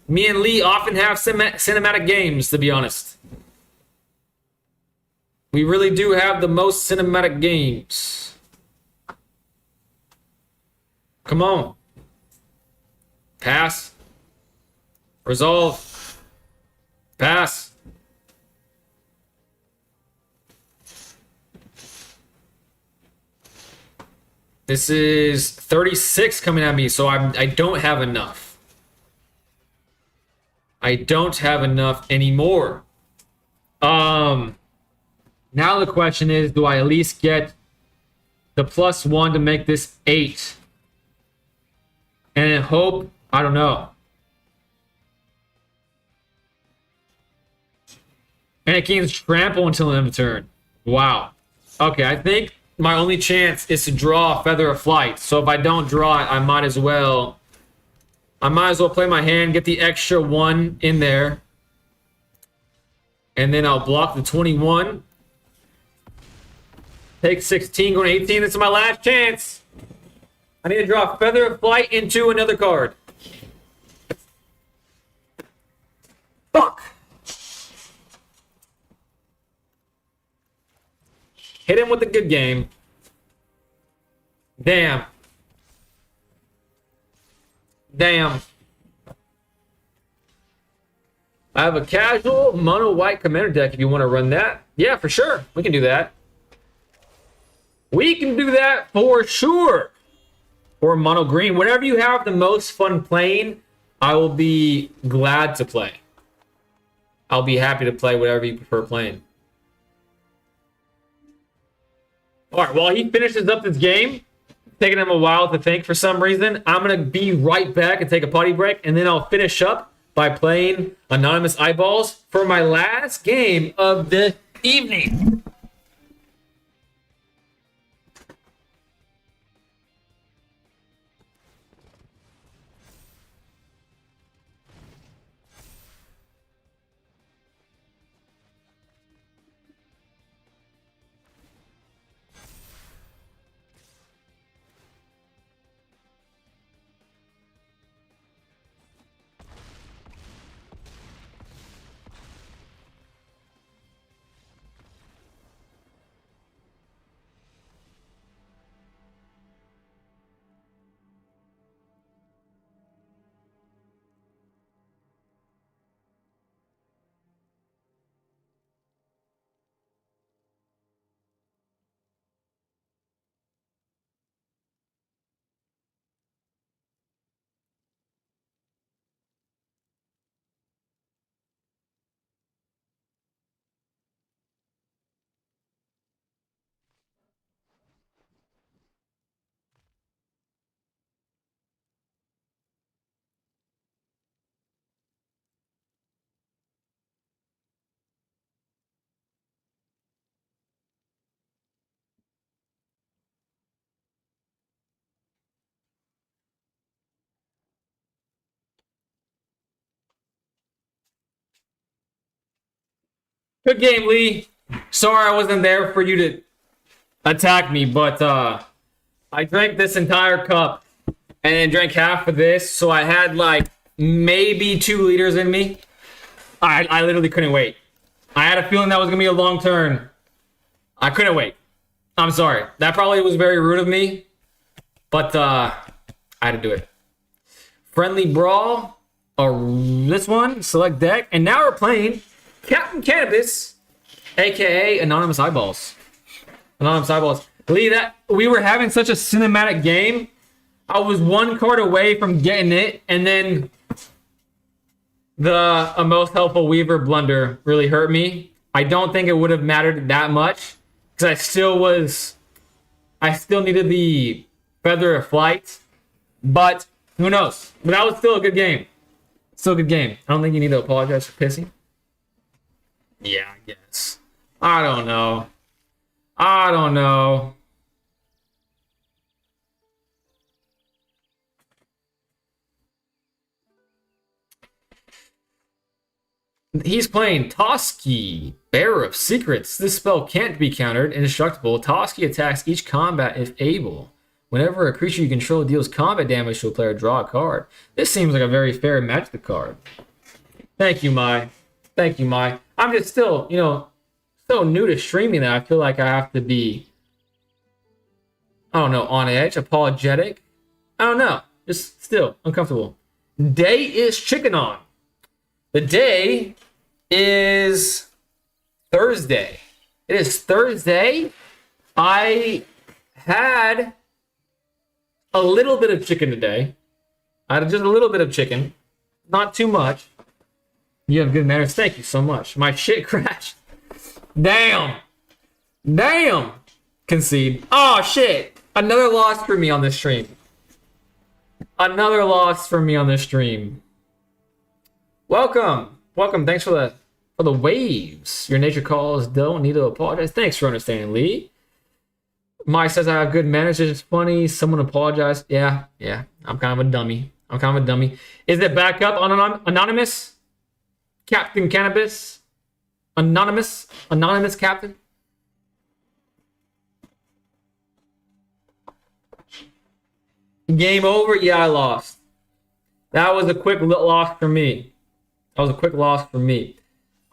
Me and Lee often have cinematic games, to be honest. We really do have the most cinematic games. Come on. Pass. Resolve. Pass. This is 36 coming at me, so I don't have enough. I don't have enough anymore. Now the question is, do I at least get the +1 to make this 8? And then hope, I don't know. And it gains trample until the end of the turn. Wow. Okay, I think my only chance is to draw a Feather of Flight. So if I don't draw it, I might as well play my hand, get the extra 1 in there. And then I'll block the 21. Take 16, going to 18. This is my last chance. I need to draw Feather of Flight into another card. Hit him with a good game. Damn. Damn. I have a casual mono white commander deck if you want to run that. Yeah, for sure. We can do that. We can do that for sure. Or mono green. Whatever you have the most fun playing, I will be glad to play. I'll be happy to play whatever you prefer playing. All right, while he finishes up this game, taking him a while to think for some reason, I'm going to be right back and take a potty break, and then I'll finish up by playing Anonymous Eyeballs for my last game of the evening. Good game, Lee. Sorry I wasn't there for you to attack me, but I drank this entire cup and then drank half of this, so I had like maybe 2 liters in me. I literally couldn't wait. I had a feeling that was gonna be a long turn. I couldn't wait. I'm sorry. That probably was very rude of me, but I had to do it. Friendly Brawl, this one, select deck, and now we're playing Captain Cannabis, aka Anonymous Eyeballs. Anonymous Eyeballs. Lee, that we were having such a cinematic game. I was 1 card away from getting it, and then the most helpful Weaver blunder really hurt me. I don't think it would have mattered that much because I still needed the Feather of Flight, but who knows? But that was still a good game. Still a good game. I don't think you need to apologize for pissing. Yeah, I guess. I don't know. He's playing Toski, Bearer of Secrets. This spell can't be countered. Indestructible. Toski attacks each combat if able. Whenever a creature you control deals combat damage to a player, draw a card. This seems like a very fair Magic card. Thank you, Mai. Thank you, Mai. I'm just still, so new to streaming that I feel like I have to be, I don't know, on edge, apologetic. I don't know. Just still uncomfortable. Day is chicken on. The day is Thursday. It is Thursday. I had a little bit of chicken today. I had just a little bit of chicken. Not too much. You have good manners. Thank you so much. My shit crashed. Damn. Concede. Oh, shit. Another loss for me on this stream. Welcome. Thanks for the waves. Your nature calls. Don't need to apologize. Thanks for understanding, Lee. Mike says I have good manners. It's funny. Someone apologized. Yeah. I'm kind of a dummy. Is it back up on Anonymous? Captain Cannabis? Anonymous Captain? Game over? Yeah, I lost. That was a quick loss for me. I'm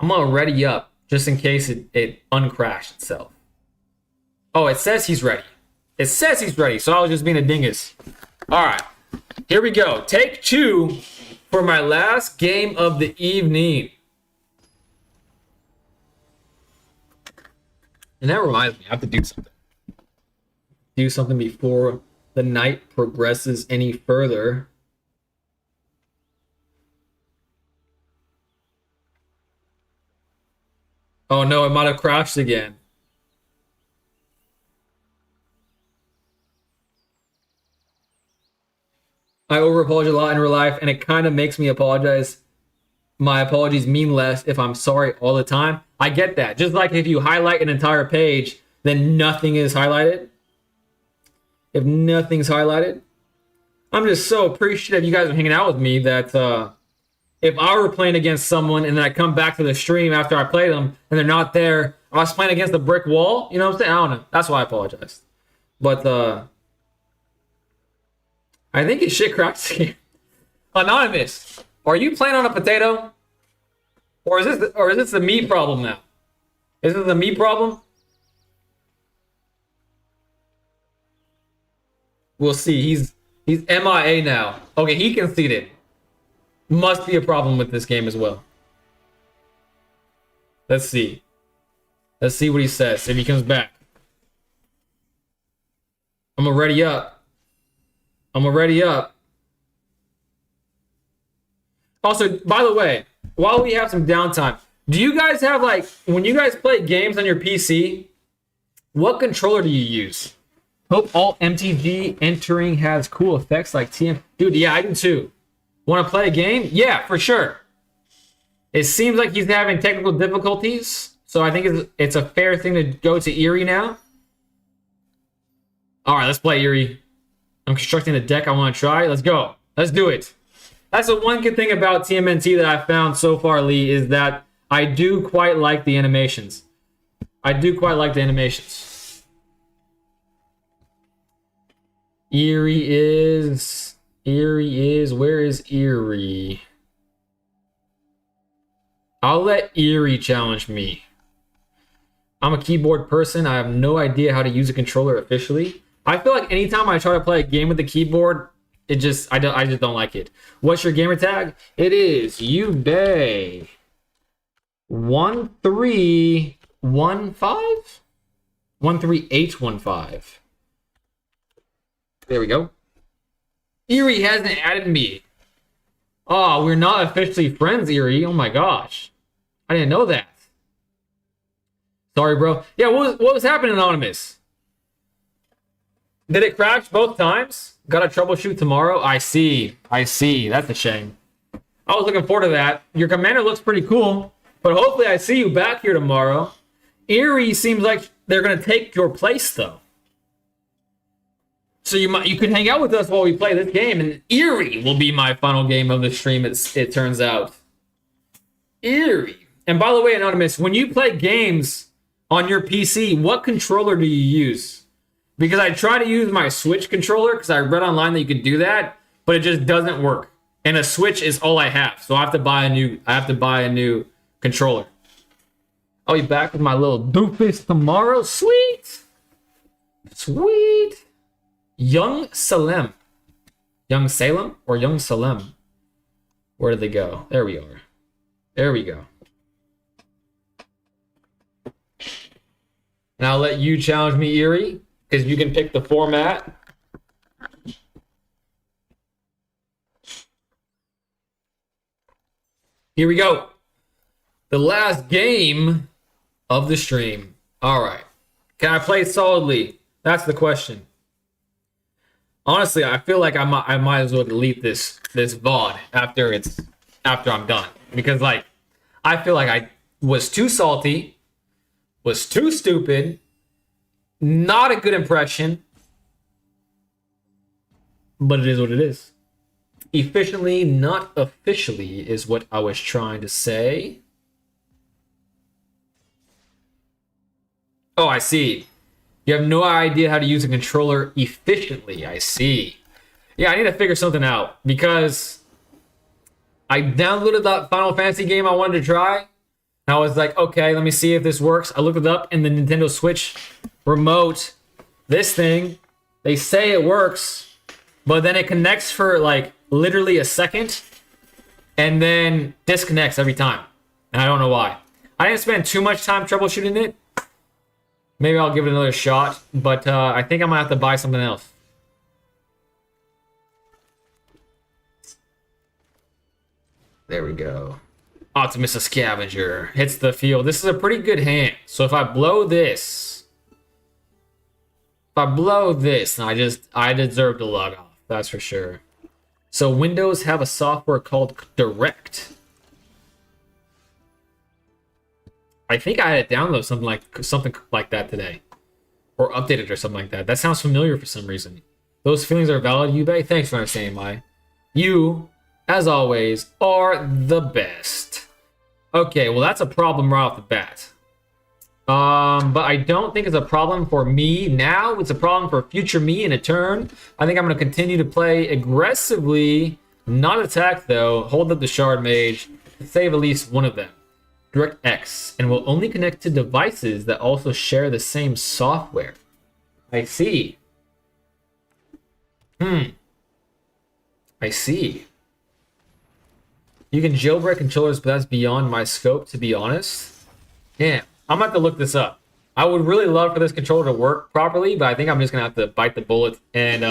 gonna ready up just in case it uncrashed itself. Oh, it says he's ready. It says he's ready, so I was just being a dingus. All right, here we go. Take 2 for my last game of the evening. And that reminds me, I have to do something. Do something before the night progresses any further. Oh no, it might have crashed again. I over apologize a lot in real life, and it kind of makes me apologize. My apologies mean less if I'm sorry all the time. I get that. Just like if you highlight an entire page, then nothing is highlighted. If nothing's highlighted, I'm just so appreciative you guys are hanging out with me that if I were playing against someone and then I come back to the stream after I play them and they're not there, I was playing against a brick wall. You know what I'm saying? I don't know. That's why I apologize. But I think his shit cracked here. Anonymous, are you playing on a potato? Or is this the me problem now? Is this the me problem? We'll see. He's MIA now. Okay, he conceded. Must be a problem with this game as well. Let's see. Let's see what he says if he comes back. I'm gonna ready up. Also, by the way, while we have some downtime, do you guys have, like, when you guys play games on your PC, what controller do you use? Hope all MTG entering has cool effects like TM. Dude, yeah, I do too. Want to play a game? Yeah, for sure. It seems like he's having technical difficulties, so I think it's a fair thing to go to Eerie now. All right, let's play Eerie. I'm constructing a deck I want to try. Let's go. Let's do it. That's the one good thing about TMNT that I found so far, Lee, is that I do quite like the animations. Eerie is, where is Eerie? I'll let Eerie challenge me. I'm a keyboard person. I have no idea how to use a controller officially. I feel like anytime I try to play a game with the keyboard, I just don't like it. What's your gamer tag? It is Uday 1315 13815. There we go. Eerie hasn't added me. Oh, we're not officially friends, Eerie. Oh my gosh, I didn't know that. Sorry, bro. Yeah, what was happening, Anonymous? Did it crash both times? Gotta troubleshoot tomorrow? I see. That's a shame. I was looking forward to that. Your commander looks pretty cool, but hopefully I see you back here tomorrow. Eerie seems like they're gonna take your place, though. So you could hang out with us while we play this game, and Eerie will be my final game of the stream, it turns out. Eerie. And by the way, Anonymous, when you play games on your PC, what controller do you use? Because I try to use my Switch controller because I read online that you could do that, but it just doesn't work. And a Switch is all I have, so I have to buy a new controller. I'll be back with my little doofus tomorrow. Sweet. Young Salem. Young Salem or Young Salem? Where did they go? There we are. There we go. And I'll let you challenge me, Eerie, because you can pick the format. Here we go. The last game of the stream. All right. Can I play solidly? That's the question. Honestly, I feel like I might as well delete this VOD after I'm done, because like I feel like I was too salty, was too stupid, not a good impression, but it is what it is. Efficiently, not officially, is what I was trying to say. Oh, I see. You have no idea how to use a controller efficiently. I see. Yeah, I need to figure something out, because I downloaded that Final Fantasy game I wanted to try. And I was like, okay, let me see if this works. I looked it up, and the Nintendo Switch remote this thing. They say it works, but then it connects for like literally a second and then disconnects every time. And I don't know why. I didn't spend too much time troubleshooting it. Maybe I'll give it another shot, but I think I'm gonna have to buy something else. There we go. Optimus the Scavenger hits the field. This is a pretty good hand. So if I blow this, then I deserve to log off. That's for sure. So Windows have a software called Direct. I think I had to download something like that today, or update it or something like that. That sounds familiar for some reason. Those feelings are valid, Yubei. Thanks for understanding, Mai. You, as always, are the best. Okay, well that's a problem right off the bat. But I don't think it's a problem for me now. It's a problem for future me in a turn. I think I'm going to continue to play aggressively, not attack though. Hold up the Shard Mage to save at least one of them. DirectX, and will only connect to devices that also share the same software. I see. I see. You can jailbreak controllers, but that's beyond my scope, to be honest. Damn, I'm gonna have to look this up. I would really love for this controller to work properly, but I think I'm just gonna have to bite the bullet and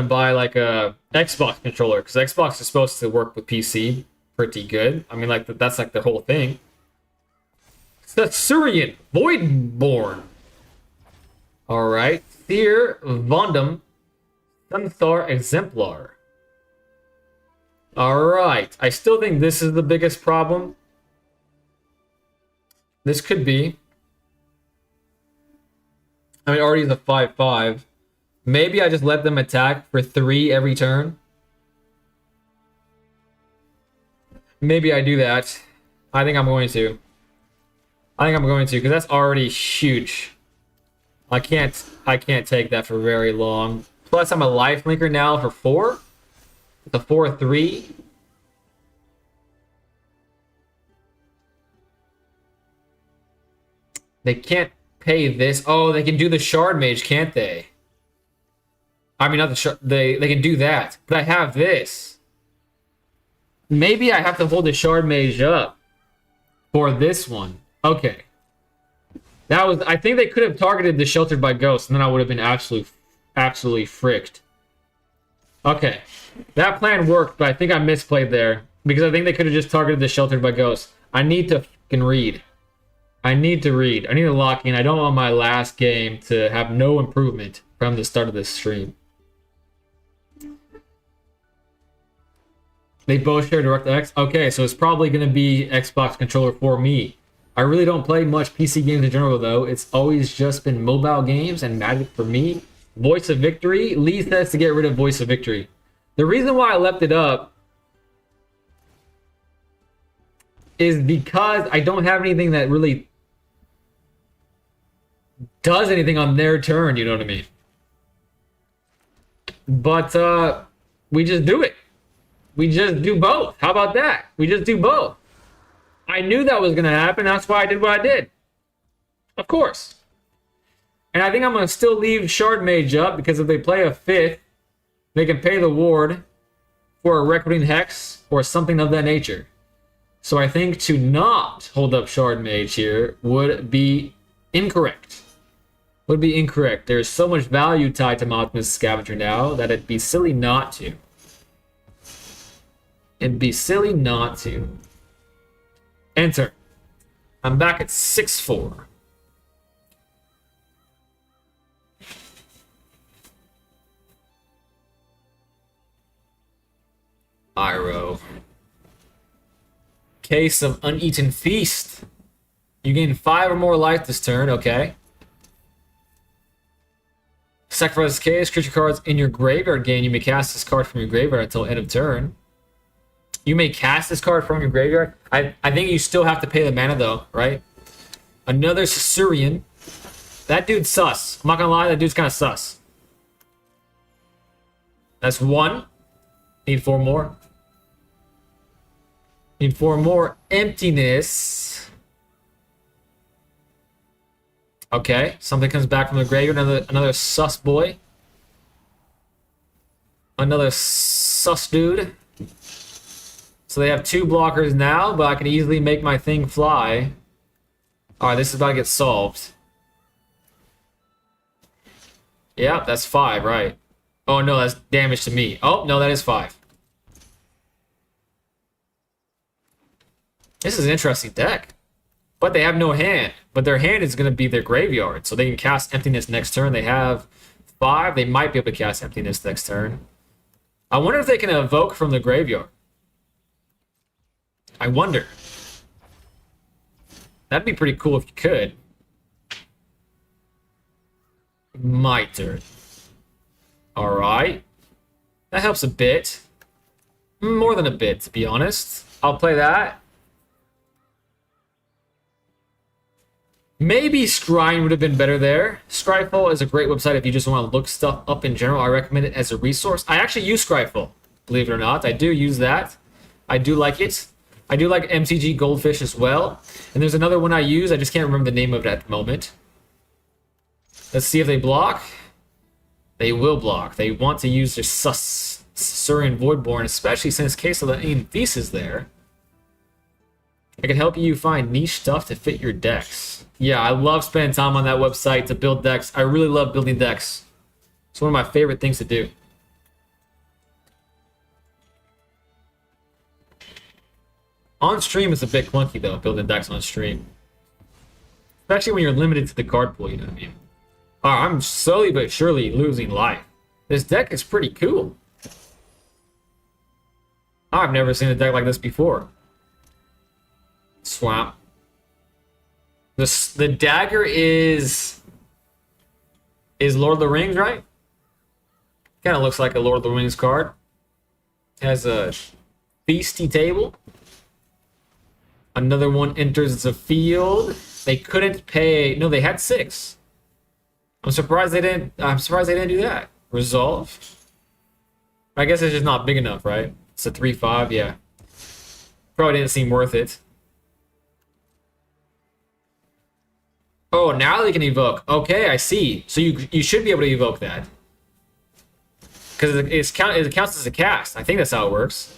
buy like a Xbox controller, because Xbox is supposed to work with PC pretty good. I mean, like that's like the whole thing. It's the Surian Voidborn. All right, Fear Vondum, Sunthar Exemplar. All right, I still think this is the biggest problem. This could be. I mean, already is a 5/5. Maybe I just let them attack for 3 every turn. Maybe I do that. I think I'm going to. Because that's already huge. I can't take that for very long. Plus, I'm a life linker now for 4. It's a 4/3. They can't pay this. Oh, they can do the Shard Mage, can't they? I mean, not the Shard. They can do that. But I have this. Maybe I have to hold the Shard Mage up for this one. Okay. That was. I think they could have targeted the Sheltered by Ghost, and then I would have been absolutely fricked. Okay. That plan worked, but I think I misplayed there, because I think they could have just targeted the Sheltered by Ghost. I need to fucking read. I need to lock in. I don't want my last game to have no improvement from the start of this stream. They both share DirectX? Okay, so it's probably going to be Xbox controller for me. I really don't play much PC games in general, though. It's always just been mobile games and Magic for me. Voice of Victory? Lee says to get rid of Voice of Victory. The reason why I left it up is because I don't have anything that really does anything on their turn, you know what I mean? But we just do it. We just do both. How about that? We just do both. I knew that was going to happen. That's why I did what I did. Of course. And I think I'm going to still leave Shard Mage up, because if they play a 5th, they can pay the ward for a Reckoning Hex or something of that nature. So I think to not hold up Shard Mage here would be incorrect. There's so much value tied to Optimus Scavenger now that it'd be silly not to. Enter. I'm back at 6-4. Iro. Case of Uneaten Feast. You gain 5 or more life this turn, okay. Sacrifice this case, creature cards in your graveyard gain. You may cast this card from your graveyard until end of turn. You may cast this card from your graveyard. I think you still have to pay the mana though, right? Another Surian. That dude's sus. I'm not gonna lie, that dude's kind of sus. That's 1. Need 4 more. Need 4 more. Emptiness. Okay, something comes back from the graveyard. Another sus boy. Another sus dude. So they have 2 blockers now, but I can easily make my thing fly. Alright, this is about to get solved. Yeah, that's 5, right. Oh no, that's damage to me. Oh, no, that is 5. This is an interesting deck. But they have no hand. But their hand is going to be their graveyard. So they can cast Emptiness next turn. They have 5. They might be able to cast Emptiness next turn. I wonder if they can evoke from the graveyard. I wonder. That'd be pretty cool if you could. My turn. Alright. That helps a bit. More than a bit, to be honest. I'll play that. Maybe Scrying would have been better there. Scryfall is a great website if you just want to look stuff up in general. I recommend it as a resource. I actually use Scryfall, believe it or not. I do use that. I do like it. I do like MTG Goldfish as well. And there's another one I use. I just can't remember the name of it at the moment. Let's see if they block. They will block. They want to use their Saurian Voidborn, especially since Quesalane Feast is there. I can help you find niche stuff to fit your decks. Yeah, I love spending time on that website to build decks. I really love building decks. It's one of my favorite things to do. On stream, it's a bit clunky, though, building decks on stream. Especially when you're limited to the card pool, you know what I mean? I'm slowly but surely losing life. This deck is pretty cool. I've never seen a deck like this before. Swamp. The dagger is Lord of the Rings, right? Kind of looks like a Lord of the Rings card. Has a feasty table. Another one enters the field. They couldn't pay. No, they had 6. I'm surprised they didn't do that. Resolve. I guess it's just not big enough, right? It's a 3/5, yeah. Probably didn't seem worth it. Oh, now they can evoke. Okay, I see. So you should be able to evoke that. Because it counts as a cast. I think that's how it works.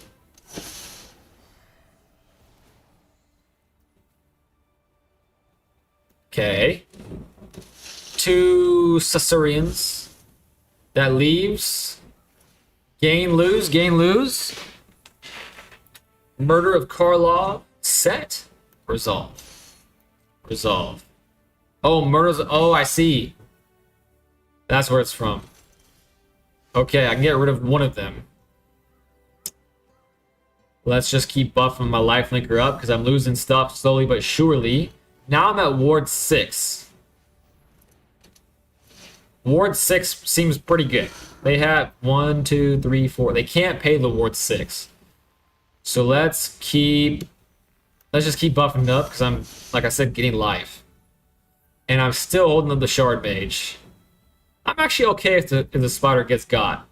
Okay. 2 Saurians. That leaves. Gain, lose, gain, lose. Murder of Karlov. Set. Resolve. Resolve. Oh, murders. Oh, I see. That's where it's from. Okay, I can get rid of one of them. Let's just keep buffing my lifelinker up because I'm losing stuff slowly but surely. Now I'm at Ward 6. Ward 6 seems pretty good. They have 1, 2, 3, 4. They can't pay the Ward 6. So let's just keep buffing up because I'm, like I said, getting life. And I'm still holding up the Shard Mage. I'm actually okay if the spider gets got.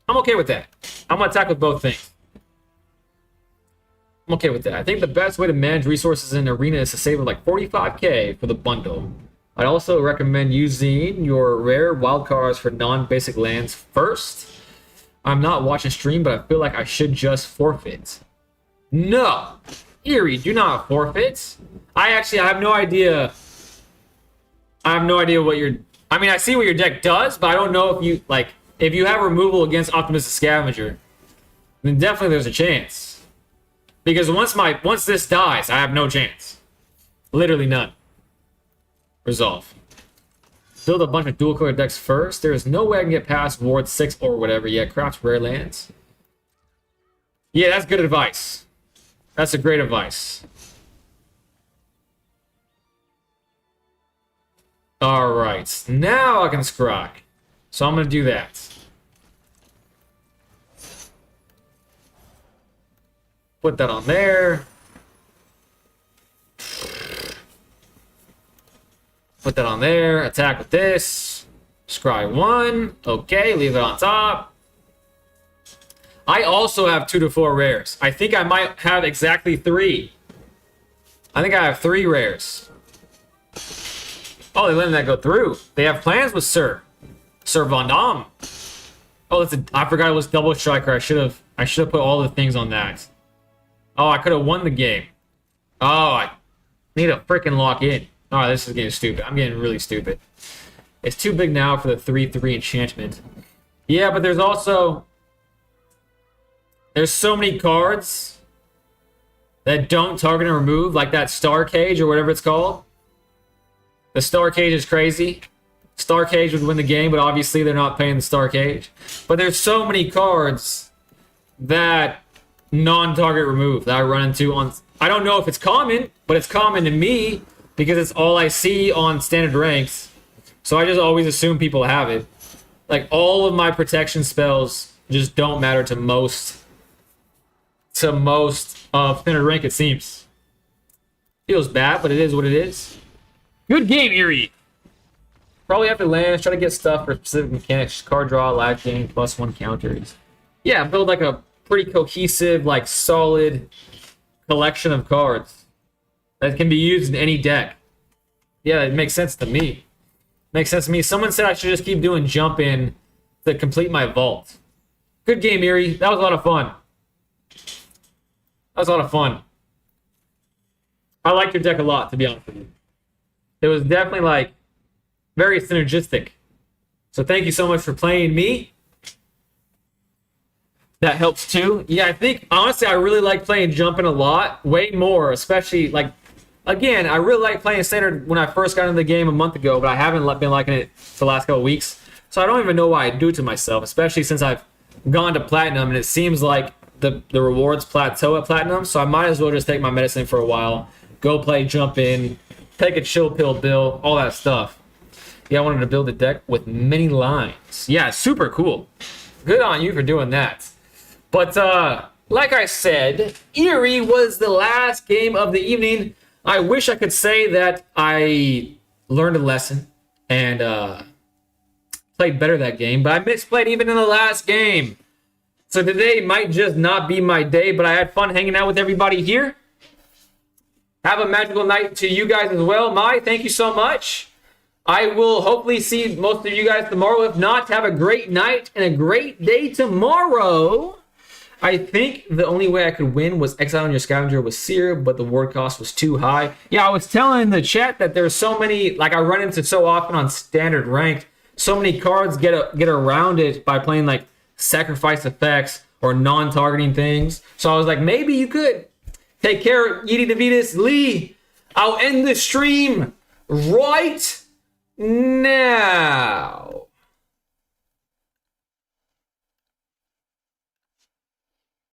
I'm okay with that. I'm going to attack with both things. I'm okay with that. I think the best way to manage resources in Arena is to save like 45k for the bundle. I'd also recommend using your rare wildcards for non-basic lands first. I'm not watching stream, but I feel like I should just forfeit. No! Eerie, do not forfeit. I have no idea. I have no idea what your... I mean, I see what your deck does, but I don't know if you... Like, if you have removal against Optimistic Scavenger, then definitely there's a chance. Because once this dies, I have no chance. Literally none. Resolve. Build a bunch of dual color decks first. There is no way I can get past Ward 6 or whatever yet. Craft rare lands. Yeah, that's good advice. That's a great advice. Alright, now I can scry. So I'm going to do that. Put that on there. Put that on there. Attack with this. Scry 1. Okay, leave it on top. I also have 2 to 4 rares. I think I might have exactly 3. I think I have 3 rares. Oh, they letting that go through. They have plans with Sir Von Dam. Oh, I forgot it was double striker. I should have put all the things on that. Oh, I could have won the game. Oh, I need to freaking lock in. Oh, this is getting stupid. I'm getting really stupid. It's too big now for the 3/3 enchantment. Yeah, but there's so many cards that don't target and remove, like that Star Cage or whatever it's called. The Star Cage is crazy. Star Cage would win the game, but obviously they're not paying the Star Cage. But there's so many cards that non-target remove that I run into on... I don't know if it's common, but it's common to me because it's all I see on standard ranks. So I just always assume people have it. Like, all of my protection spells just don't matter to most of standard rank, it seems. Feels bad, but it is what it is. Good game, Erie. Probably have to land, try to get stuff for specific mechanics, card draw, lag gain, +1 counters. Yeah, build like a pretty cohesive, like solid collection of cards that can be used in any deck. Yeah, it makes sense to me. Makes sense to me. Someone said I should just keep doing jump in to complete my vault. Good game, Erie. That was a lot of fun. That was a lot of fun. I liked your deck a lot, to be honest with you. It was definitely like very synergistic. So thank you so much for playing me. That helps too. Yeah, I think honestly I really like playing jumping a lot, way more, especially like again, I really like playing standard when I first got into the game a month ago, but I haven't been liking it for the last couple of weeks. So I don't even know why I do it to myself, especially since I've gone to platinum and it seems like the rewards plateau at platinum. So I might as well just take my medicine for a while, go play jump in, take a chill pill bill, all that stuff. Yeah, I wanted to build a deck with many lines. Yeah, super cool. Good on you for doing that. But like I said, Erie was the last game of the evening. I wish I could say that I learned a lesson and played better that game, but I misplayed even in the last game. So today might just not be my day, but I had fun hanging out with everybody here. Have a magical night to you guys as well. Mai, thank you so much. I will hopefully see most of you guys tomorrow. If not, have a great night and a great day tomorrow. I think the only way I could win was exile on your scavenger with Seer, but the ward cost was too high. Yeah, I was telling the chat that there's so many, like I run into so often on standard ranked, so many cards get around it by playing like sacrifice effects or non-targeting things. So I was like, maybe you could. Take care, Yeti Davidis Lee. I'll end the stream right now.